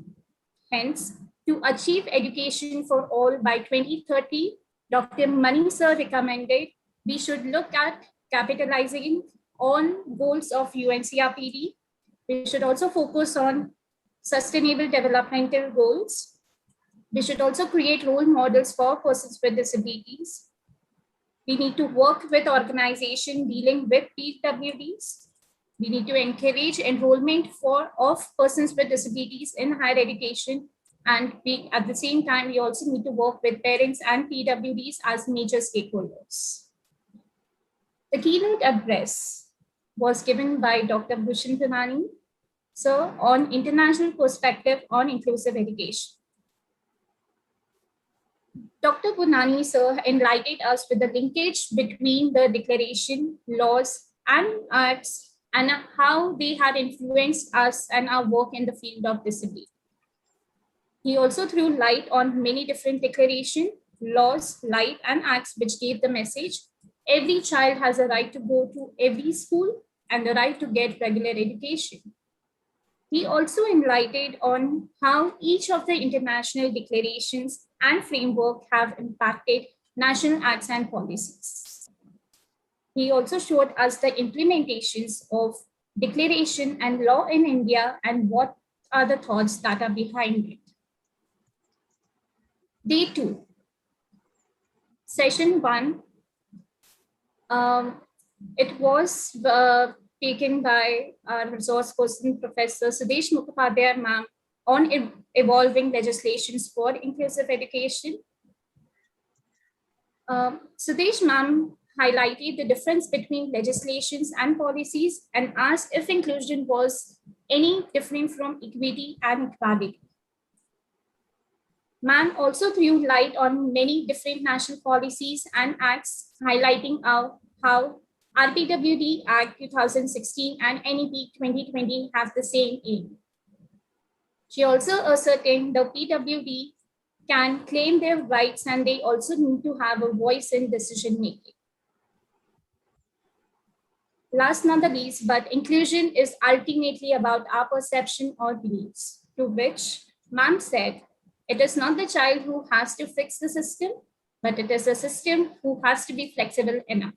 [SPEAKER 9] Hence, to achieve education for all by 2030, Dr. Mani sir recommended we should look at capitalizing on goals of UNCRPD. We should also focus on sustainable developmental goals. We should also create role models for persons with disabilities. We need to work with organizations dealing with PwDs. We need to encourage enrollment of persons with disabilities in higher education. And at the same time, we also need to work with parents and PwDs as major stakeholders. The keynote address was given by Dr. Bhushan Punani, sir, on international perspective on inclusive education. Dr. Punani sir enlightened us with the linkage between the declaration, laws, and acts, and how they had influenced us and our work in the field of disability. He also threw light on many different declarations, laws, light, and acts which gave the message: every child has a right to go to every school and the right to get regular education. He also enlightened on how each of the international declarations and framework have impacted national acts and policies. He also showed us the implementations of declaration and law in India and what are the thoughts that are behind it. Day 2, session 1, it was taken by our resource person, Professor Sudesh Mukhopadhyay ma'am, on evolving legislations for inclusive education. Sudesh ma'am highlighted the difference between legislations and policies and asked if inclusion was any different from equity and equality. Ma'am also threw light on many different national policies and acts, highlighting how RPWD Act 2016 and NEP 2020 have the same aim. She also ascertained the PwD can claim their rights and they also need to have a voice in decision making. Last not the least, but inclusion is ultimately about our perception or beliefs, to which ma'am said, it is not the child who has to fix the system, but it is a system who has to be flexible enough.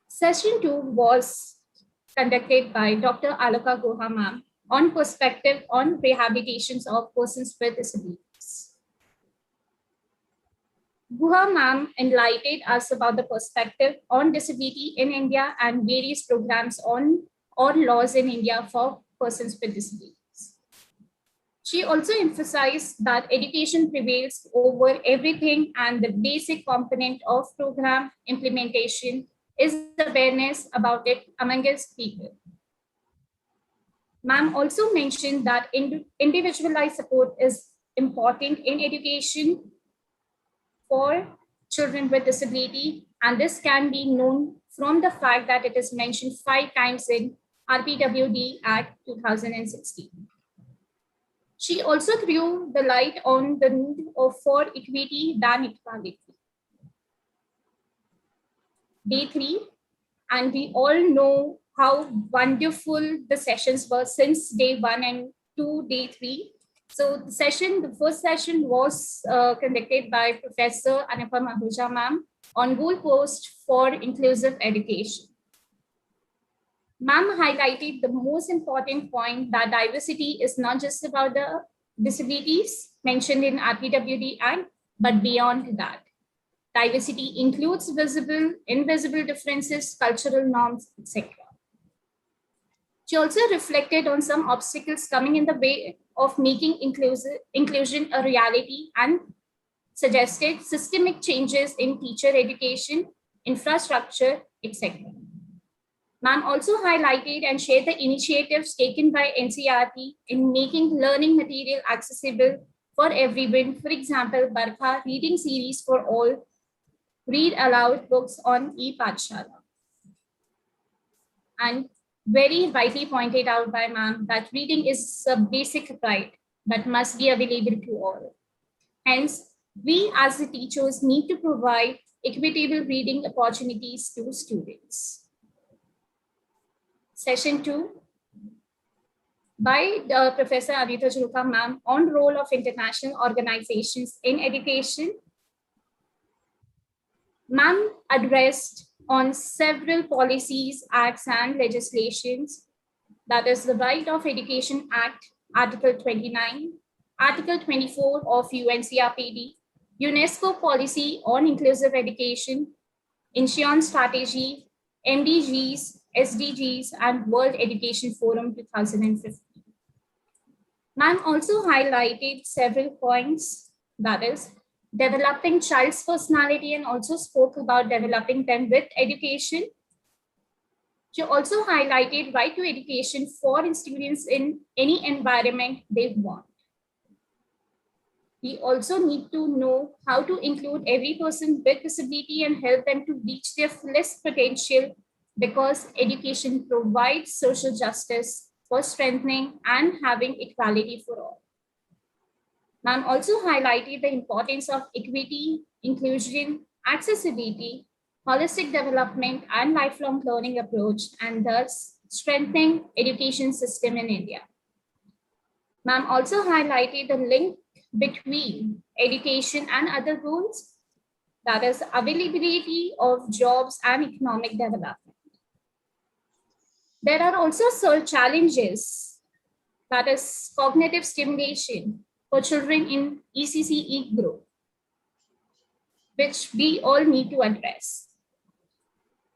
[SPEAKER 9] Session 2 was conducted by Dr. Aloka Guha ma'am on perspective on rehabilitations of persons with disabilities. Guha ma'am enlightened us about the perspective on disability in India and various programs on or laws in India for persons with disabilities. She also emphasized that education prevails over everything and the basic component of program implementation is awareness about it among us people. Ma'am also mentioned that individualized support is important in education for children with disability, and this can be known from the fact that it is mentioned 5 times in RPWD Act 2016. She also threw the light on the need for equity than equality. Day 3, and we all know how wonderful the sessions were since day 1 and to day 3. So the first session was conducted by Professor Anupam Ahuja ma'am on goalpost for inclusive education. Ma'am highlighted the most important point that diversity is not just about the disabilities mentioned in RPWD Act, but beyond that. Diversity includes visible, invisible differences, cultural norms, etc. She also reflected on some obstacles coming in the way of making inclusion a reality and suggested systemic changes in teacher education, infrastructure, etc. Ma'am also highlighted and shared the initiatives taken by NCERT in making learning material accessible for everyone. For example, Barkhaa reading series for all, read aloud books on e-Pathshala. And very rightly pointed out by ma'am that reading is a basic right that must be available to all. Hence, we as the teachers need to provide equitable reading opportunities to students. Session 2 by Professor Anita Julka ma'am on role of international organizations in education. Ma'am addressed on several policies, acts, and legislations. That is the Right of Education Act, Article 29, Article 24 of UNCRPD, UNESCO Policy on Inclusive Education, Incheon Strategy, MDGs, SDGs, and World Education Forum 2015. Ma'am also highlighted several points, that is, developing child's personality and also spoke about developing them with education. She also highlighted right to education for students in any environment they want. We also need to know how to include every person with disability and help them to reach their fullest potential because education provides social justice for strengthening and having equality for all. Ma'am also highlighted the importance of equity, inclusion, accessibility, holistic development, and lifelong learning approach, and thus strengthening education system in India. Ma'am also highlighted the link between education and other goals, that is availability of jobs and economic development. There are also some challenges, that is cognitive stimulation for children in ECCE group, which we all need to address.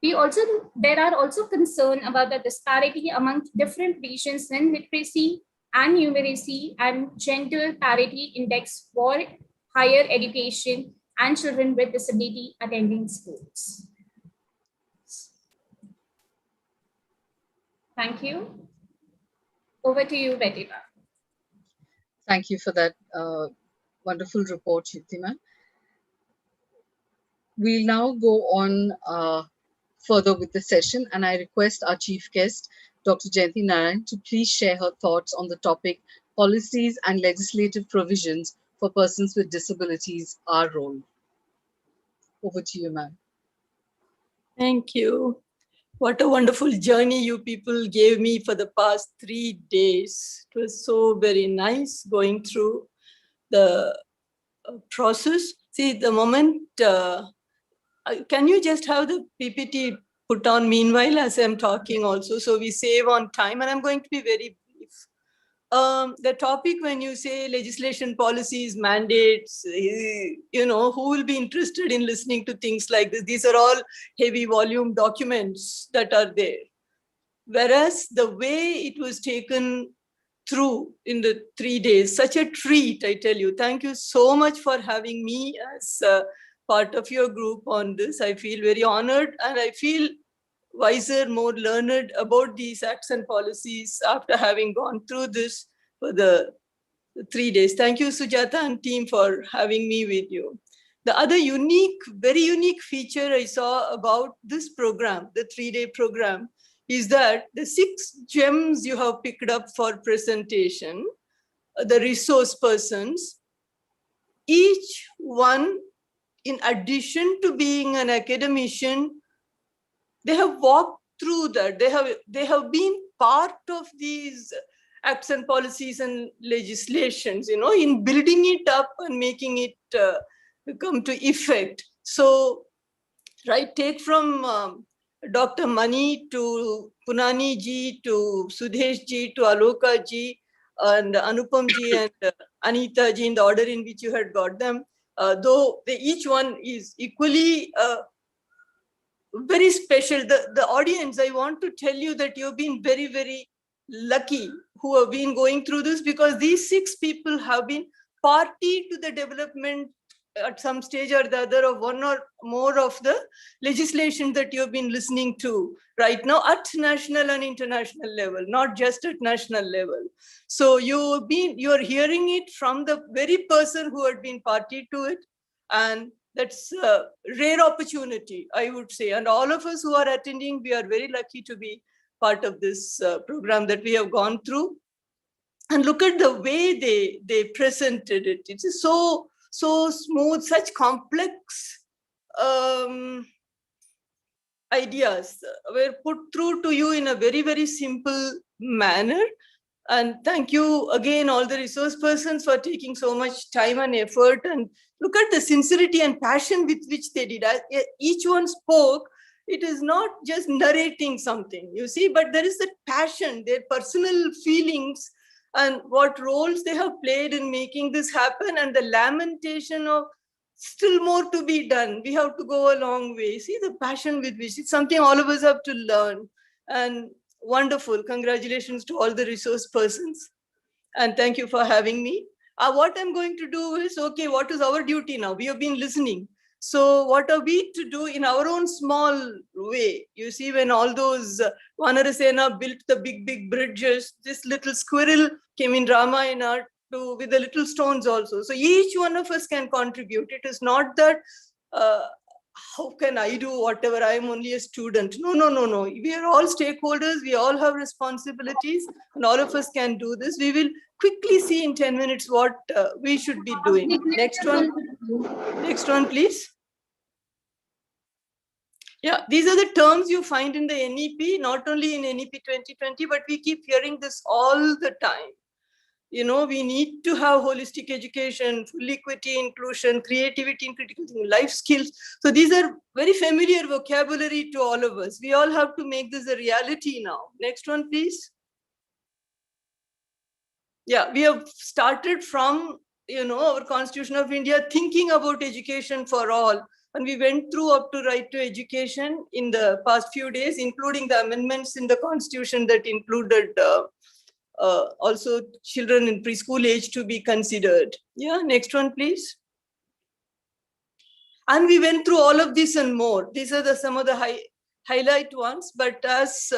[SPEAKER 9] There are also concerns about the disparity among different regions in literacy and numeracy and gender parity index for higher education and children with disability attending schools. Thank you. Over to you, Vedita.
[SPEAKER 2] Thank you for that wonderful report, Shruti ma'am. We'll now go on further with the session, and I request our chief guest, Dr. Jayanti Narayan, to please share her thoughts on the topic, policies and legislative provisions for persons with disabilities, our role. Over to you, ma'am.
[SPEAKER 7] Thank you. What a wonderful journey you people gave me for the past 3 days. It was so very nice going through the process. See, the moment, can you just have the PPT put on meanwhile as I'm talking also, so we save on time, and I'm going to be very brief. The topic, when you say legislation, policies, mandates, who will be interested in listening to things like this? These are all heavy volume documents that are there. Whereas the way it was taken through in the 3 days, such a treat, I tell you. Thank you so much for having me as part of your group on this. I feel very honored, and I feel wiser, more learned about these acts and policies after having gone through this for the 3 days. Thank you, Sujata and team, for having me with you. The other unique, very unique feature I saw about this program, the 3-day program, is that the 6 gems you have picked up for presentation, the resource persons, each one, in addition to being an academician, they have walked through that. They have been part of these acts and policies and legislations, in building it up and making it come to effect. So, right, take from Dr. Mani to Punani ji to Sudhesh ji to Aloka ji and Anupam ji and Anita ji, in the order in which you had got them, though each one is equally very special. The audience, I want to tell you that you've been very, very lucky who have been going through this, because these 6 people have been party to the development at some stage or the other of one or more of the legislation that you've been listening to right now at national and international level, not just at national level. So you're hearing it from the very person who had been party to it, and that's a rare opportunity, I would say. And all of us who are attending, we are very lucky to be part of this program that we have gone through. And look at the way they presented it. It is so smooth, such complex ideas were put through to you in a very, very simple manner. And thank you again, all the resource persons, for taking so much time and effort. And look at the sincerity and passion with which they did. Each one spoke. It is not just narrating something, you see, but there is that passion, their personal feelings, and what roles they have played in making this happen, and the lamentation of still more to be done. We have to go a long way. See the passion with which, it's something all of us have to learn. And wonderful. Congratulations to all the resource persons. And thank you for having me. What I'm going to do is, okay, what is our duty now? We have been listening. So what are we to do in our own small way? You see, when all those Vanarasena built the big bridges, this little squirrel came in Ramayana with the little stones also. So each one of us can contribute. It is not that, how can I do whatever? I am only a student. No. We are all stakeholders. We all have responsibilities, and all of us can do this. We will quickly see in 10 minutes what we should be doing. Next one, please. Yeah, these are the terms you find in the NEP, not only in NEP 2020, but we keep hearing this all the time. We need to have holistic education, full equity, inclusion, creativity in critical thinking, life skills. So these are very familiar vocabulary to all of us. We all have to make this a reality now. Next one, please. Yeah, we have started from, our Constitution of India, thinking about education for all. And we went through up to right to education in the past few days, including the amendments in the Constitution that included also children in preschool age to be considered. Yeah, next one, please. And we went through all of this and more. These are some of the highlight ones. But as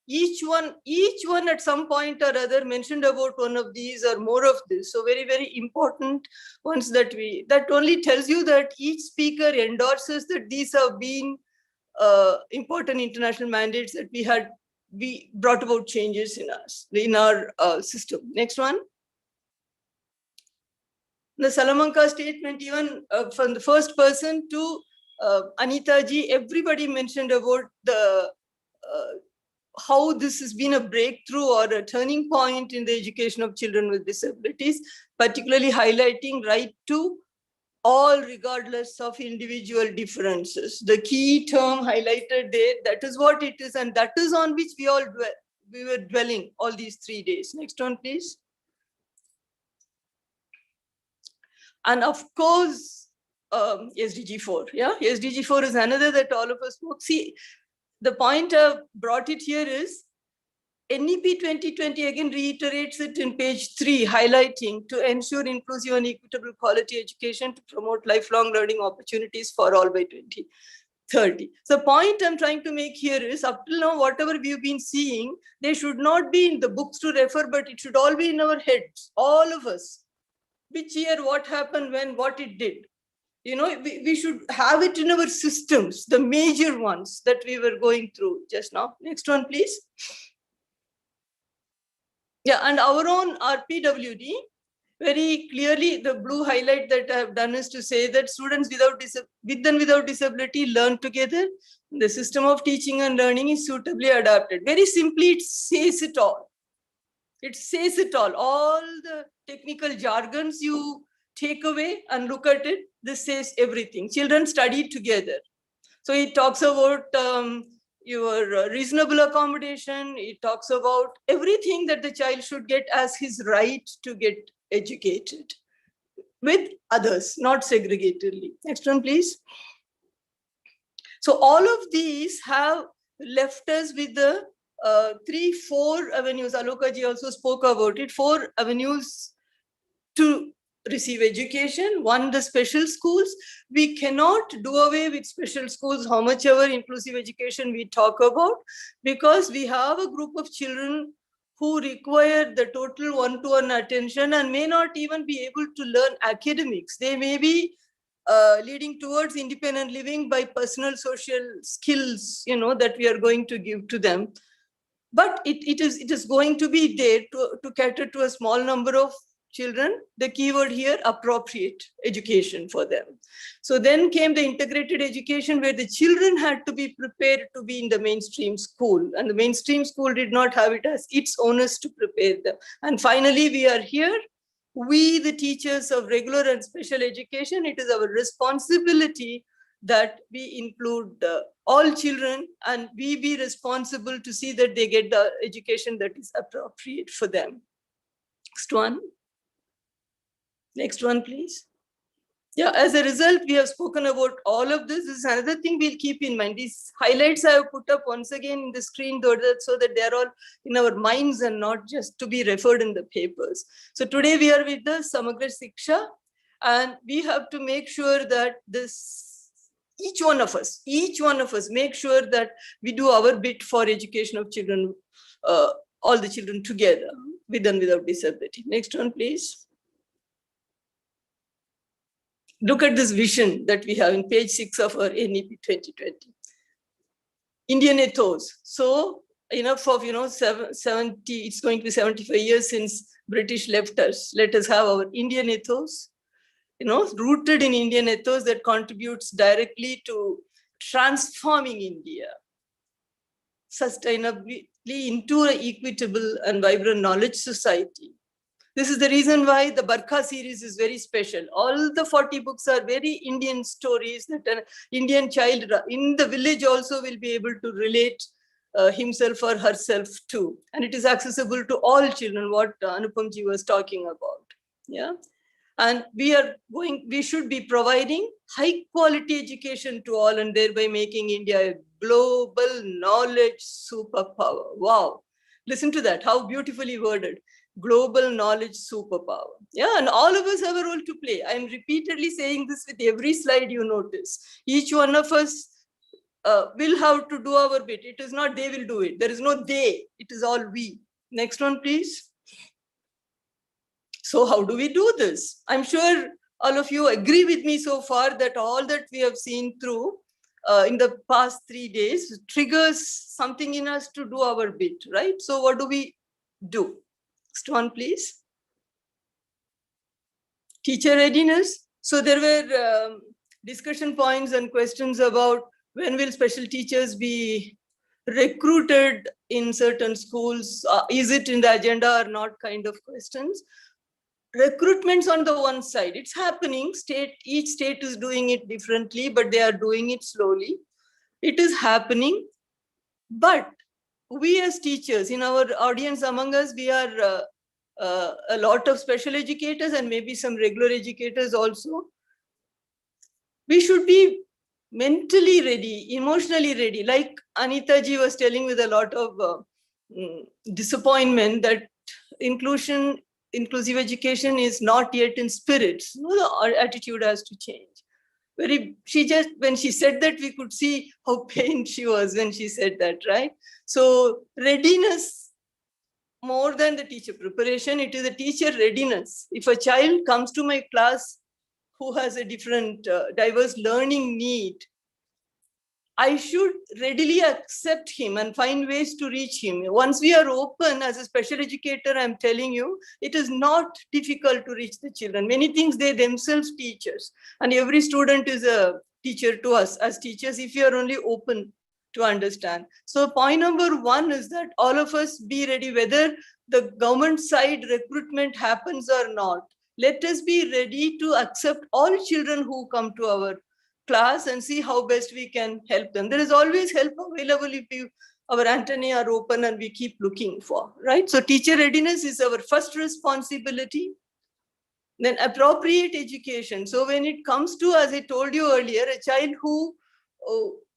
[SPEAKER 7] each one at some point or other mentioned about one of these or more of this. So very, very important ones that only tells you that each speaker endorses that these have been important international mandates that we brought about changes in our system. Next one. The Salamanca statement, even from the first person to Anita ji, everybody mentioned about how this has been a breakthrough or a turning point in the education of children with disabilities, particularly highlighting right to all regardless of individual differences. The key term highlighted there, that is what it is, and that is on which we were dwelling all these 3 days. Next one, please. And of course, SDG 4. Yeah, SDG 4 is another that all of us spoke. See, the point I've brought it here is NEP 2020 again reiterates it in page 3, highlighting to ensure inclusive and equitable quality education to promote lifelong learning opportunities for all by 2030. So the point I'm trying to make here is, up till now, whatever we've been seeing, they should not be in the books to refer, but it should all be in our heads, all of us. Which year, what happened, when, what it did. You know, we should have it in our systems, the major ones that we were going through just now. Next one, please. Yeah, and our own PwD, very clearly, the blue highlight that I have done is to say that students with and without disability learn together. The system of teaching and learning is suitably adapted. Very simply, it says it all. It says it all. All the technical jargons you take away and look at it, this says everything. Children study together. So it talks about your reasonable accommodation. It talks about everything that the child should get as his right to get educated with others, not segregatedly. Next one, please. So all of these have left us with the 4 avenues. Aloka ji also spoke about it. 4 avenues to receive education. 1, the special schools. We cannot do away with special schools, how much ever inclusive education we talk about, because we have a group of children who require the total one-to-one attention and may not even be able to learn academics. They may be leading towards independent living by personal social skills, you know, that we are going to give to them. But it is going to be there to cater to a small number of children. The keyword here, appropriate education for them. So then came the integrated education, where the children had to be prepared to be in the mainstream school, and the mainstream school did not have it as its onus to prepare them. And finally, we are here. We, the teachers of regular and special education, it is our responsibility that we include all children, and we be responsible to see that they get the education that is appropriate for them. Next one. Next one, please. Yeah, as a result, we have spoken about all of this. This is another thing we'll keep in mind. These highlights I have put up once again in the screen, so that they're all in our minds and not just to be referred in the papers. So today we are with the Samagra Siksha, and we have to make sure that each one of us make sure that we do our bit for education of children, all the children together, with and without disability. Next one, please. Look at this vision that we have in page 6 of our NEP 2020. Indian ethos. So enough of 70, it's going to be 75 years since British left us. Let us have our Indian ethos, rooted in Indian ethos that contributes directly to transforming India sustainably into an equitable and vibrant knowledge society. This is the reason why the Barkhaa series is very special. All the 40 books are very Indian stories that an Indian child in the village also will be able to relate himself or herself to. And it is accessible to all children, what Anupamji was talking about. Yeah. And we should be providing high quality education to all, and thereby making India a global knowledge superpower. Wow. Listen to that, how beautifully worded. Global knowledge superpower. Yeah, and all of us have a role to play. I'm repeatedly saying this with every slide you notice. Each one of us will have to do our bit. It is not they will do it. There is no they. It is all we. Next one, please. So how do we do this? I'm sure all of you agree with me so far that all that we have seen through in the past 3 days triggers something in us to do our bit, right? So what do we do? Next one, please. Teacher readiness. So there were discussion points and questions about when will special teachers be recruited in certain schools? Is it in the agenda or not, kind of questions. Recruitments on the one side, it's happening. Each state is doing it differently, but they are doing it slowly. It is happening. But we as teachers, in our audience among us, we are a lot of special educators and maybe some regular educators also. We should be mentally ready, emotionally ready. Like Anita ji was telling with a lot of disappointment that inclusive education is not yet in spirit. The attitude has to change. When she said that, we could see how pained she was when she said that, right? So readiness, more than the teacher preparation, it is a teacher readiness. If a child comes to my class who has a different diverse learning need, I should readily accept him and find ways to reach him. Once we are open as a special educator, I'm telling you, it is not difficult to reach the children. Many things they themselves teach us. And every student is a teacher to us as teachers if you are only open to understand. So point number 1 is that all of us be ready, whether the government side recruitment happens or not. Let us be ready to accept all children who come to our class and see how best we can help them. There is always help available if our antennae are open and we keep looking for, right? So teacher readiness is our first responsibility. Then appropriate education. So when it comes to, as I told you earlier, a child who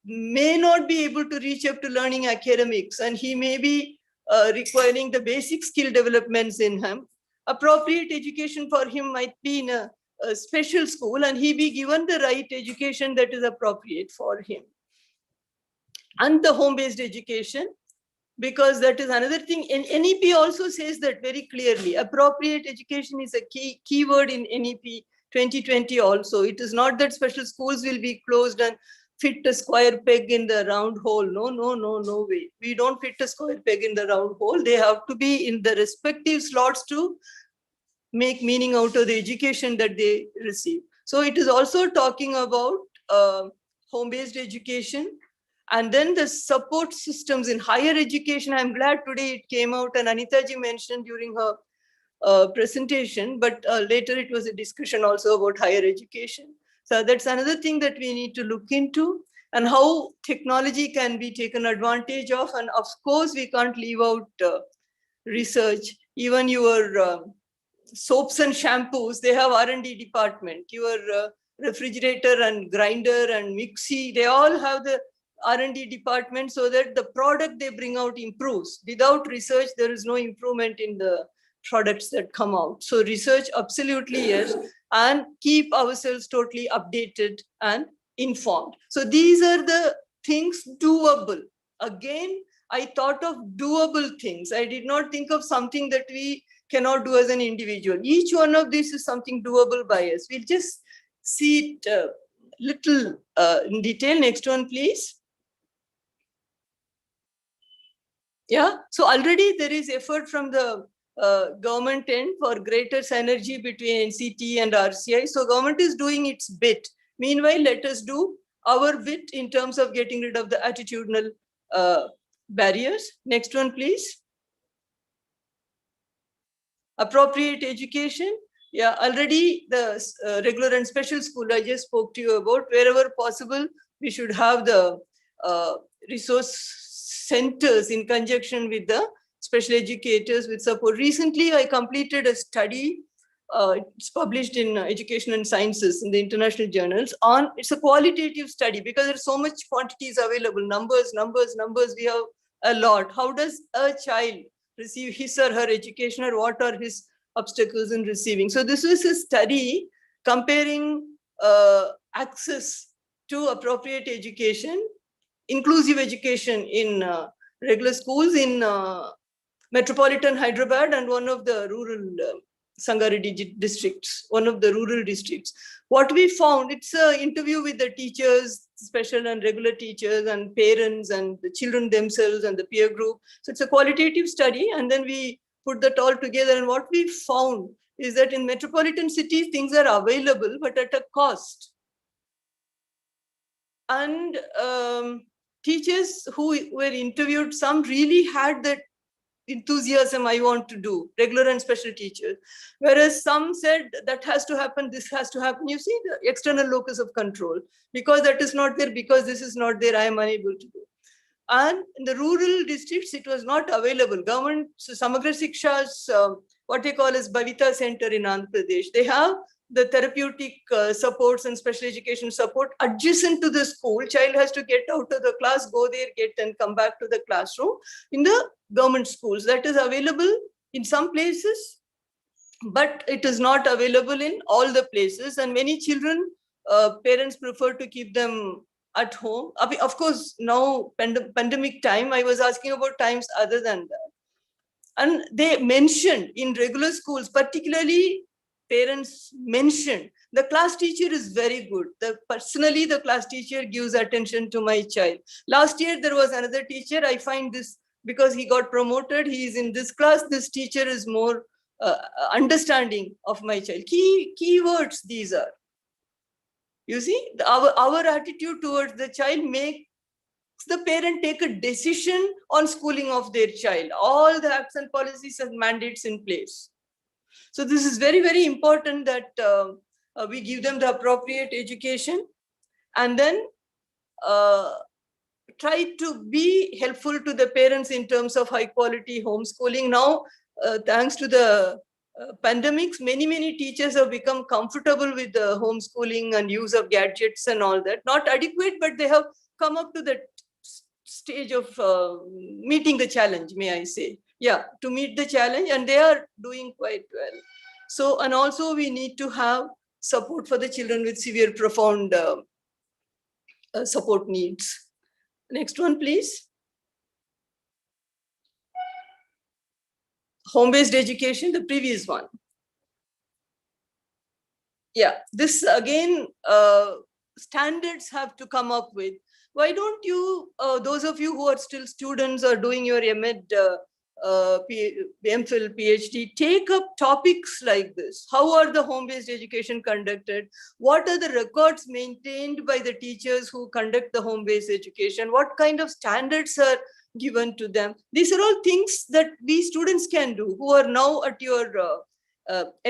[SPEAKER 7] may not be able to reach up to learning academics and he may be requiring the basic skill developments in him, appropriate education for him might be in a special school and he be given the right education that is appropriate for him. And the home-based education, because that is another thing. And NEP also says that very clearly. Appropriate education is a key word in NEP 2020 also. It is not that special schools will be closed and fit a square peg in the round hole. No way. We don't fit a square peg in the round hole. They have to be in the respective slots to make meaning out of the education that they receive. So it is also talking about home-based education. And then the support systems in higher education. I'm glad today it came out and Anita ji mentioned during her presentation, but later it was a discussion also about higher education. So that's another thing that we need to look into, and how technology can be taken advantage of. And of course, we can't leave out research. Even your soaps and shampoos, they have R&D department. Your refrigerator and grinder and mixie, they all have the R&D department so that the product they bring out improves. Without research, there is no improvement in the products that come out. So research, absolutely yes, and keep ourselves totally updated and informed. So these are the things doable. Again, I thought of doable things. I did not think of something that we cannot do as an individual. Each one of these is something doable by us. We'll just see it little in detail. Next one, please. Yeah, so already there is effort from the government end for greater synergy between NCT and RCI. So government is doing its bit. Meanwhile, let us do our bit in terms of getting rid of the attitudinal barriers. Next one, please. Appropriate education. Yeah, already the regular and special school I just spoke to you about. Wherever possible, we should have the resource centers in conjunction with the special educators with support. Recently, I completed a study. It's published in Education and Sciences in the international journals on, it's a qualitative study because there's so much quantities available, numbers, we have a lot. How does a child receive his or her education, or what are his obstacles in receiving? So this was a study comparing access to appropriate education inclusive education in regular schools in metropolitan Hyderabad and one of the rural Sangareddy districts, one of the rural districts. What we found, it's an interview with the teachers, special and regular teachers and parents and the children themselves and the peer group. So it's a qualitative study, and then we put that all together. And what we found is that in metropolitan cities, things are available, but at a cost. And teachers who were interviewed, some really had that enthusiasm, I want to do, regular and special teachers. Whereas some said that has to happen, this has to happen. You see the external locus of control, because that is not there, because this is not there, I am unable to do. And in the rural districts, it was not available. Government, so Samagra Shiksha's, what they call as Bhavita Center in Andhra Pradesh, they have the therapeutic supports and special education support adjacent to the school. Child has to get out of the class, go there, get and come back to the classroom in the government schools. That is available in some places, but it is not available in all the places. And many children, parents prefer to keep them at home. Of course, now pandemic time, I was asking about times other than that. And they mentioned in regular schools, particularly parents mentioned, the class teacher is very good. Personally, the class teacher gives attention to my child. Last year, there was another teacher. I find this, because he got promoted, he is in this class, this teacher is more understanding of my child. Keywords these are. You see, our attitude towards the child makes the parent take a decision on schooling of their child. All the acts and policies and mandates in place. So this is very, very important that we give them the appropriate education, and then try to be helpful to the parents in terms of high quality homeschooling. Now, thanks to the pandemics, many teachers have become comfortable with the homeschooling and use of gadgets and all that. Not adequate, but they have come up to that stage of meeting the challenge, may I say. Yeah, to meet the challenge, and they are doing quite well. So, and also we need to have support for the children with severe, profound support needs. Next one, please. Home-based education, the previous one. Yeah, this again, standards have to come up with. Why don't you, those of you who are still students or doing your MEd, MPhil, PhD, take up topics like this. How are the home-based education conducted? What are the records maintained by the teachers who conduct the home-based education? What kind of standards are given to them? These are all things that we students can do who are now at your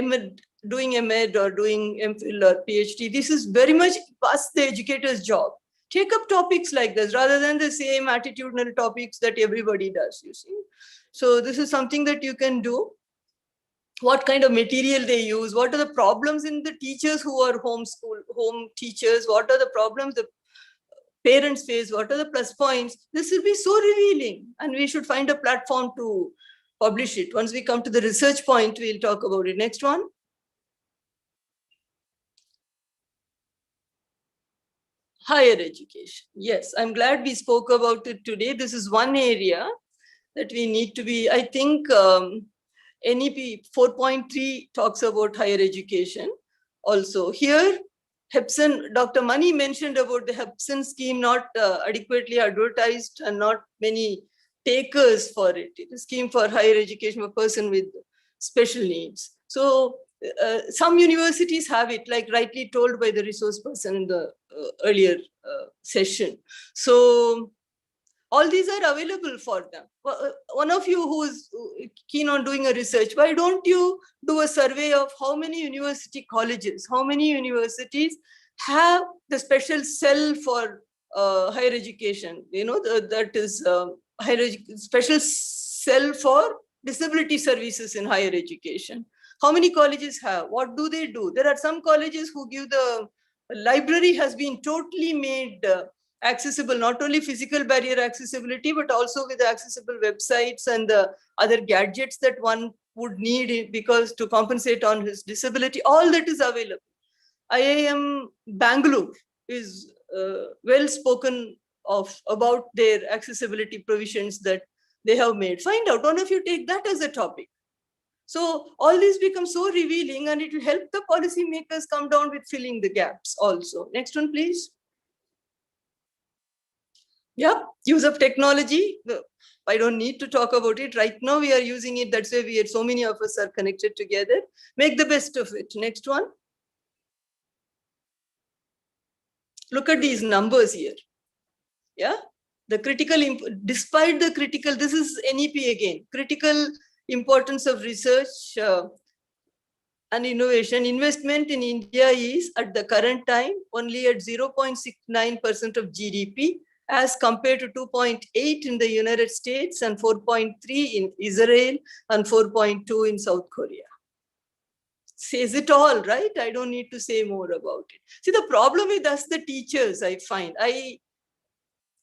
[SPEAKER 7] MEd, doing MEd or doing MPhil or PhD. This is very much past the educator's job. Take up topics like this rather than the same attitudinal topics that everybody does, you see. So this is something that you can do. What kind of material they use, what are the problems in the teachers who are home teachers, what are the problems the parents face, what are the plus points. This will be so revealing, and we should find a platform to publish it. Once we come to the research point, we'll talk about it. Next one. Higher education. Yes, I'm glad we spoke about it today. This is one area that we need to be, I think NEP 4.3 talks about higher education. Also here, Hepson, Dr. Mani mentioned about the Hepson scheme not adequately advertised and not many takers for it. It is a scheme for higher education for a person with special needs. So some universities have it, like rightly told by the resource person in the earlier session. So all these are available for them. One of you who is keen on doing a research, why don't you do a survey of how many university colleges, how many universities have the special cell for higher education? You know, that is special cell for disability services in higher education. How many colleges have? What do they do? There are some colleges who give the library has been totally made accessible, not only physical barrier accessibility, but also with accessible websites and the other gadgets that one would need because to compensate on his disability. All that is available. IIM Bangalore is well spoken about their accessibility provisions that they have made. Find out, one of you take that as a topic. So all these become so revealing, and it will help the policy makers come down with filling the gaps also. Next one, please. Yeah, use of technology. I don't need to talk about it. Right now we are using it. That's why so many of us are connected together. Make the best of it. Next one. Look at these numbers here. Yeah, the critical, despite the critical, this is NEP again, critical importance of research and innovation. Investment in India is at the current time only at 0.69% of GDP, as compared to 2.8 in the United States and 4.3 in Israel and 4.2 in South Korea. Says it all, right? I don't need to say more about it. See, the problem with us, the teachers, I find, I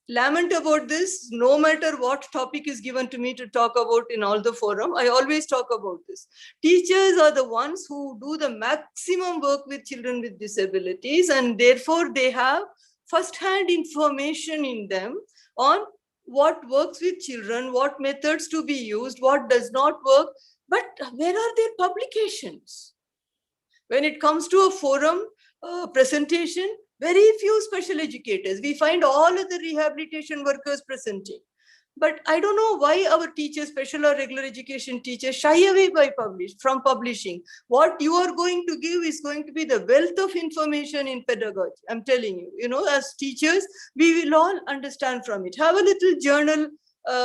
[SPEAKER 7] lament about this. No matter what topic is given to me to talk about in all the forum, I always talk about this. Teachers are the ones who do the maximum work with children with disabilities, and therefore they have first-hand information in them on what works with children, what methods to be used, what does not work. But where are their publications? When it comes to a forum presentation, very few special educators. We find all of the rehabilitation workers presenting. But I don't know why our teachers, special or regular education teachers, shy away from publishing. What you are going to give is going to be the wealth of information in pedagogy. I'm telling you, you know, as teachers, we will all understand from it. Have a little journal,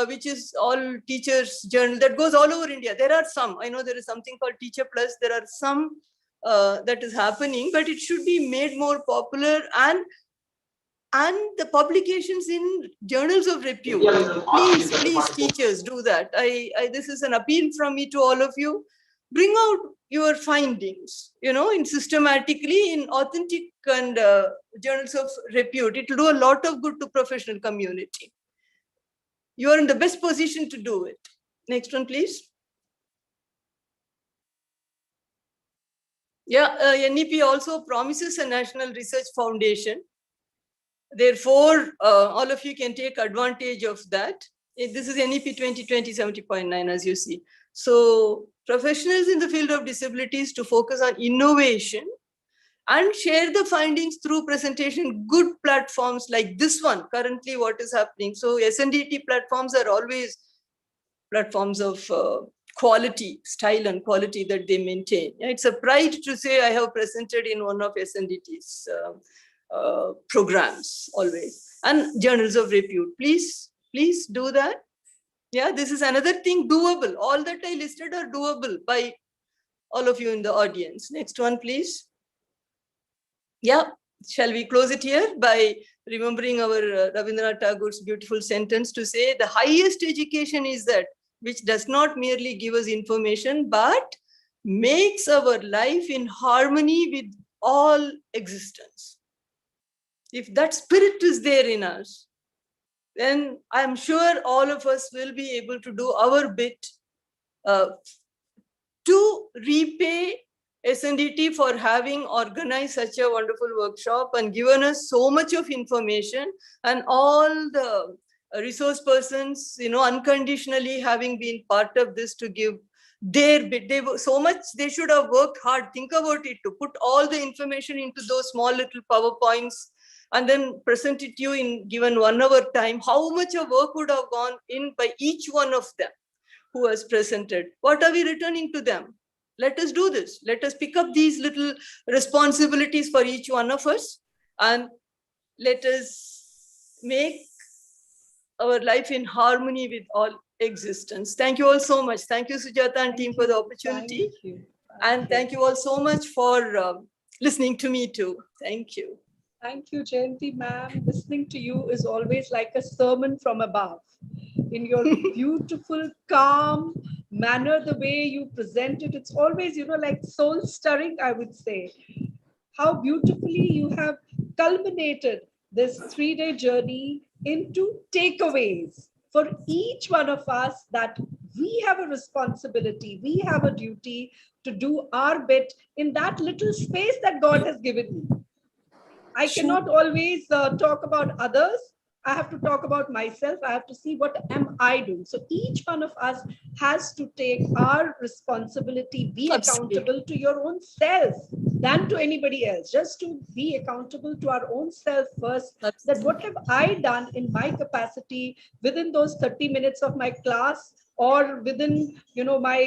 [SPEAKER 7] which is all teachers' journal that goes all over India. There are some. I know there is something called Teacher Plus. There are some that is happening, but it should be made more popular, and the publications in journals of repute. Please, teachers, do that. This is an appeal from me to all of you. Bring out your findings, you know, in systematically, in authentic and journals of repute. It will do a lot of good to professional community. You are in the best position to do it. Next one, please. Yeah, NEP also promises a national research foundation. Therefore, all of you can take advantage of that. This is NEP 2020 70.9, as you see. So professionals in the field of disabilities to focus on innovation and share the findings through presentation, good platforms like this one, currently what is happening. So SNDT platforms are always platforms of quality, style and quality that they maintain. It's a pride to say I have presented in one of SNDT's programs always. And journals of repute, please do that. Yeah, this is another thing doable. All that I listed are doable by all of you in the audience. Next one, please. Yeah, shall we close it here by remembering our Rabindranath Tagore's beautiful sentence to say the highest education is that which does not merely give us information, but makes our life in harmony with all existence. If that spirit is there in us, then I'm sure all of us will be able to do our bit to repay SNDT for having organized such a wonderful workshop and given us so much of information, and all the resource persons, you know, unconditionally having been part of this to give their bit. They were so much, they should have worked hard. Think about it, to put all the information into those small little PowerPoints and then present it to you in given 1 hour time. How much of work would have gone in by each one of them who has presented? What are we returning to them? Let us do this. Let us pick up these little responsibilities for each one of us, and let us make our life in harmony with all existence. Thank you all so much. Thank you, Sujata and team, for the opportunity. Thank you all so much for listening to me too. Thank you.
[SPEAKER 1] Thank you, Jayanti ma'am. Listening to you is always like a sermon from above. In your beautiful, calm manner, the way you present it, it's always, you know, like soul stirring, I would say. How beautifully you have culminated this 3-day journey into takeaways for each one of us, that we have a responsibility, we have a duty to do our bit in that little space that God has given me. I cannot always talk about others. I have to talk about myself. I have to see what am I doing. So each one of us has to take our responsibility, be accountable to your own self than to anybody else. Just to be accountable to our own self first, that what have I done in my capacity within those 30 minutes of my class, or within, my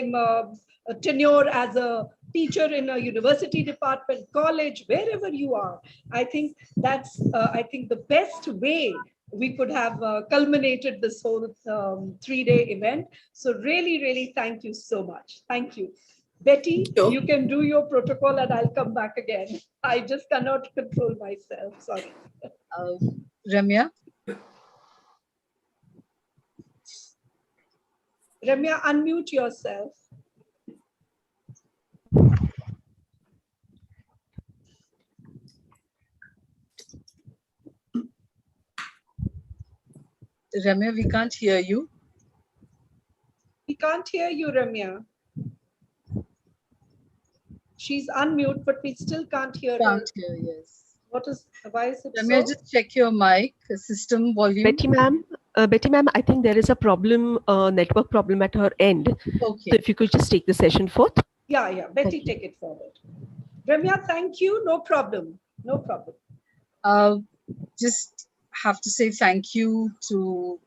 [SPEAKER 1] tenure as a teacher in a university department, college, wherever you are. I think that's, the best way we could have culminated this whole 3-day event. So really, really thank you so much. Thank you. Betty, you can do your protocol and I'll come back again. I just cannot control myself. Sorry.
[SPEAKER 2] Ramya?
[SPEAKER 1] Ramya, unmute yourself.
[SPEAKER 2] Ramya, we can't hear you.
[SPEAKER 1] We can't hear you, Ramya. She's unmute, but we still can't hear her.
[SPEAKER 2] Can't hear, yes.
[SPEAKER 1] Why is it
[SPEAKER 2] Ramya,
[SPEAKER 1] so?
[SPEAKER 2] just check your mic, system volume.
[SPEAKER 11] Betty ma'am, I think there is a problem, network problem at her end.
[SPEAKER 2] Okay.
[SPEAKER 11] So if you could just take the session forth.
[SPEAKER 1] Yeah. Betty, take it forward. Ramya, thank you. No problem. No problem.
[SPEAKER 2] Just have to say thank you to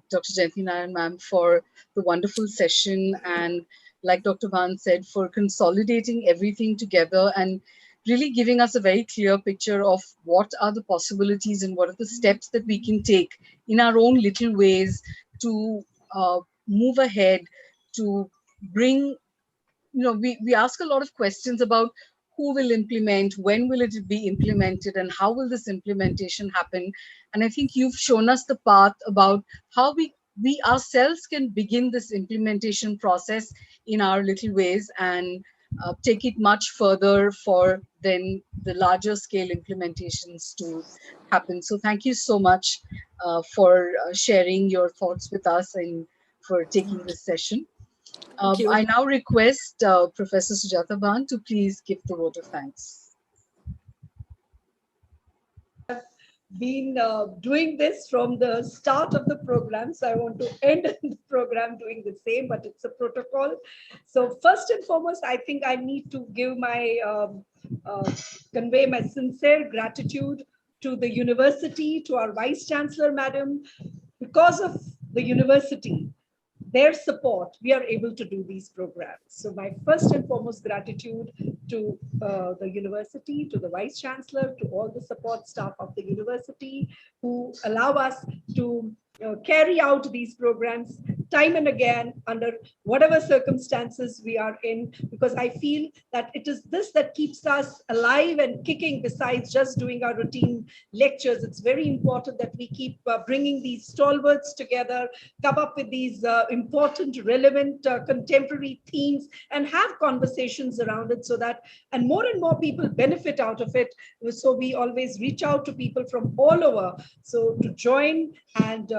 [SPEAKER 2] Dr. Jayanti Nayan ma'am for the wonderful session, and like Dr. Bhan said, for consolidating everything together and really giving us a very clear picture of what are the possibilities and what are the steps that we can take in our own little ways to move ahead, to bring, we ask a lot of questions about who will implement, when will it be implemented, and how will this implementation happen. And I think you've shown us the path about how we ourselves can begin this implementation process in our little ways and take it much further for then the larger scale implementations to happen. So thank you so much for sharing your thoughts with us and for taking this session. I now request Professor Sujata Bhan to please give the vote of thanks.
[SPEAKER 1] Been doing this from the start of the program, so I want to end the program doing the same, but it's a protocol. So first and foremost, I think I need to give convey my sincere gratitude to the university, to our Vice Chancellor, Madam. Because of the university, their support, we are able to do these programs. So my first and foremost gratitude to the university, to the Vice Chancellor, to all the support staff of the university who allow us to carry out these programs time and again under whatever circumstances we are in, because I feel that it is this that keeps us alive and kicking besides just doing our routine lectures. It's very important that we keep bringing these stalwarts together, come up with these important, relevant, contemporary themes and have conversations around it so that, and more people benefit out of it. So we always reach out to people from all over, so to join and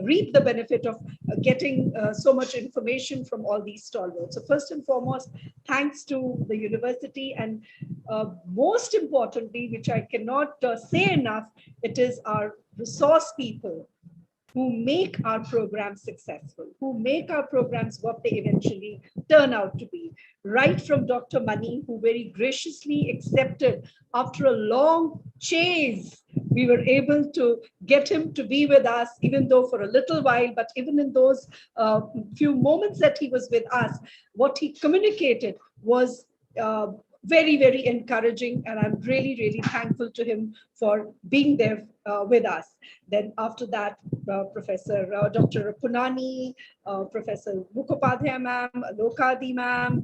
[SPEAKER 1] reap the benefit of getting so much information from all these stalwarts. So first and foremost, thanks to the university, and most importantly, which I cannot say enough, it is our resource people who make our programs successful, who make our programs what they eventually turn out to be. Right from Dr. Mani, who very graciously accepted after a long chase, we were able to get him to be with us, even though for a little while, but even in those few moments that he was with us, what he communicated was very, very encouraging. And I'm really, really thankful to him for being there with us. Then after that, Professor Dr. Punani, Professor Mukhopadhyay ma'am, Lokadi ma'am,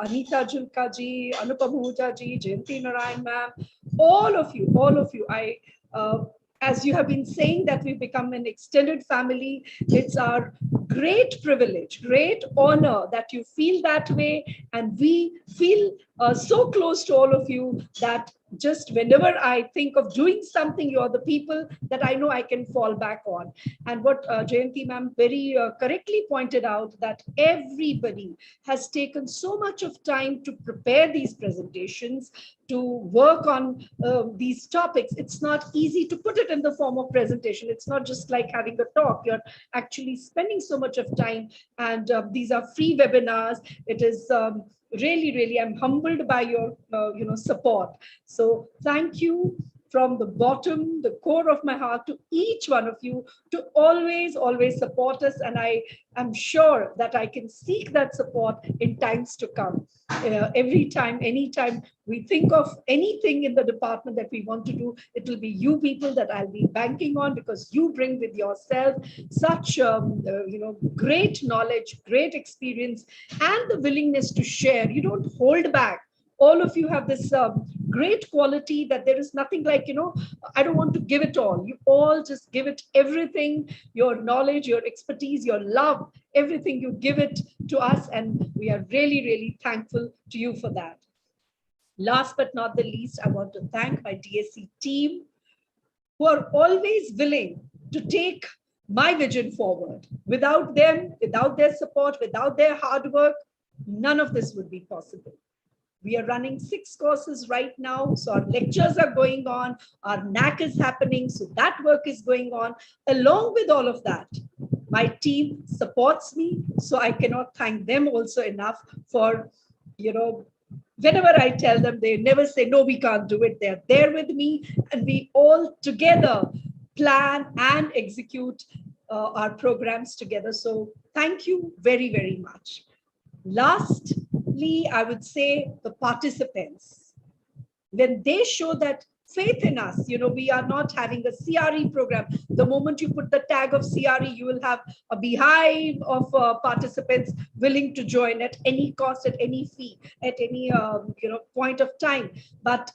[SPEAKER 1] Anita Julka ji, Anupam Ahuja ji, Jayanti Narayan ma'am, all of you, as you have been saying that we've become an extended family, it's our great privilege, great honor that you feel that way, and we feel so close to all of you that just whenever I think of doing something, you're the people that I know I can fall back on. And what Jayanti ma'am very correctly pointed out, that everybody has taken so much of time to prepare these presentations, to work on these topics. It's not easy to put it in the form of presentation. It's not just like having a talk. You're actually spending so much of time, and these are free webinars. It is really, I'm humbled by your support. So thank you from the bottom, the core of my heart, to each one of you to always support us. And I am sure that I can seek that support in times to come. Every time, anytime we think of anything in the department that we want to do, it will be you people that I'll be banking on, because you bring with yourself such great knowledge, great experience, and the willingness to share. You don't hold back. All of you have this great quality that there is nothing like, I don't want to give it all. You all just give it everything, your knowledge, your expertise, your love, everything you give it to us. And we are really thankful to you for that. Last but not the least, I want to thank my DSC team, who are always willing to take my vision forward. Without them, without their support, without their hard work, none of this would be possible. We are running 6 courses right now. So our lectures are going on, our NAC is happening. So that work is going on. Along with all of that, my team supports me. So I cannot thank them also enough for, whenever I tell them, they never say, no, we can't do it. They're there with me, and we all together plan and execute our programs together. So thank you very much. Lastly, I would say the participants, when they show that faith in us, we are not having a CRE program. The moment you put the tag of CRE, you will have a beehive of participants willing to join at any cost, at any fee, at any point of time. But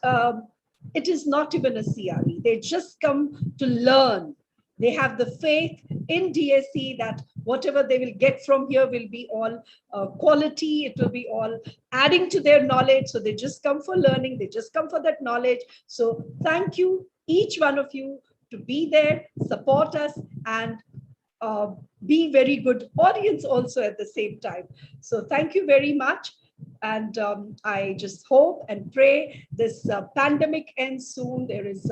[SPEAKER 1] it is not even a CRE. They just come to learn. They have the faith in DSC that whatever they will get from here will be all quality. It will be all adding to their knowledge. So they just come for learning. They just come for that knowledge. So thank you, each one of you, to be there, support us, and be very good audience also at the same time. So thank you very much. And I just hope and pray this pandemic ends soon. There is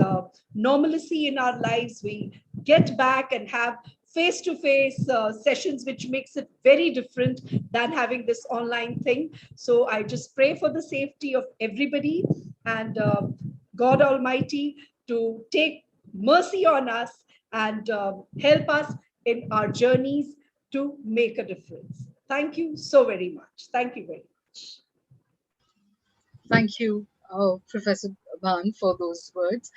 [SPEAKER 1] normalcy in our lives. We get back and have face-to-face sessions, which makes it very different than having this online thing. So I just pray for the safety of everybody, and God Almighty to take mercy on us and help us in our journeys to make a difference. Thank you so very much. Thank you very much.
[SPEAKER 2] Thank you, Professor Bhan, for those words.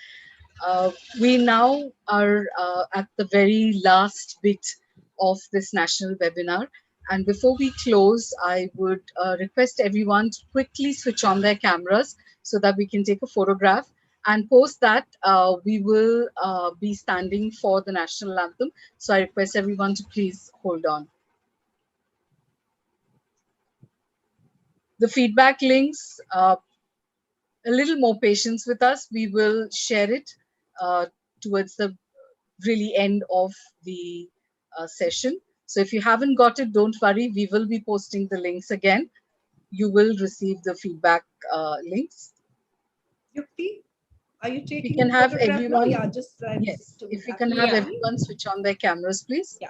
[SPEAKER 2] We now are at the very last bit of this national webinar. And before we close, I would request everyone to quickly switch on their cameras so that we can take a photograph. And post that, we will be standing for the national anthem. So I request everyone to please hold on. The feedback links, a little more patience with us. We will share it towards the really end of the session. So if you haven't got it, don't worry. We will be posting the links again. You will receive the feedback links.
[SPEAKER 1] Yukti, are you taking?
[SPEAKER 2] We can have everyone.
[SPEAKER 1] No, yeah, just
[SPEAKER 2] yes. If we can have everyone switch on their cameras, please.
[SPEAKER 1] Yeah.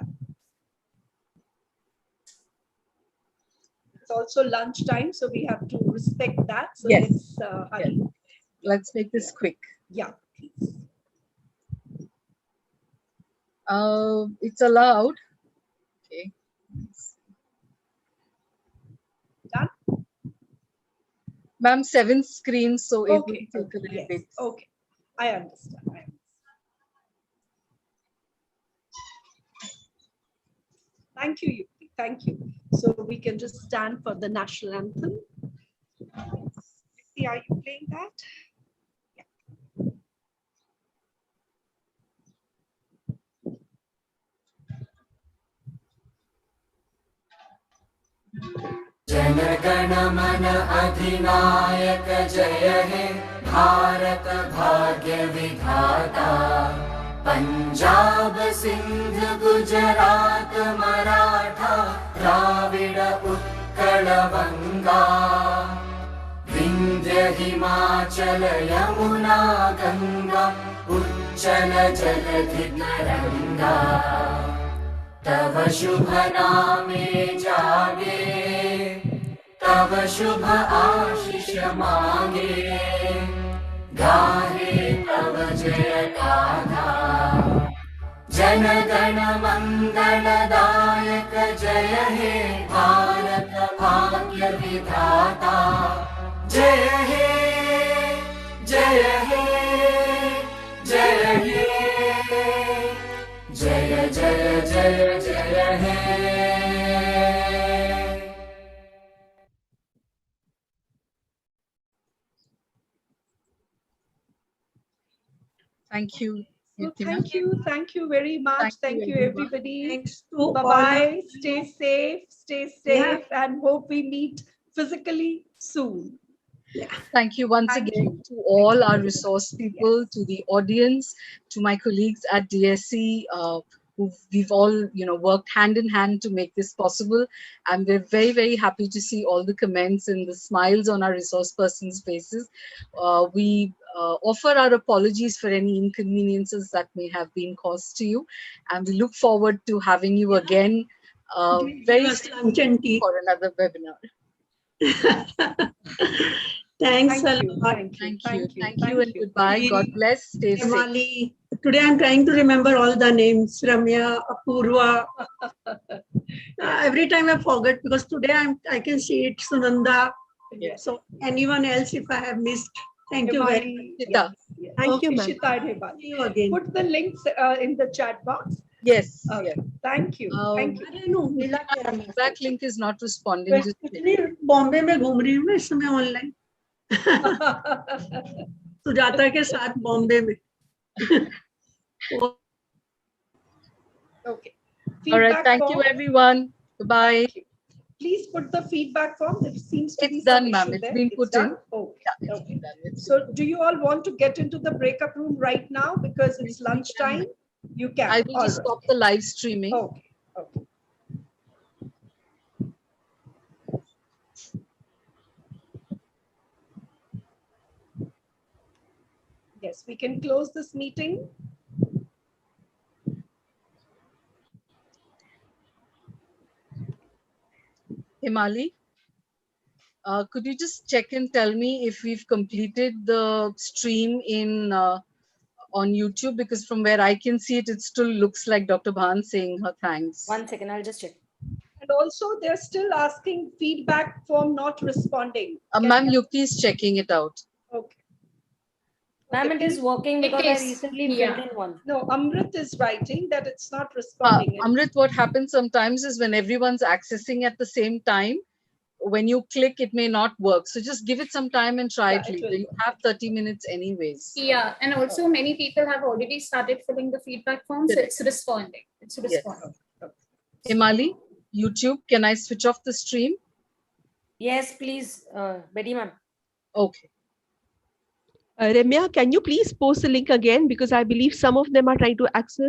[SPEAKER 1] It's also lunchtime, so we have to respect that. So
[SPEAKER 2] yes.
[SPEAKER 1] Let's hurry.
[SPEAKER 2] Yes. Let's make this quick.
[SPEAKER 1] Yeah, please.
[SPEAKER 2] It's allowed. Okay.
[SPEAKER 1] Done.
[SPEAKER 2] Ma'am, 7 screens, so it will take a little
[SPEAKER 1] yes.
[SPEAKER 2] bit.
[SPEAKER 1] Okay, I understand. Thank you, Yukti. Thank you. So we can just stand for the national anthem. Yukti, are you playing that?
[SPEAKER 12] Yeah. गण मन अधिनायक जय हे भारत भाग्य विधाता पंजाब सिंध गुजरात मराठा द्राविड उत्कल बंगा विंध्य हिमाचल यमुना गंगा उच्चल जलधि तरंगा तव शुभ नामे जागे तव शुभ आशीष मांगे गाहे तव जय गाथा जन गण मंगलदायक जय हे भारत भाग्य विधाता जय हे जय हे जय हे जय जय जय जय हे
[SPEAKER 2] Thank you.
[SPEAKER 1] So
[SPEAKER 2] Yutima.
[SPEAKER 1] thank you very much. Thank you,
[SPEAKER 2] everyone.
[SPEAKER 1] everybody.
[SPEAKER 5] Thanks to
[SPEAKER 1] Bye
[SPEAKER 5] all
[SPEAKER 1] bye.
[SPEAKER 5] of you.
[SPEAKER 1] Stay safe, and hope we meet physically soon.
[SPEAKER 2] Thank you once
[SPEAKER 1] Thank
[SPEAKER 2] again
[SPEAKER 1] you.
[SPEAKER 2] to all our resource people, to the audience, to my colleagues at DSC, we've all worked hand in hand to make this possible, and we're very, very happy to see all the comments and the smiles on our resource persons' faces. We offer our apologies for any inconveniences that may have been caused to you, and we look forward to having you again very soon for another webinar.
[SPEAKER 5] Thanks a lot.
[SPEAKER 2] Thank you, and goodbye. God bless. Stay safe.
[SPEAKER 5] Today I'm trying to remember all the names. Ramya, Apurva. Every time I forget because today I can see it. Sunanda.
[SPEAKER 1] Yes.
[SPEAKER 5] So anyone else if I have missed, thank you very much.
[SPEAKER 1] Yes.
[SPEAKER 11] Thank you, ma'am.
[SPEAKER 1] Shita and Himali.
[SPEAKER 5] See you again.
[SPEAKER 1] Put the links in the chat box.
[SPEAKER 2] Yes.
[SPEAKER 1] Okay.
[SPEAKER 2] Yes.
[SPEAKER 1] Thank you. Thank you.
[SPEAKER 2] Feedback link is not responding. Just
[SPEAKER 5] Bombay में घूम रही हूँ मैं इस समय online Sujata के साथ बॉम्बे में
[SPEAKER 1] Okay.
[SPEAKER 2] All right.
[SPEAKER 1] Feedback
[SPEAKER 2] Thank
[SPEAKER 1] form.
[SPEAKER 2] you, everyone. Bye.
[SPEAKER 1] Please put the feedback form. There seems to be
[SPEAKER 2] It's done,
[SPEAKER 1] some
[SPEAKER 2] ma'am.
[SPEAKER 1] issue
[SPEAKER 2] It's
[SPEAKER 1] there.
[SPEAKER 2] been put in.
[SPEAKER 1] Done? Okay.
[SPEAKER 2] Yeah, it's
[SPEAKER 1] Okay.
[SPEAKER 2] done.
[SPEAKER 1] So do you all want to get into the breakup room right now because it's lunchtime? You can.
[SPEAKER 2] I will
[SPEAKER 1] All
[SPEAKER 2] just
[SPEAKER 1] right.
[SPEAKER 2] stop the live streaming.
[SPEAKER 1] Okay. Okay. Yes, we can close this meeting.
[SPEAKER 2] Himali, could you just check and tell me if we've completed the stream in on YouTube? Because from where I can see it, it still looks like Dr. Bhan saying her thanks.
[SPEAKER 4] 1 second, I'll just check.
[SPEAKER 1] And also, they're still asking feedback form not responding.
[SPEAKER 2] Ma'am, Yukti is checking it out.
[SPEAKER 1] Okay.
[SPEAKER 4] Ma'am, it is working because I
[SPEAKER 9] is,
[SPEAKER 4] recently
[SPEAKER 9] yeah.
[SPEAKER 4] filled in one.
[SPEAKER 1] No, Amrit is writing that it's not responding.
[SPEAKER 2] Amrit, what happens sometimes is when everyone's accessing at the same time, when you click, it may not work. So just give it some time and try it later. You have 30 minutes anyways.
[SPEAKER 9] Yeah, and also many people have already started filling the feedback form, so it's responding. It's responding.
[SPEAKER 2] Himali, YouTube, can I switch off the stream?
[SPEAKER 4] Yes, please, Betty ma'am.
[SPEAKER 2] Okay.
[SPEAKER 11] Ramya, can you please post the link again? Because I believe some of them are trying to access